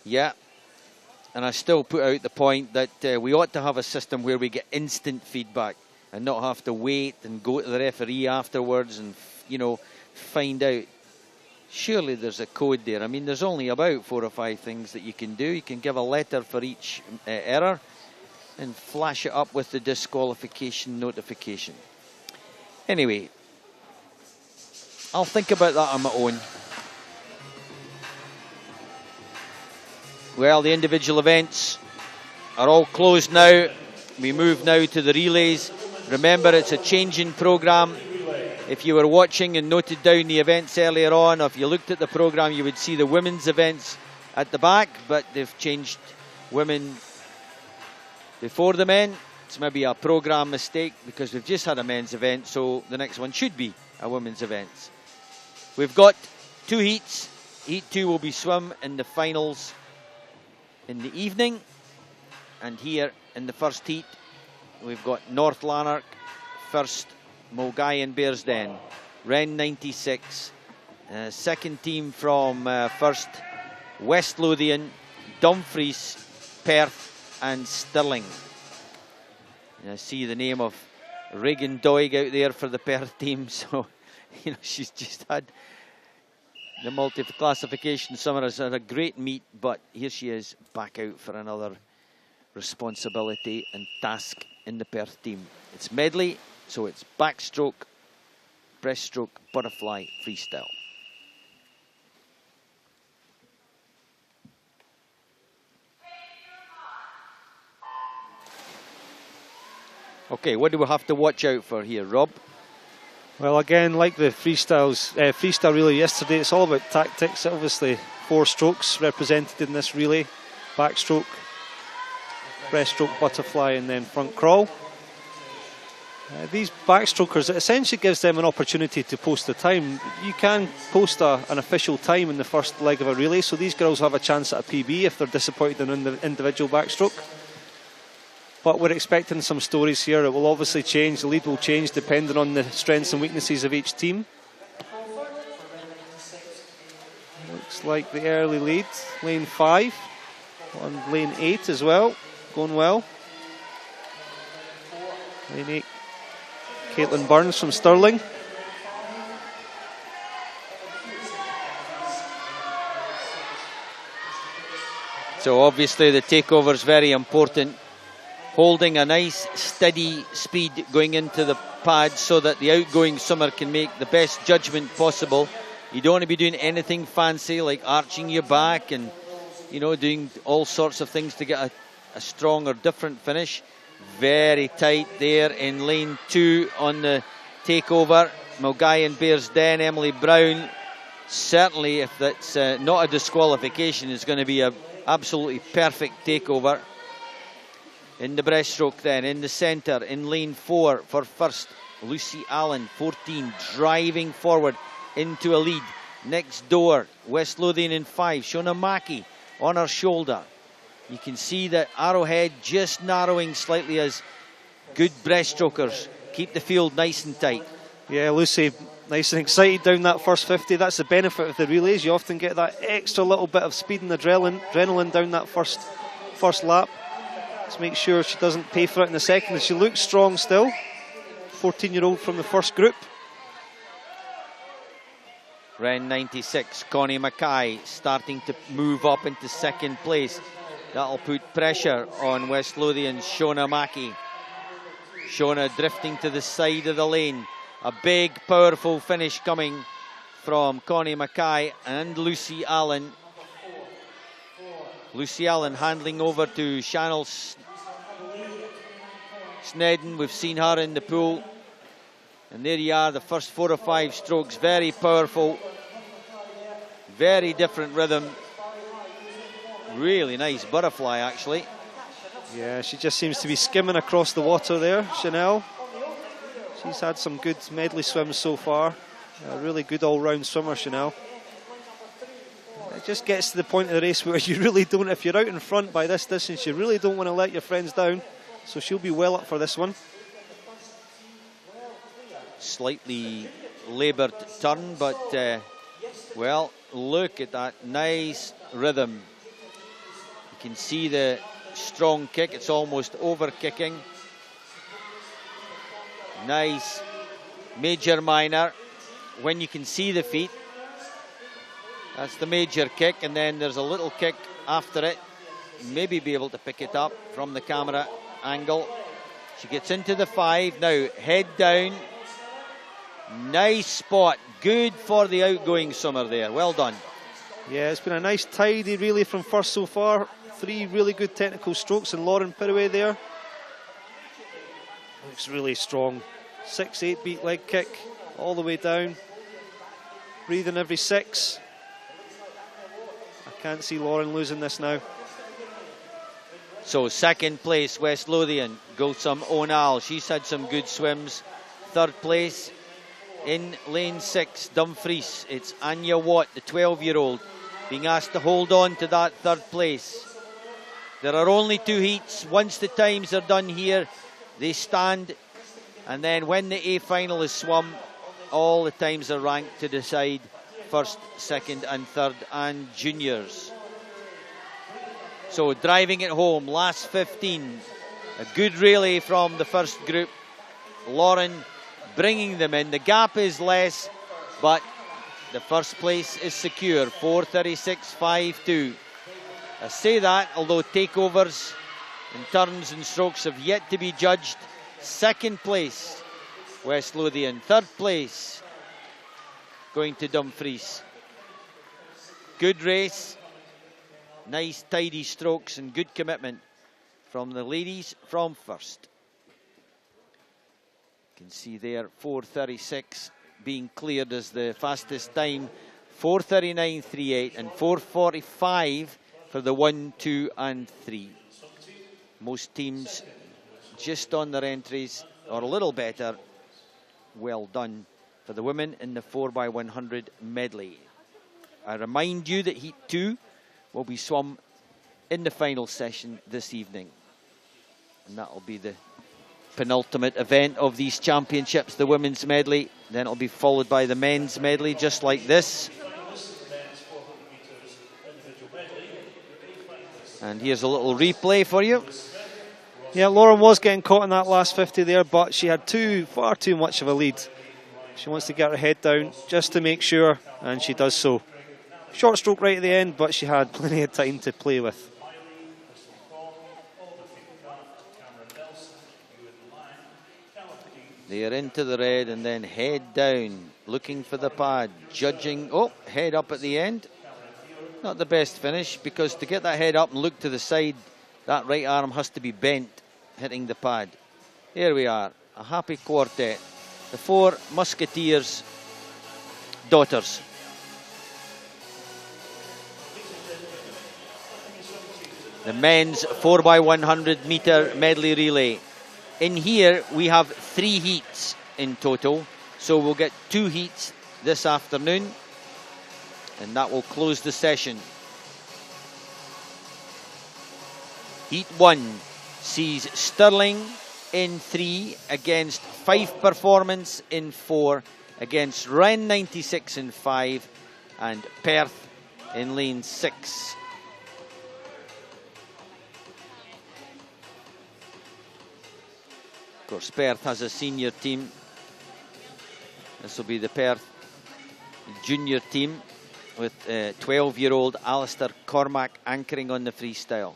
Yeah, and I still put out the point that we ought to have a system where we get instant feedback and not have to wait and go to the referee afterwards and, you know, find out. Surely there's a code there. I mean, there's only about 4 or 5 things that you can do. You can give a letter for each error and flash it up with the disqualification notification. Anyway, I'll think about that on my own. Well, the individual events are all closed now. We move now to the relays. Remember, it's a changing programme. If you were watching and noted down the events earlier on, or if you looked at the programme, you would see the women's events at the back, but they've changed women before the men. It's maybe a programme mistake because we've just had a men's event, so the next one should be a women's event. We've got 2 heats. Heat 2 will be swum in the finals in the evening. And here in the first heat, we've got North Lanark first, Mulgai and Bearsden, Wren 96. Second team from first, West Lothian, Dumfries, Perth and Stirling. And I see the name of Regan Doig out there for the Perth team, so you know, she's just had the multi-classification summer. Has had a great meet, but here she is back out for another responsibility and task in the Perth team. It's medley, so it's backstroke, breaststroke, butterfly, freestyle. Okay, what do we have to watch out for here, Rob? Well, again, like the freestyle relay yesterday, it's all about tactics. Obviously, 4 strokes represented in this relay: backstroke, breaststroke, butterfly, and then front crawl. These backstrokers, it essentially gives them an opportunity to post a time. You can post an official time in the first leg of a relay, so these girls have a chance at a PB if they're disappointed in the individual backstroke. But we're expecting some stories here. It will obviously change. The lead will change depending on the strengths and weaknesses of each team. Looks like the early lead, lane 5, on lane 8 as well, going well. Lane 8, Caitlin Burns from Stirling. So obviously the takeover is very important. Holding a nice steady speed going into the pad so that the outgoing swimmer can make the best judgment possible. You don't want to be doing anything fancy like arching your back and, you know, doing all sorts of things to get a strong or different finish. Very tight there in lane 2 on the takeover. Mulgai and Bearsden, Emily Brown. Certainly, if that's not a disqualification, is going to be an absolutely perfect takeover. In the breaststroke then, in the centre, in lane 4 for first, Lucy Allen, 14, driving forward into a lead. Next door, West Lothian in 5, Shona Mackey on her shoulder. You can see the arrowhead just narrowing slightly as good breaststrokers keep the field nice and tight. Yeah, Lucy Nice and excited down that first 50. That's the benefit of the relays. You often get that extra little bit of speed and adrenaline down that first lap. Let's make sure she doesn't pay for it in the second. She looks strong still. 14-year-old from the first group. Ren 96, Connie Mackay starting to move up into second place. That'll put pressure on West Lothian's Shona Mackey. Shona drifting to the side of the lane. A big, powerful finish coming from Connie Mackay and Lucy Allen. Lucy Allen handling over to Chanel Snedden. We've seen her in the pool. And there you are, the first 4 or 5 strokes. Very powerful. Very different rhythm. Really nice butterfly, actually. Yeah, she just seems to be skimming across the water there, Chanel. She's had some good medley swims so far. A really good all-round swimmer, Chanel. It just gets to the point of the race where you really don't, if you're out in front by this distance, you really don't want to let your friends down. So she'll be well up for this one. Slightly laboured turn, but well, look at that nice rhythm. You can see the strong kick. It's almost over kicking. Nice major minor. When you can see the feet, that's the major kick, and then there's a little kick after it. Maybe be able to pick it up from the camera angle. She gets into the 5 now, head down. Nice spot, good for the outgoing swimmer there. Well done. Yeah, it's been a nice tidy relay from first so far. 3 really good technical strokes, and Lauren Pittaway there looks really strong. 6-8 beat leg kick all the way down, breathing every 6. I can't see Lauren losing this now. So second place, West Lothian, Gulsum O'Neill. She's had some good swims. Third place in lane 6, Dumfries. It's Anya Watt, the 12-year-old, being asked to hold on to that third place. There are only 2 heats. Once the times are done here, they stand. And then when the A final is swum, all the times are ranked to decide first, second and third and juniors. So driving it home, last 15. A good relay from the first group. Lauren bringing them in. The gap is less, but the first place is secure. 4:36.52. I say that, although takeovers and turns and strokes have yet to be judged. Second place, West Lothian. Third place, going to Dumfries. Good race. Nice tidy strokes and good commitment from the ladies from first. You can see there 4:36 being cleared as the fastest time. 4:39.38 and 4:45 for the 1, 2 and 3. Most teams just on their entries or a little better. Well done for the women in the 4x100 medley. I remind you that Heat 2 will be swum in the final session this evening. And that will be the penultimate event of these championships, the women's medley. Then it'll be followed by the men's medley, just like this. And here's a little replay for you. Yeah, Lauren was getting caught in that last 50 there, but she had far too much of a lead. She wants to get her head down just to make sure, and she does so. Short stroke right at the end, but she had plenty of time to play with. They are into the red and then head down, looking for the pad, judging. Oh, head up at the end. Not the best finish, because to get that head up and look to the side, that right arm has to be bent, hitting the pad. Here we are, a happy quartet. The 4 Musketeers' daughters. The men's 4x100 metre medley relay. In here, we have 3 heats in total. So we'll get 2 heats this afternoon. And that will close the session. Heat 1 sees Stirling in 3 against Fife Performance in 4. against Rennes 96 in 5 and Perth in lane 6. Of course, Perth has a senior team. This will be the Perth junior team with 12-year-old Alistair Cormack anchoring on the freestyle.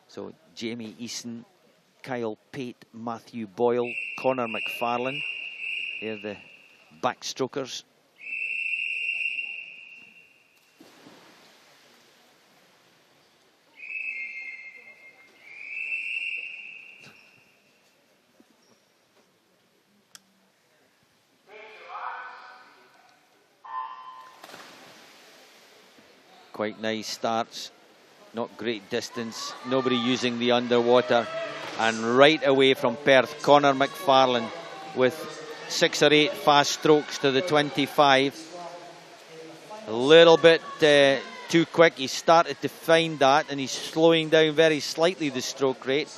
So Jamie Eason, Kyle Pate, Matthew Boyle, Connor McFarlane, they're the backstrokers. Quite nice starts, not great distance, nobody using the underwater, and right away from Perth, Connor McFarlane with 6 or 8 fast strokes to the 25. A little bit too quick. He started to find that, and he's slowing down very slightly the stroke rate.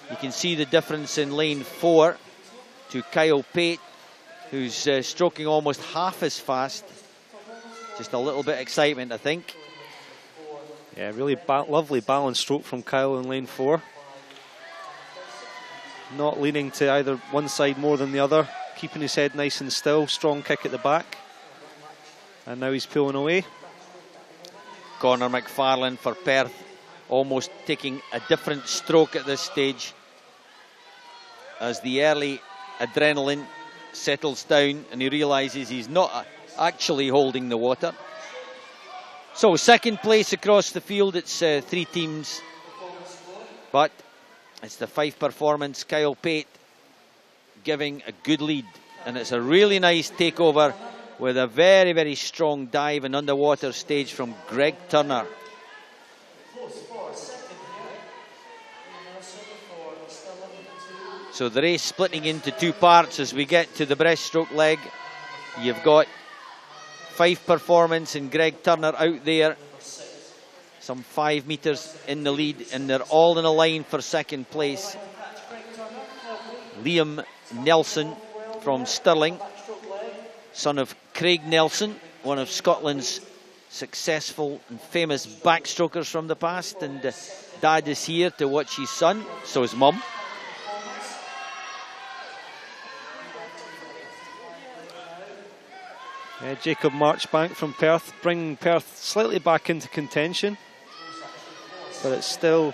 You can see the difference in lane 4 to Kyle Pate, who's stroking almost half as fast. Just a little bit of excitement, I think. Yeah, really lovely balanced stroke from Kyle in lane 4. Not leaning to either one side more than the other, keeping his head nice and still, strong kick at the back. And now he's pulling away. Connor McFarlane for Perth, almost taking a different stroke at this stage as the early adrenaline settles down and he realises he's not actually holding the water. So second place across the field, it's 3 teams, but it's the Fife performance. Kyle Pate giving a good lead, and it's a really nice takeover with a very, very strong dive and underwater stage from Greg Turner. So the race splitting into 2 parts as we get to the breaststroke leg. You've got Fife performance and Greg Turner out there, some 5 metres in the lead, and they're all in a line for second place. Liam Nelson from Stirling, son of Craig Nelson, one of Scotland's successful and famous backstrokers from the past, and Dad is here to watch his son, so is Mum. Jacob Marchbank from Perth, bringing Perth slightly back into contention. But it's still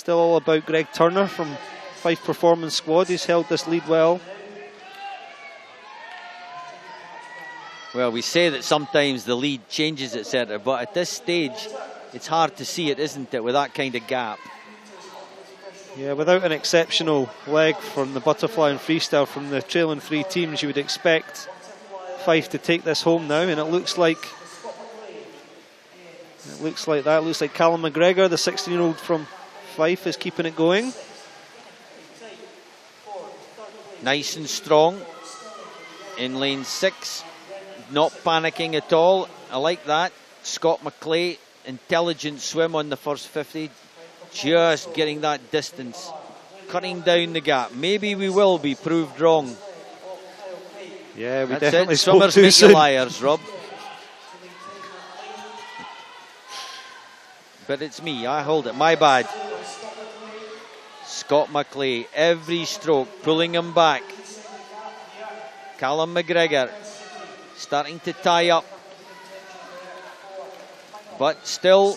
all about Greg Turner from Fife Performance Squad. He's held this lead well. Well, we say that sometimes the lead changes, etc., but at this stage, it's hard to see it, isn't it, with that kind of gap? Yeah, without an exceptional leg from the butterfly and freestyle from the trailing 3 teams, you would expect Fife to take this home now, and it looks like that. It looks like Callum McGregor, the 16-year-old from Fife, is keeping it going. Nice and strong in lane 6, not panicking at all. I like that. Scott McClay, intelligent swim on the first 50, just getting that distance, cutting down the gap. Maybe we will be proved wrong. Yeah, we That's definitely it. spoke Summers too make soon. you liars, Rob. But it's me, I hold it, my bad. Scott McClay, every stroke, pulling him back. Callum McGregor, starting to tie up. But still,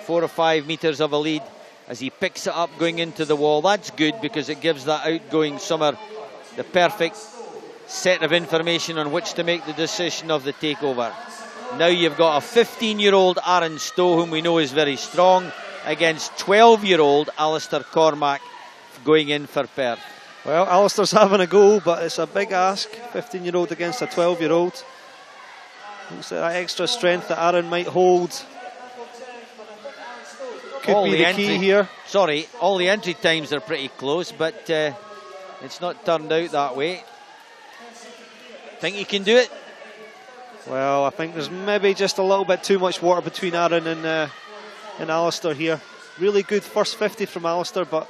4 or 5 metres of a lead as he picks it up going into the wall. That's good because it gives that outgoing Summer the perfect set of information on which to make the decision of the takeover. Now you've got a 15-year-old Aaron Stowe, whom we know is very strong, against 12-year-old Alistair Cormack going in for Perth. Well, Alistair's having a go, but it's a big ask. 15-year-old against a 12-year-old. Looks like that extra strength that Aaron might hold could be the key here. Sorry, all the entry times are pretty close, but it's not turned out that way. Think you can do it? Well, I think there's maybe just a little bit too much water between Aaron and Alistair here. Really good first 50 from Alistair, but,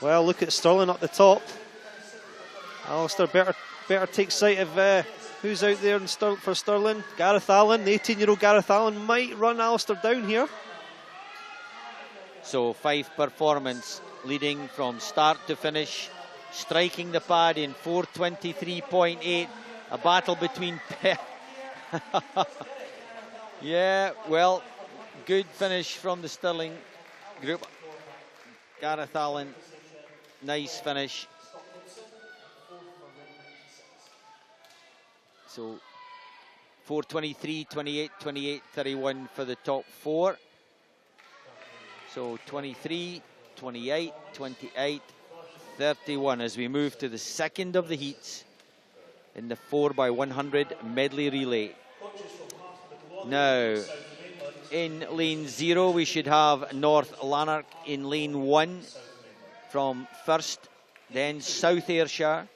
well, look at Stirling up the top. Alistair better better take sight of who's out there for Stirling. Gareth Allen, the 18-year-old Gareth Allen might run Alistair down here. So Fife performance leading from start to finish, striking the pad in 4:23.8. A battle between yeah, well, good finish from the Stirling group. Gareth Allen, nice finish. So 4:23, 28, 28, 31 for the top four. So 23, 28, 28, 31 as we move to the second of the heats in the 4x100 medley relay. Now, in lane 0, we should have North Lanark in lane 1 from first, then South Ayrshire,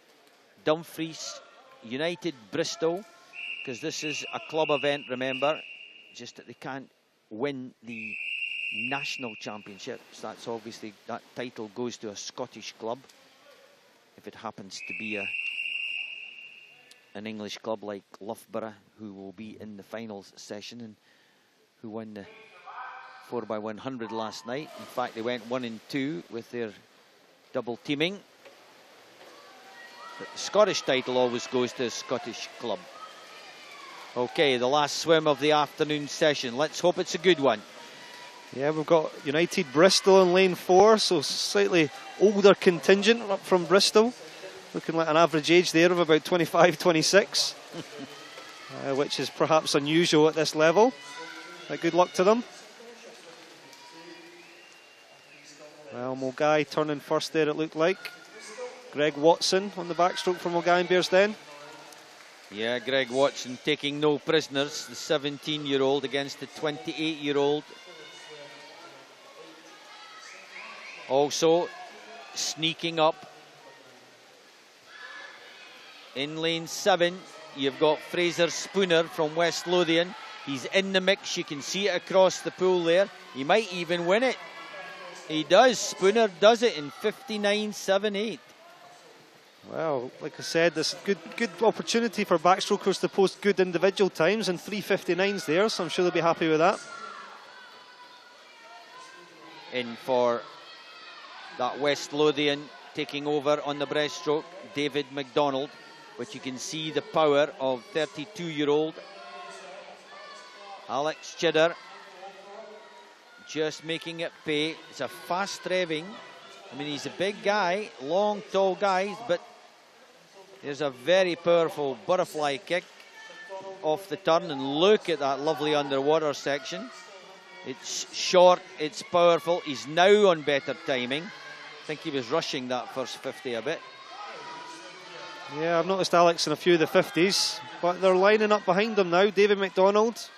Dumfries, United Bristol, because this is a club event, remember, just that they can't win the national championships. That's obviously, that title goes to a Scottish club if it happens to be an English club like Loughborough, who will be in the finals session and who won the 4x100 last night. In fact, they went 1 and 2 with their double teaming. But the Scottish title always goes to a Scottish club. Okay, the last swim of the afternoon session. Let's hope it's a good one. Yeah, we've got United Bristol in lane 4, so slightly older contingent up from Bristol. Looking like an average age there of about 25, 26, which is perhaps unusual at this level. Good luck to them. Well, Mulgai turning first there, it looked like. Greg Watson on the backstroke for Mulgai and Bearsden. Yeah, Greg Watson taking no prisoners, the 17-year-old against the 28-year-old. Also sneaking up in lane 7, you've got Fraser Spooner from West Lothian. He's in the mix, you can see it across the pool there. He might even win it. He does, Spooner does it in 59.78. Well, like I said, this good opportunity for backstrokers to post good individual times, and 3:59's there, so I'm sure they'll be happy with that. In for that West Lothian taking over on the breaststroke, David McDonald, but you can see the power of 32-year-old Alex Chidder just making it pay. It's a fast revving. I mean, he's a big guy, long, tall guy, but there's a very powerful butterfly kick off the turn, and look at that lovely underwater section. It's short, it's powerful. He's now on better timing. I think he was rushing that first 50 a bit. Yeah, I've noticed Alex in a few of the 50s, but they're lining up behind him now. David McDonald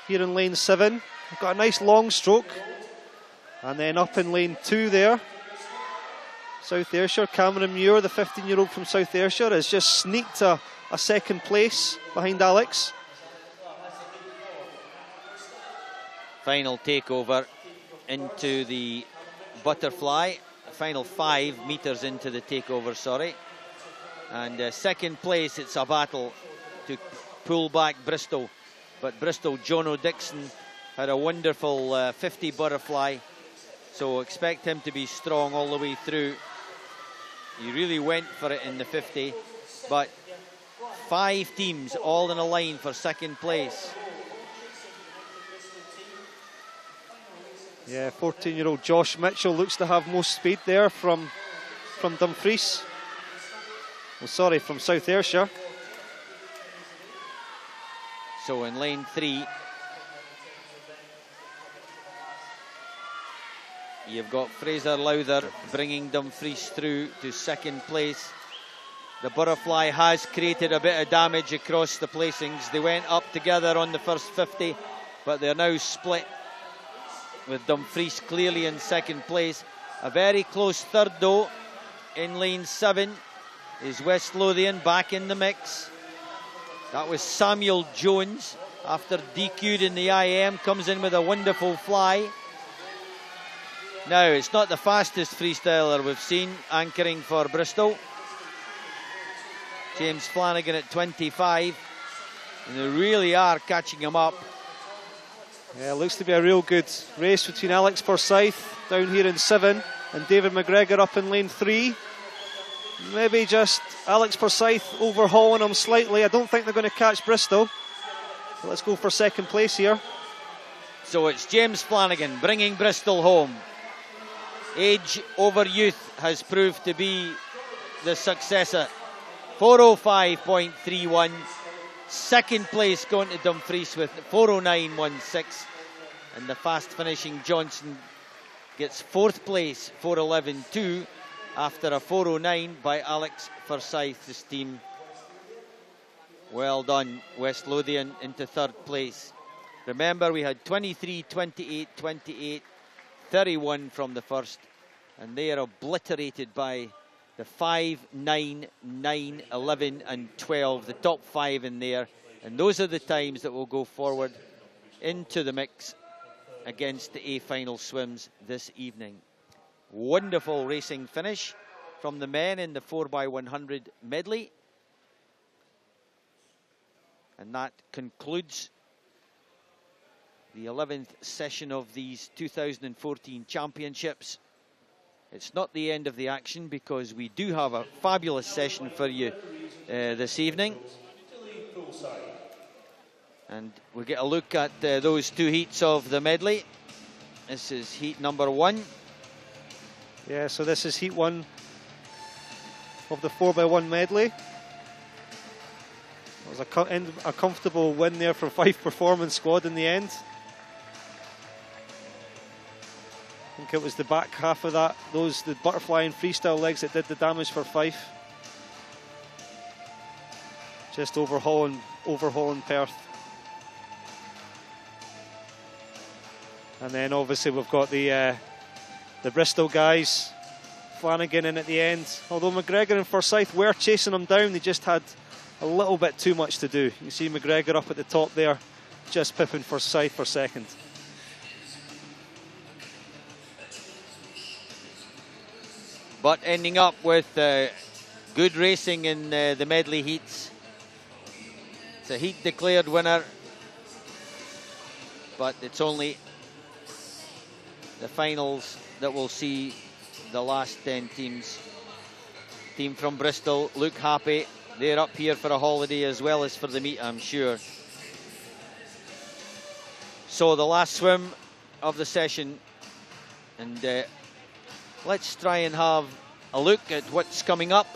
here in lane 7. Got a nice long stroke. And then up in lane 2 there, South Ayrshire, Cameron Muir, the 15-year-old from South Ayrshire, has just sneaked a second place behind Alex. Final takeover into the butterfly, final 5 meters into the takeover, sorry. And second place, it's a battle to pull back Bristol. But Bristol, Jono Dixon had a wonderful 50 butterfly. So expect him to be strong all the way through. He really went for it in the 50. But 5 teams all in a line for second place. Yeah, 14-year-old Josh Mitchell looks to have most speed there from Dumfries. Well, sorry, from South Ayrshire. So in lane 3, you've got Fraser Lowther bringing Dumfries through to second place. The butterfly has created a bit of damage across the placings. They went up together on the first 50, but they're now split, with Dumfries clearly in second place. A very close third though. In lane 7 is West Lothian back in the mix. That was Samuel Jones, after DQ'd in the IM, comes in with a wonderful fly. Now, it's not the fastest freestyler we've seen anchoring for Bristol. James Flanagan at 25. And they really are catching him up. Yeah, looks to be a real good race between Alex Forsyth down here in 7 and David McGregor up in lane 3. Maybe just Alex Forsyth overhauling him slightly. I don't think they're going to catch Bristol. But let's go for second place here. So it's James Flanagan bringing Bristol home. Age over youth has proved to be the successor. 4:05.31. Second place going to Dumfries with 4:09.16. And the fast finishing Johnson gets fourth place, 4:11.2, after a 4:09 by Alex Forsyth's team. Well done, West Lothian into third place. Remember, we had 23, 28, 28, 31 from the first, and they are obliterated by the 5, 9, 9, 11 and 12, the top 5 in there. And those are the times that will go forward into the mix against the A final swims this evening. Wonderful racing finish from the men in the 4x100 medley. And that concludes the 11th session of these 2014 championships. It's not the end of the action, because we do have a fabulous session for you this evening. And we'll get a look at those two heats of the medley. This is heat number 1. Yeah, so this is heat 1 of the 4x1 medley. It was a comfortable win there for Fife Performance Squad in the end. I think it was the back half of that, the butterfly and freestyle legs that did the damage for Fife. Just overhauling Perth. And then obviously we've got the Bristol guys, Flanagan in at the end. Although McGregor and Forsyth were chasing them down, they just had a little bit too much to do. You can see McGregor up at the top there, just pipping Forsyth for second. But ending up with good racing in the medley heats. It's a heat declared winner, but it's only the finals that will see the last 10 teams. Team from Bristol look happy. They're up here for a holiday as well as for the meet, I'm sure. So the last swim of the session, and let's try and have a look at what's coming up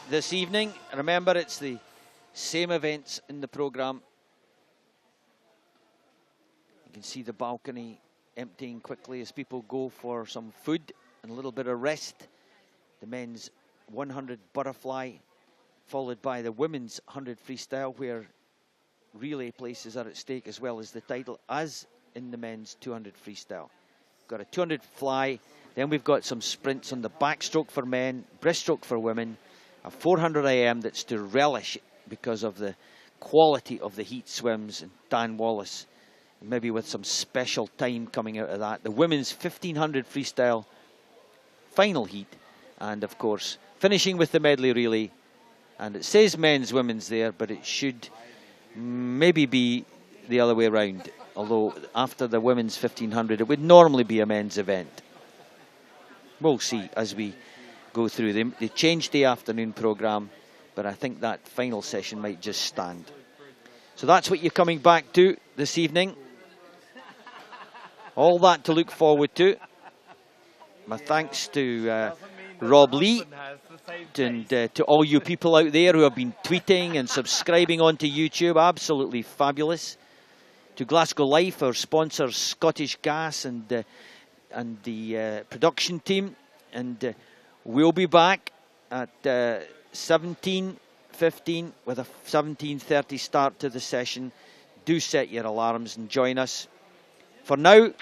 this evening. Remember, it's the same events in the programme. You can see the balcony emptying quickly as people go for some food and a little bit of rest. The men's 100 butterfly, followed by the women's 100 freestyle, where relay places are at stake as well as the title, as in the men's 200 freestyle. Got a 200 fly, then we've got some sprints on the backstroke for men, breaststroke for women, a 400 IM that's to relish because of the quality of the heat swims, and Dan Wallace, maybe with some special time coming out of that. The women's 1500 freestyle final heat, and of course finishing with the medley relay. And it says men's, women's there, but it should maybe be the other way around. Although after the women's 1500, it would normally be a men's event. We'll see as we go through. They changed the afternoon programme, but I think that final session might just stand. So that's what you're coming back to this evening. All that to look forward to. My thanks to Rob Lee and to all you people out there who have been tweeting and subscribing onto YouTube. Absolutely fabulous. To Glasgow Life, our sponsors, Scottish Gas and the production team. And we'll be back at 17:15 with a 17:30 start to the session. Do set your alarms and join us. For now,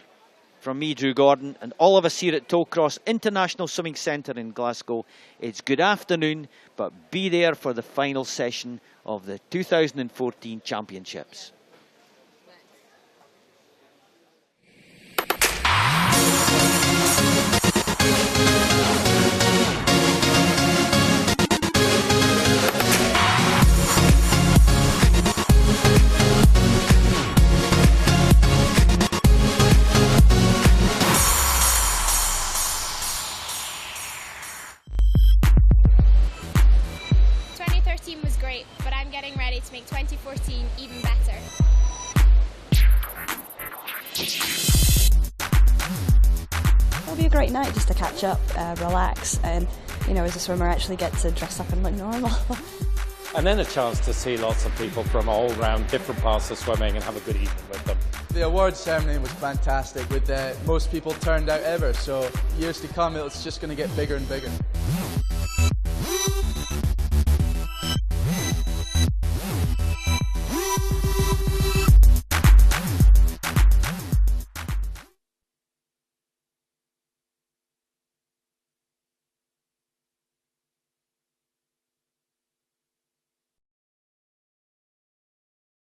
from me, Drew Gordon, and all of us here at Tollcross International Swimming Centre in Glasgow, it's good afternoon, but be there for the final session of the 2014 Championships. 2013 was great, but I'm getting ready to make 2014 even better. It'll be a great night just to catch up, relax, and you know, as a swimmer actually get to dress up and look normal. And then a chance to see lots of people from all around different parts of swimming and have a good evening with them. The awards ceremony was fantastic with most people turned out ever, so years to come it's just going to get bigger and bigger.